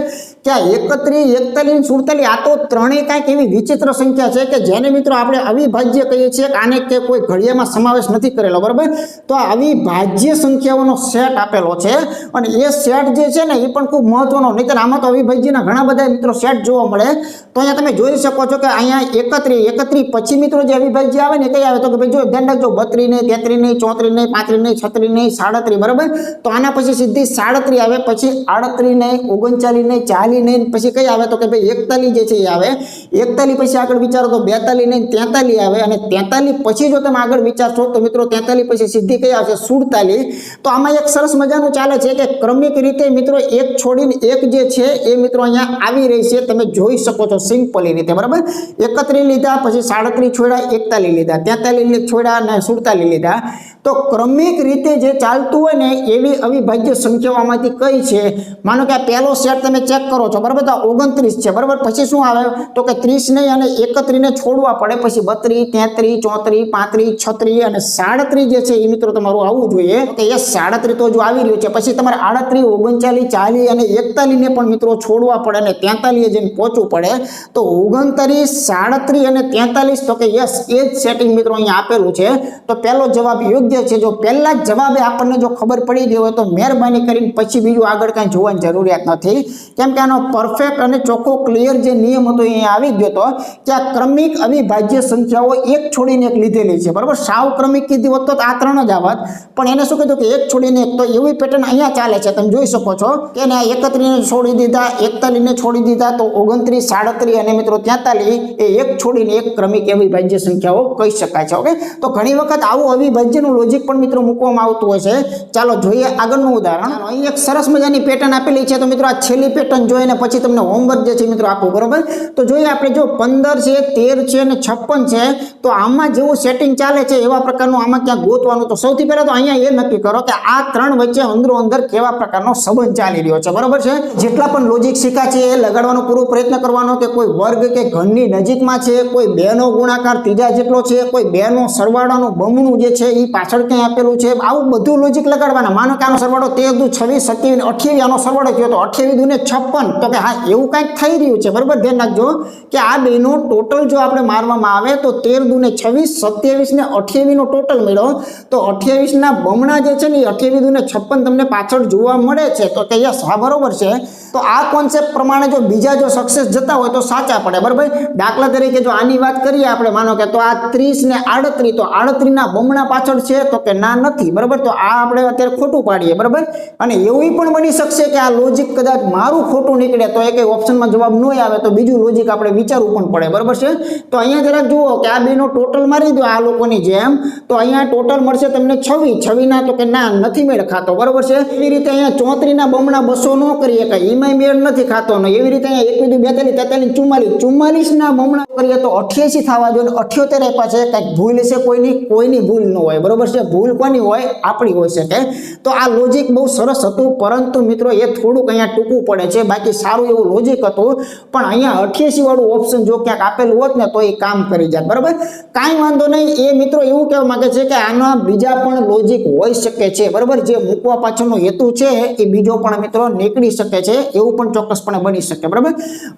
કે આ 31, 41 અને 47 આ તો ત્રણેય કાંઈક એવી વિચિત્ર સંખ્યા છે કે જેને મિત્રો આપણે અવિભાજ્ય કહીએ છીએ કે આને કે કોઈ ઘડિયામાં સમાવેશ નથી કરેલો, બરાબર। તો આ અવિભાજ્ય સંખ્યાઓનો સેટ આપેલો છે અને એ સેટ જે છે ને એ પણ ખૂબ મહત્વનો, નહીંતર આમાં તો અવિભાજ્યના ઘણા બધા મિત્રો સેટ જોવા મળે। તો અહીંયા તમે જોઈ શકો છો કે અહીંયા 31 પછી મિત્રો જે અવિભાજ્ય આવે ને કઈ આવે તો કે ભાઈ જો ધ્યાન રાખજો 32 નહીં, 33 નહીં, 34 નહીં, 35 નહીં, 36 નહીં, 37, બરાબર। તો આના પછી સીધી 37 આવે, પછી 38 નહીં, 39 નહીં, 40 નહીં, પછી કઈ આવે તો કે ભાઈ 41 જે છે એ આવે, 41 પછી આગળ વિચારો તો 42 નહીં, 43 આવે અને 43 પછી જો તમે આગળ વિચારશો તો મિત્રો 43 પછી સીધી કઈ આવશે 47। તો આમાં એક સરસ મજાનું ચાલે છે કે ક્રમિક રીતે મિત્રો એક છોડીને એક જે છે એ મિત્રો અહીંયા આવી રહી છે, તમે જોઈ શકો છો સિમ્પલી રીતે, બરાબર। 31 લીધા, પછી 37 છોડ્યા, 41 લીધા, 43 છોડ્યા અને 47 લીધા। તો ક્રમિક રીતે જે ચાલતું હોય ને એવી અવિભાજ્ય સંખ્યાઓમાંથી કઈ છે? માનો કે આ પહેલો સેટ તમે ચેક કરો છો, બરાબર, તો 29 છે, બરાબર। પછી શું આવે તો કે 30 નહીં અને 31 ને છોડવા પડે, પછી 32, 33, 34, 35, 36 અને 37 જે છે એ મિત્રો તમારું આવવું જોઈએ કે એ 37 તો જો આવી રહ્યું છે, પછી તમારે 38, 39, 40 અને 41 ને પણ મિત્રો છોડવા પડે અને 43 જઈને પહોંચવું પડે। તો 29, 37 અને 43 તો કે યસ એ જ સેટિંગ મિત્રો અહીંયા આપેલું છે। તો પહેલો જવાબ યોગ્ય છે। જો પહેલા જ જવાબે આપણને જો ખબર પડી ગઈ હોય તો મહેરબાની કરીને પછી બીજું આગળ કાંઈ જોવાની જરૂરિયાત નથી, કેમ કે આનો પરફેક્ટ અને ચોખ્ખો ક્લિયર જે નિયમ હતો એ આવી ગયો હતો કે આ ક્રમિક અવિભાજ્ય સંખ્યાઓ એક છોડીને એક લીધેલી છે, બરાબર। સાવ ક્રમિક કીધી હોત તો આ ત્રણ જ આવત, પણ એને શું કીધું કે એક છોડીને એક, તો એવી પેટર્ન અહીંયા ચાલે છે, તમે જોઈ શકો છો કે 31 ને છોડી દીધા, 41 ને છોડી દીધા, તો 29, 37 અને મિત્રો 43 એ એક છોડીને એક ક્રમિક અવિભાજ્ય સંખ્યાઓ કહી શકાય છે, ઓકે। તો ઘણી વખત આવું અવિભાજ્યનું લોજિક પણ મિત્રો મૂકવામાં આવતું હોય છે। ચાલો જોઈએ આગળનું ઉદાહરણ। અહીં એક સરસ મજાની પેટર્ન આપેલી છે, તો મિત્રો આ છેલ્લી પેટર્ન જોઈને પછી તમને હોમવર્ક જે છે મિત્રો આપો, બરાબર। તો જોઈએ આપણે જો 15 છે, 13 છે અને 56 છે, તો આમાં જેવું સેટિંગ ચાલે છે એવા પ્રકારનું આમાં ક્યાં ગોતવાનું? તો સૌથી પહેલા તો અહીંયા એ નક્કી કરો કે આ ત્રણ વચ્ચે અંદરો અંદર કેવા પ્રકારનો સંબંધ ચાલી રહ્યો છે, બરાબર છે। જેટલા પણ લોજિક શીખ્યા છે એ લગાડવાનો પૂરો પ્રયત્ન કરવાનો કે કોઈ વર્ગ કે ઘનની નજીકમાં છે, કોઈ 2 નો ગુણાકાર ત્રીજા જેટલો છે, કોઈ 2 નો સરવાળાનું બમણું જે છે એ પાછળ ક્યાં આપેલું છે, આવું બધું લોજિક લગાડવાના। માનો કે આનો સરવાળો 13 દુ 26, 27, 28 આનો સરવાળો થયો તો 28 દુને 56, તો કે હા એવું કંઈક થઈ રહ્યું છે, બરાબર। ધ્યાન રાખજો કે આ બેનો ટોટલ જો આપણે મારવામાં આવે તો 13 દુને 26, 27 ને 28 નો ટોટલ મળ્યો, તો 28 ના બમણા જે છે ને 28 દુને 56 તમને પાછળ જોવા મળે છે, તો કે યસ હા બરોબર છે। તો આ કોન્સેપ્ટ પ્રમાણે જો બીજા જો સક્સેસ જતા હોય તો સાચા પડે, બરાબર। દાખલા તરીકે જો આની વાત કરીએ આપણે, માનો કે તો આ 30 ને 38, તો 38 ના બમણા પાછળ છે, તો કે ના નથી, બરાબર। તો આ આપણે અત્યારે ખોટું પાડીએ, બરાબર। અને એવું પણ બની શકશે કે આ લોજિક કદાચ મારું ખોટું નીકળે તો એ કઈ ઓપ્શનમાં જવાબ ન આવે તો બીજું લોજિક આપણે વિચારવું પણ પડે, બરાબર છે। તો અહીંયા જરાક જુઓ કે આ બેનો ટોટલ મારી દો આ લોકોની જેમ, તો અહીંયા ટોટલ મળશે તમને 26 ના, તો કે ના નથી મેળ ખાતો, બરાબર છે। એવી રીતે અહીંયા 33 બમણા 200 ન કરી શકાય, એમાંય મેળ નથી ખાતો ને. એવી રીતે અહીંયા 21, 42, 43, 44 ના બમણા કરીએ તો 88 થવા જોઈએ, 78 આપ્યા છે. કંઈક ભૂલ છે કોઈની ભૂલ ન હોય, બરોબર છે. ભૂલ કોની હોય? આપણી હોય શકે. તો આ લોજિક બહુ સરસ હતું, પરંતુ મિત્રો એ થોડુંક અહીંયા ટૂંકું પડે છે. બાકી સારું એવું લોજિક હતું, પણ અહીંયા 88 વાળું ઓપ્શન જો ક્યાંક આપેલું હોત ને તો એ કામ કરી જાય, બરાબર. કાંઈ વાંધો નહીં. એ મિત્રો એવું કહેવા માંગે છે કે આના બીજા પણ લોજિક હોઈ શકે છે, બરાબર. જે મૂકવા પાછળનો હેતુ છે એ બીજો પણ મિત્રો નીકળી શકે છે, એવું પણ ચોક્કસપણે બની શકે, બરાબર.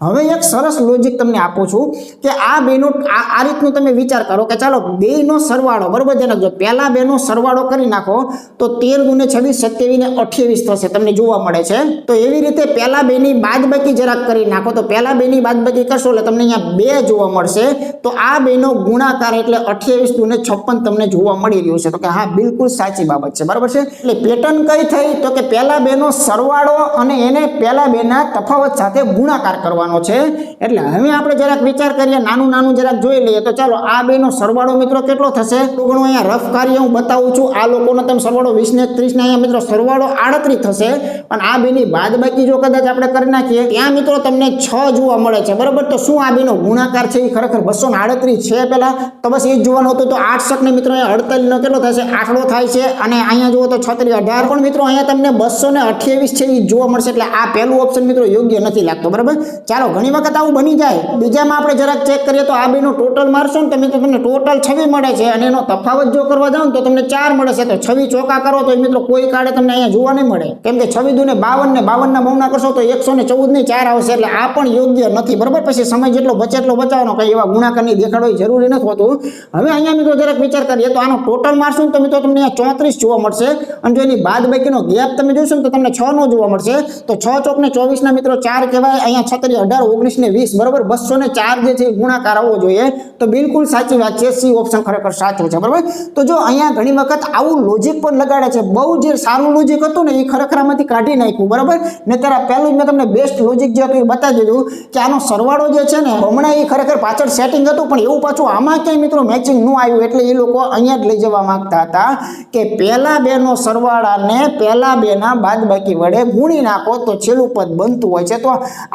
હવે એક સરસ લોજિક તમને આપું છું કે આ બેનો આ રીતનું તમે વિચાર કરો કે ચાલો બેનો સરવાળો, બરાબર. જેને જો પહેલા બેનો સરવાળો કરી નાખો તો 13 × 26, 27 ને 28 થશે, તમને જોવા મળે છે. તો એવી રીતે પહેલા બેની બાદબાકી જરાક કરી નાખો, તો પહેલા બેની બાદબાકી કરશો એટલે તમને અહીંયા 2 જોવા મળશે. તો આ બેનો ગુણાકાર એટલે 28 × 56 તમને જોવા મળી રહ્યું છે. તો કે હા, બિલકુલ સાચી બાબત છે, બરાબર છે. એટલે પેટર્ન કઈ થઈ તો કે પહેલા બેનો સરવાળો અને એને પહેલા બેના તફાવત સાથે ગુણાકાર કરવાનો છે. એટલે હવે આપણે જરાક વિચાર કરીએ, નાનું જરાક જોઈ લઈએ. તો ચાલો આ બેનો સરવાળો મિત્રો કેટલો થશે? તો ઘણું અહીંયા રફ કાર્ય હું બતાવું છું. આ લોકોનો તમે સરવાળો 20 ને 30 ને અહીંયા મિત્રો સરવાળો 38 થશે. અને આ બેની બાદબાકી જો કદાચ આપણે કરી નાખીએ, ત્યાં મિત્રો તમને 6 જોવા મળે છે, બરાબર. તો શું આ બેનો ગુણાકાર છે એ ખરેખર 238 છે પહેલા? તો બસ એ જ જોવાનું હતું. તો 8 શક ને મિત્રો અહીંયા 48 નો કેટલો થશે? 8 થાય છે. અને અહીંયા જુઓ તો 36, 18 પણ મિત્રો અહીંયા તમને 228 છે એ જોવા મળશે. એટલે આ પહેલું ઓપ્શન મિત્રો યોગ્ય નથી લાગતો, બરાબર. ચાલો, ઘણી વખત આવું બની જાય. બીજામાં આપણે જરાક ચેક કરીએ તો આ બેનો ટોટલ મારશો ને તો મિત્રો તમને ટોટલ 26 મળે છે, અને એનો તફાવત જો કરવા જાવ તો તમને 4 મળે છે. તો 26 ચોકા કરો તો મિત્રો કોઈ કાળે તમને અહીંયા જોવા નહીં મળે, કેમ કે 26 દૂને 52 ને 52 ના બમણા કરશો તો 114 ની 4 આવશે. એટલે આ પણ યોગ્ય નથી, બરાબર. પછી સમય જેટલો બચે એટલો બચાવવાનો, કઈ એવા ગુણાકારની દેખાડવાની જરૂરી નથી હોતું. હવે અહીંયા મિત્રો જરાક વિચાર કરીએ તો આનો ટોટલ મારશું ને તો મિત્રો તમને અહીંયા 34 જોવા મળશે. અને જો એની બાદબાકીનો ગેપ તમે જોશો ને તો તમને 6 નો જોવા મળશે. તો 6 ચોક ને 24 ના મિત્રો 4 કહેવાય. અહીંયા 36, 18, 19 ને 20, બરાબર. 204 જે છે ગુણાકાર આવવો જોઈએ. તો બિલકુલ સાચી વાત છે, સી ઓપ્શન ખરેખર સાચું છે, બરાબર. તો જો અહીંયા ઘણી વખત આવું લોજિક પણ લગાડે છે. બહુ જે સારું લોજિક હતું ને એ ખરેખર આમાંથી કાઢી નાખ્યું, બરાબર. ને ત્યારે પહેલું જ મેં તમને બેસ્ટ લોજિક જે હતું એ બતાવી દીધું કે આનો સરવાળો જે છે ને હમણાં એ ખરેખર પાછળ સેટિંગ હતું, પણ એવું પાછું આમાં ક્યાંય મિત્રો મેચિંગ ન આવ્યું. એટલે એ લોકો અહીંયા જ લઈ જવા માંગતા હતા કે પહેલા બેનો સરવાળાને પહેલા બેના બાદબાકી વડે ગુણી નાખો તો છેલ્લું પદ બનતું હોય છે. તો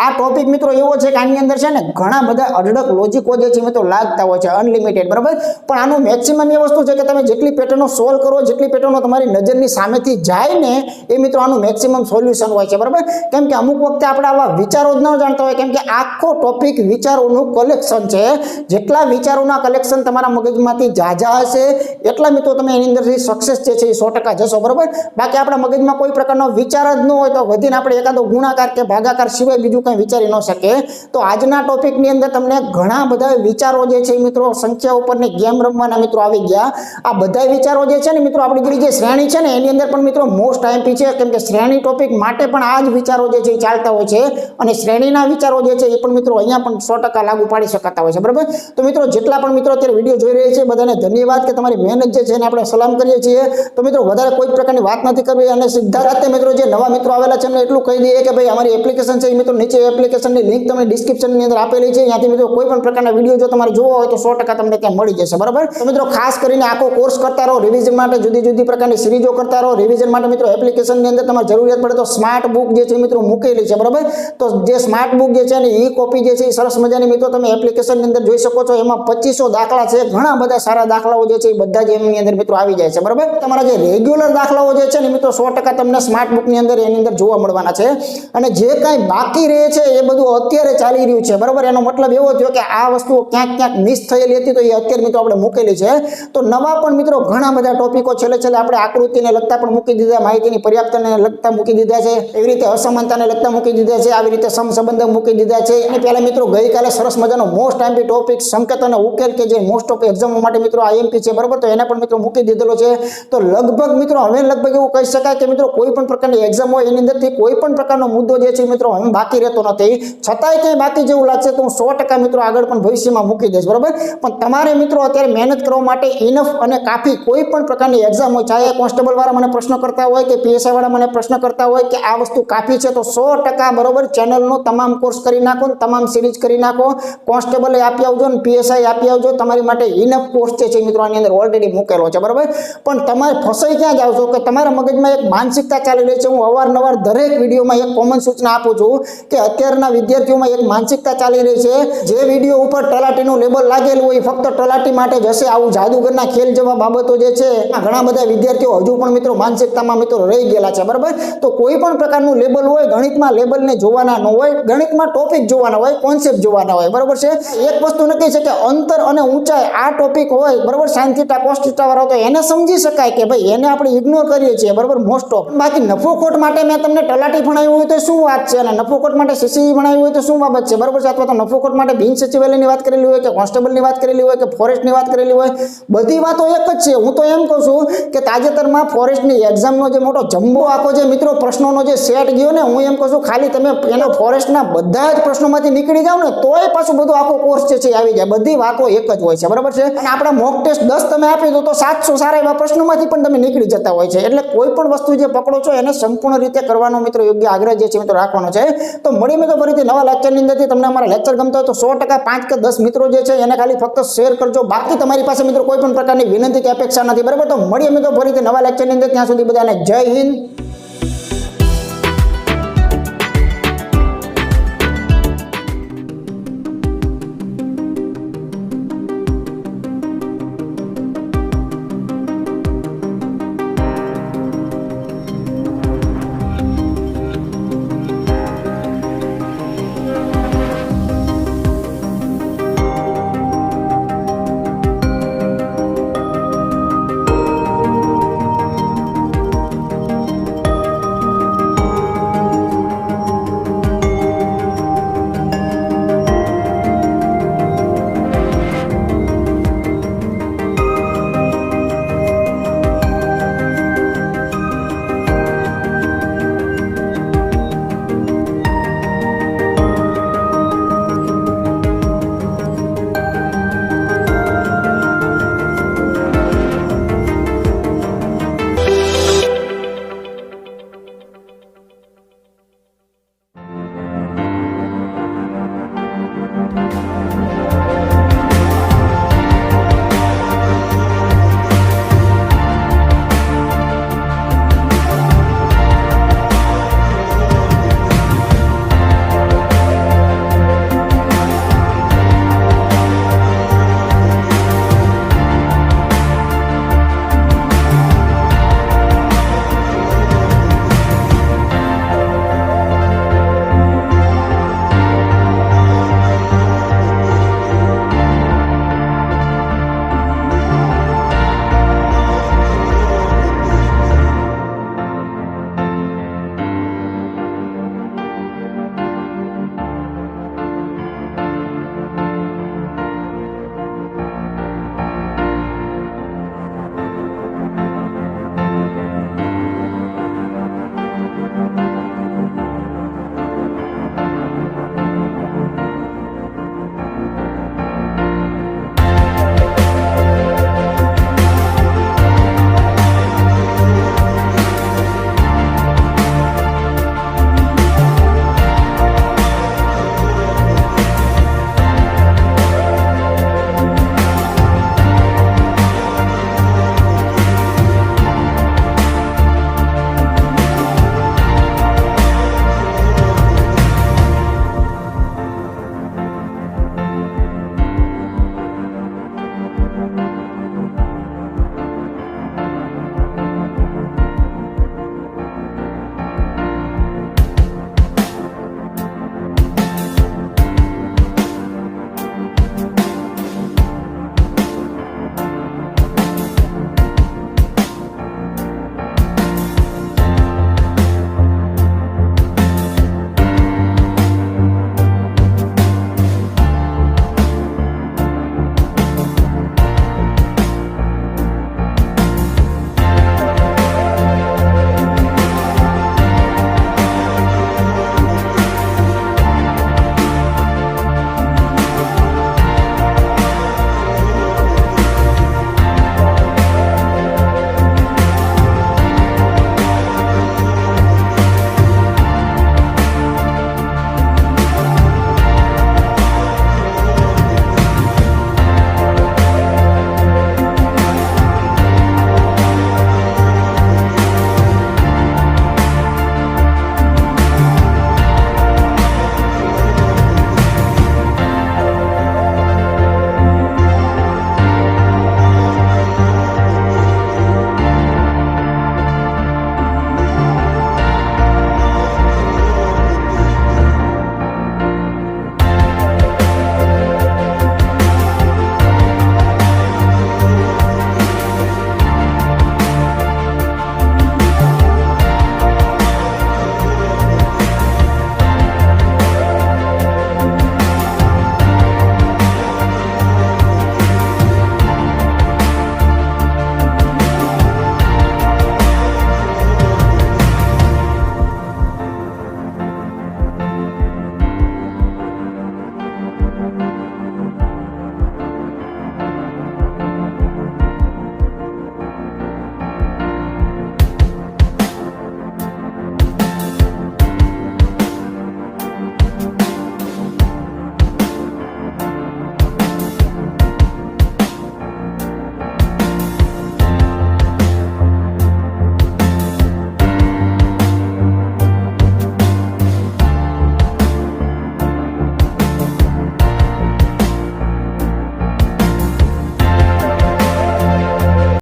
આ ટોપિક મિત્રો એવો છે કે આની અંદર છે ને ઘણા બધા અઢળક લોજિકો જે છે મિત્રો લાગતા હોય છે, અનલિમિટેડ, બરાબર. પણ આનું મેક્સિમમ એ વસ્તુ છે કે તમે જેટલી પેટર્નો સોલ્વ કરો, જેટલી પેટર્નો તમારી નજરની સામેથી જાય ને એ મિત્રો આનું મેક્સિમમ સોલ્યુશન હોય છે, બરાબર. કેમ કે અમુક વખતે આપણે આવા વિચારો જ ન જાણતા હોય, કેમ કે આખો ટોપિક વિચારોનું કલેક્શન છે. જેટલા વિચારોના કલેક્શન તમારા મગજમાંથી જાજા હશે એટલા મિત્રો તમે એની અંદરથી સક્સેસ જે છે એ 100% જશો, બરાબર. બાકી આપણા મગજમાં કોઈ પ્રકારનો વિચાર જ ન હોય તો વધીને આપણે એકાદો ગુણાકાર કે ભાગાકાર સિવાય બીજું કંઈ વિચારી ન શકે. તો આજના ટોપિકની અંદર તમને ઘણા બધા વિચારો જે છે મિત્રો સંખ્યા ઉપરની ગેમ રમવાના મિત્રો આવી ગયા. આ બધા વિચારો જે છે ને મિત્રો આપણી જે શ્રેણી છે ને એની અંદર પણ મિત્રો મોસ્ટ આઈએમપી છે, કેમ કે શ્રેણી ટોપિક માટે પણ આ જ વિચારો જે છે એ ચાલતા હોય છે. અને શ્રેણીના વિચારો જે છે એ પણ મિત્રો અહીંયા પણ 100% લાગુ પાડી શકાતા હોય છે, બરાબર. તો મિત્રો જેટલા પણ મિત્રો અત્યારે વિડીયો જોઈ રહ્યા છે બધાને ધન્યવાદ કે તમારી મહેનત જે છે એને આપણે સલામ કરીએ છીએ. તો મિત્રો વધારે કોઈ પ્રકારની વાત નથી કરવી, અને સીધા રાતે મિત્રો જે નવા મિત્રો આવેલા છે એમને એટલું કહી દઈએ કે ભાઈ અમારી એપ્લિકેશન છે એ મિત્રો નીચે એપ્લિકેશનની લિંક તમને ડિસ્ક્રિપ્શનની અંદર આપેલી છે. ત્યાંથી મિત્રો કોઈ પણ પ્રકારના વિડીયો જો તમારે જોવો હોય તો 100% તમને ત્યાં મળી જશે, બરાબર. તો મિત્રો ખાસ કરીને આખો કોર્સ કરતા રહો, રિવિઝન માટે જુદી પ્રકારની સિરીઝો કરતા રહો. રિવિઝન માટે મિત્રો એપ્લિકેશનની અંદર તમારે જરૂરિયાત પડે તો સ્માર્ટ બુક જે છે મિત્રો મૂકેલી છે, બરાબર. તો જે સ્માર્ટ બુક જે છે ને એ કોપી જે છે એ સરસ મજાની મિત્રો તમે એપ્લિકેશનની અંદર જોઈ શકો છો. એમાં 2500 દાખલા છે, ઘણા બધા સારા દાખલાઓ જે છે એ બધા જ એમની અંદર મિત્રો આવી જાય છે, બરાબર. તમારા જે રેગ્યુલર દાખલાઓ જે છે ને મિત્રો 100% તમને સ્માર્ટ બુકની અંદર એની અંદર જોવા મળવાના છે. અને જે કાંઈ બાકી રહે છે એ બધું અત્યારે ચાલી રહ્યું છે, બરાબર. એનો મતલબ એવો થયો કે આ વસ્તુઓ ક્યાંક મિસ થયેલી હતી તો એ અત્યારે મિત્રો આપણે મૂકેલી છે. તો નવા પણ મિત્રો ઘણા બધા ટોપિકો છેલ્લે આપણે આકૃતિને લગતા પણ મૂકી દીધા, માહિતીની પર્યાપ્તને લગતા મૂકી દીધા છે, એવી રીતે અસમાનતાને લગતા મૂકી દીધા છે, આવી રીતે સમસંબંધ મૂકી દીધા છે. અને પહેલા મિત્રો ગઈકાલે સરસ મજાનો મોસ્ટ આઈએમપી ટોપિક સંકેત અને ઉકેલ કે જે મોસ્ટ ઓફ એક્ઝામો માટે મિત્રો આઈએમપી છે, બરાબર. તો એને પણ મિત્રો મૂકી દીધેલો છે. તો લગભગ મિત્રો હવે લગભગ એવું કહી શકાય કે મિત્રો કોઈ પણ પ્રકારની એક્ઝામ હોય એની અંદરથી કોઈ પણ પ્રકારનો મુદ્દો જે છે મિત્રો હવે બાકી રહેતો નથી. છતાંય કંઈ બાકી જેવું લાગશે તો હું 100% મિત્રો આગળ પણ ભવિષ્યમાં મૂકી દઈશ, બરાબર. પણ તમારે મિત્રો અત્યારે મહેનત કરવા માટે ઇનફ અને કાફી કોઈ પણ પ્રકારની એક્ઝામ હોય, ચાહે કોન્સ્ટેબલ વાળા મને પ્રશ્ન કરતા હોય કે પીએસઆઈ વાળા મને પ્રશ્ન કરતા હોય કે આ વસ્તુ કાફી છે, તો 100% બરાબર ચેનલનો તમામ કોર્સ કરી નાખો, તમામ સિરીઝ કરી નાખો. કોન્સ્ટેબલ આપી આવજો ને પીએસઆઈ આપી આવજો. તમારી માટે ઇનફ કોર્સ છે મિત્રો આની અંદર ઓલરેડી મૂકેલો છે, બરાબર. પણ તમારે ફસાઈ ક્યાં જાવ છો કે તમારા મગજમાં એક માનસિકતા ચાલી રહી છે, હું અવારનવાર દરેક વિડીયોમાં એક કોમન સૂચના આપું છું કે અત્યારના વિદ્યાર્થીઓમાં એક માનસિકતા ચાલી રહી છે, જે વિડીયો ઉપર તલાટીનું લેબલ લાગેલું હોય ફક્ત તલાટી માટે જ હશે, આવું જાદુગરના ખેલ જેવા બાબતો જે છે ઘણા બધા વિદ્યાર્થીઓ હજુ પણ મિત્રો માનસિકતામાં મિત્રો રહી ગયેલા છે, બરાબર. તો કોઈ પણ પ્રકારનું લેબલ હોય, ગણિતમાં લેબલને જોવાના ન હોય, ગણિતમાં ટોપિક જોવાના હોય, કોન્સેપ્ટ જોવાના હોય, બરાબર છે. એક વસ્તુ નક્કી છે કે અંતર અને ઊંચાઈ આ ટોપિક હોય, બરાબર, સાઇન થીટા કોસ થીટા વાળો, તો એને સમજી શકાય કે ભાઈ એને આપણે ઇગ્નોર કરીએ છીએ, બરાબર, મોસ્ટ ઓફ. બાકી નફો ખોટ માટે મેં તમને તલાટી ભણાવ્યું હોય તો શું વાત છે, અને નફો ખોટ માટે સીસી ભણાવ્યું હોય તો શું બાબત છે, બરાબર છે. અથવા તો નફો ખોટ માટે બિન સચિવાલયની વાત કરેલી હોય કે કોન્સ્ટેબલની વાત કરેલી હોય કે ફોરેસ્ટની વાત કરેલી હોય, બધી વાતો એક જ છે. હું તો એમ કહું છું કે તાજેતરમાં ફોરેસ્ટની એક્ઝામનો જે મોટો જમ્બો આખો જે મિત્રો પ્રશ્નોનો જે સેટ ગયો ને, હું એમ કહું છું ખાલી તમે એનો ફોરેસ્ટના બધા જ પ્રશ્નોમાંથી નીકળી જાવ ને તોય પાછું બધું આખો કોર્સ છે આવી જાય. બધી વાતો એક જ હોય છે, બરાબર છે. અને આપણા મોક ટેસ્ટ 10 તમે આપી દો તો 700 સારા એવા પ્રશ્નોમાંથી પણ તમે નીકળી જતા હોય છે. એટલે કોઈ પણ વસ્તુ જે પકડો છો એને સંપૂર્ણ રીતે કરવાનો મિત્રો યોગ્ય આગ્રહ જે છે મિત્રો રાખવાનો છે. તો મળી મિત્રો ફરીથી નવા લેક્ચરની અંદરથી. તમને અમારા લેક્ચર ગમતા હોય તો 100% 5 કે 10 મિત્રો જે છે એને ખાલી ફક્ત શેર કરજો. બાકી તમારી પાસે મિત્રો કોઈ પણ પ્રકારની વિનંતી કે અપેક્ષા નથી, બરાબર. તો મળીએ મિત્રો ફરીથી નવા લેક્ચરની અંદર. ત્યાં સુધી બધાને જય હિન્દ.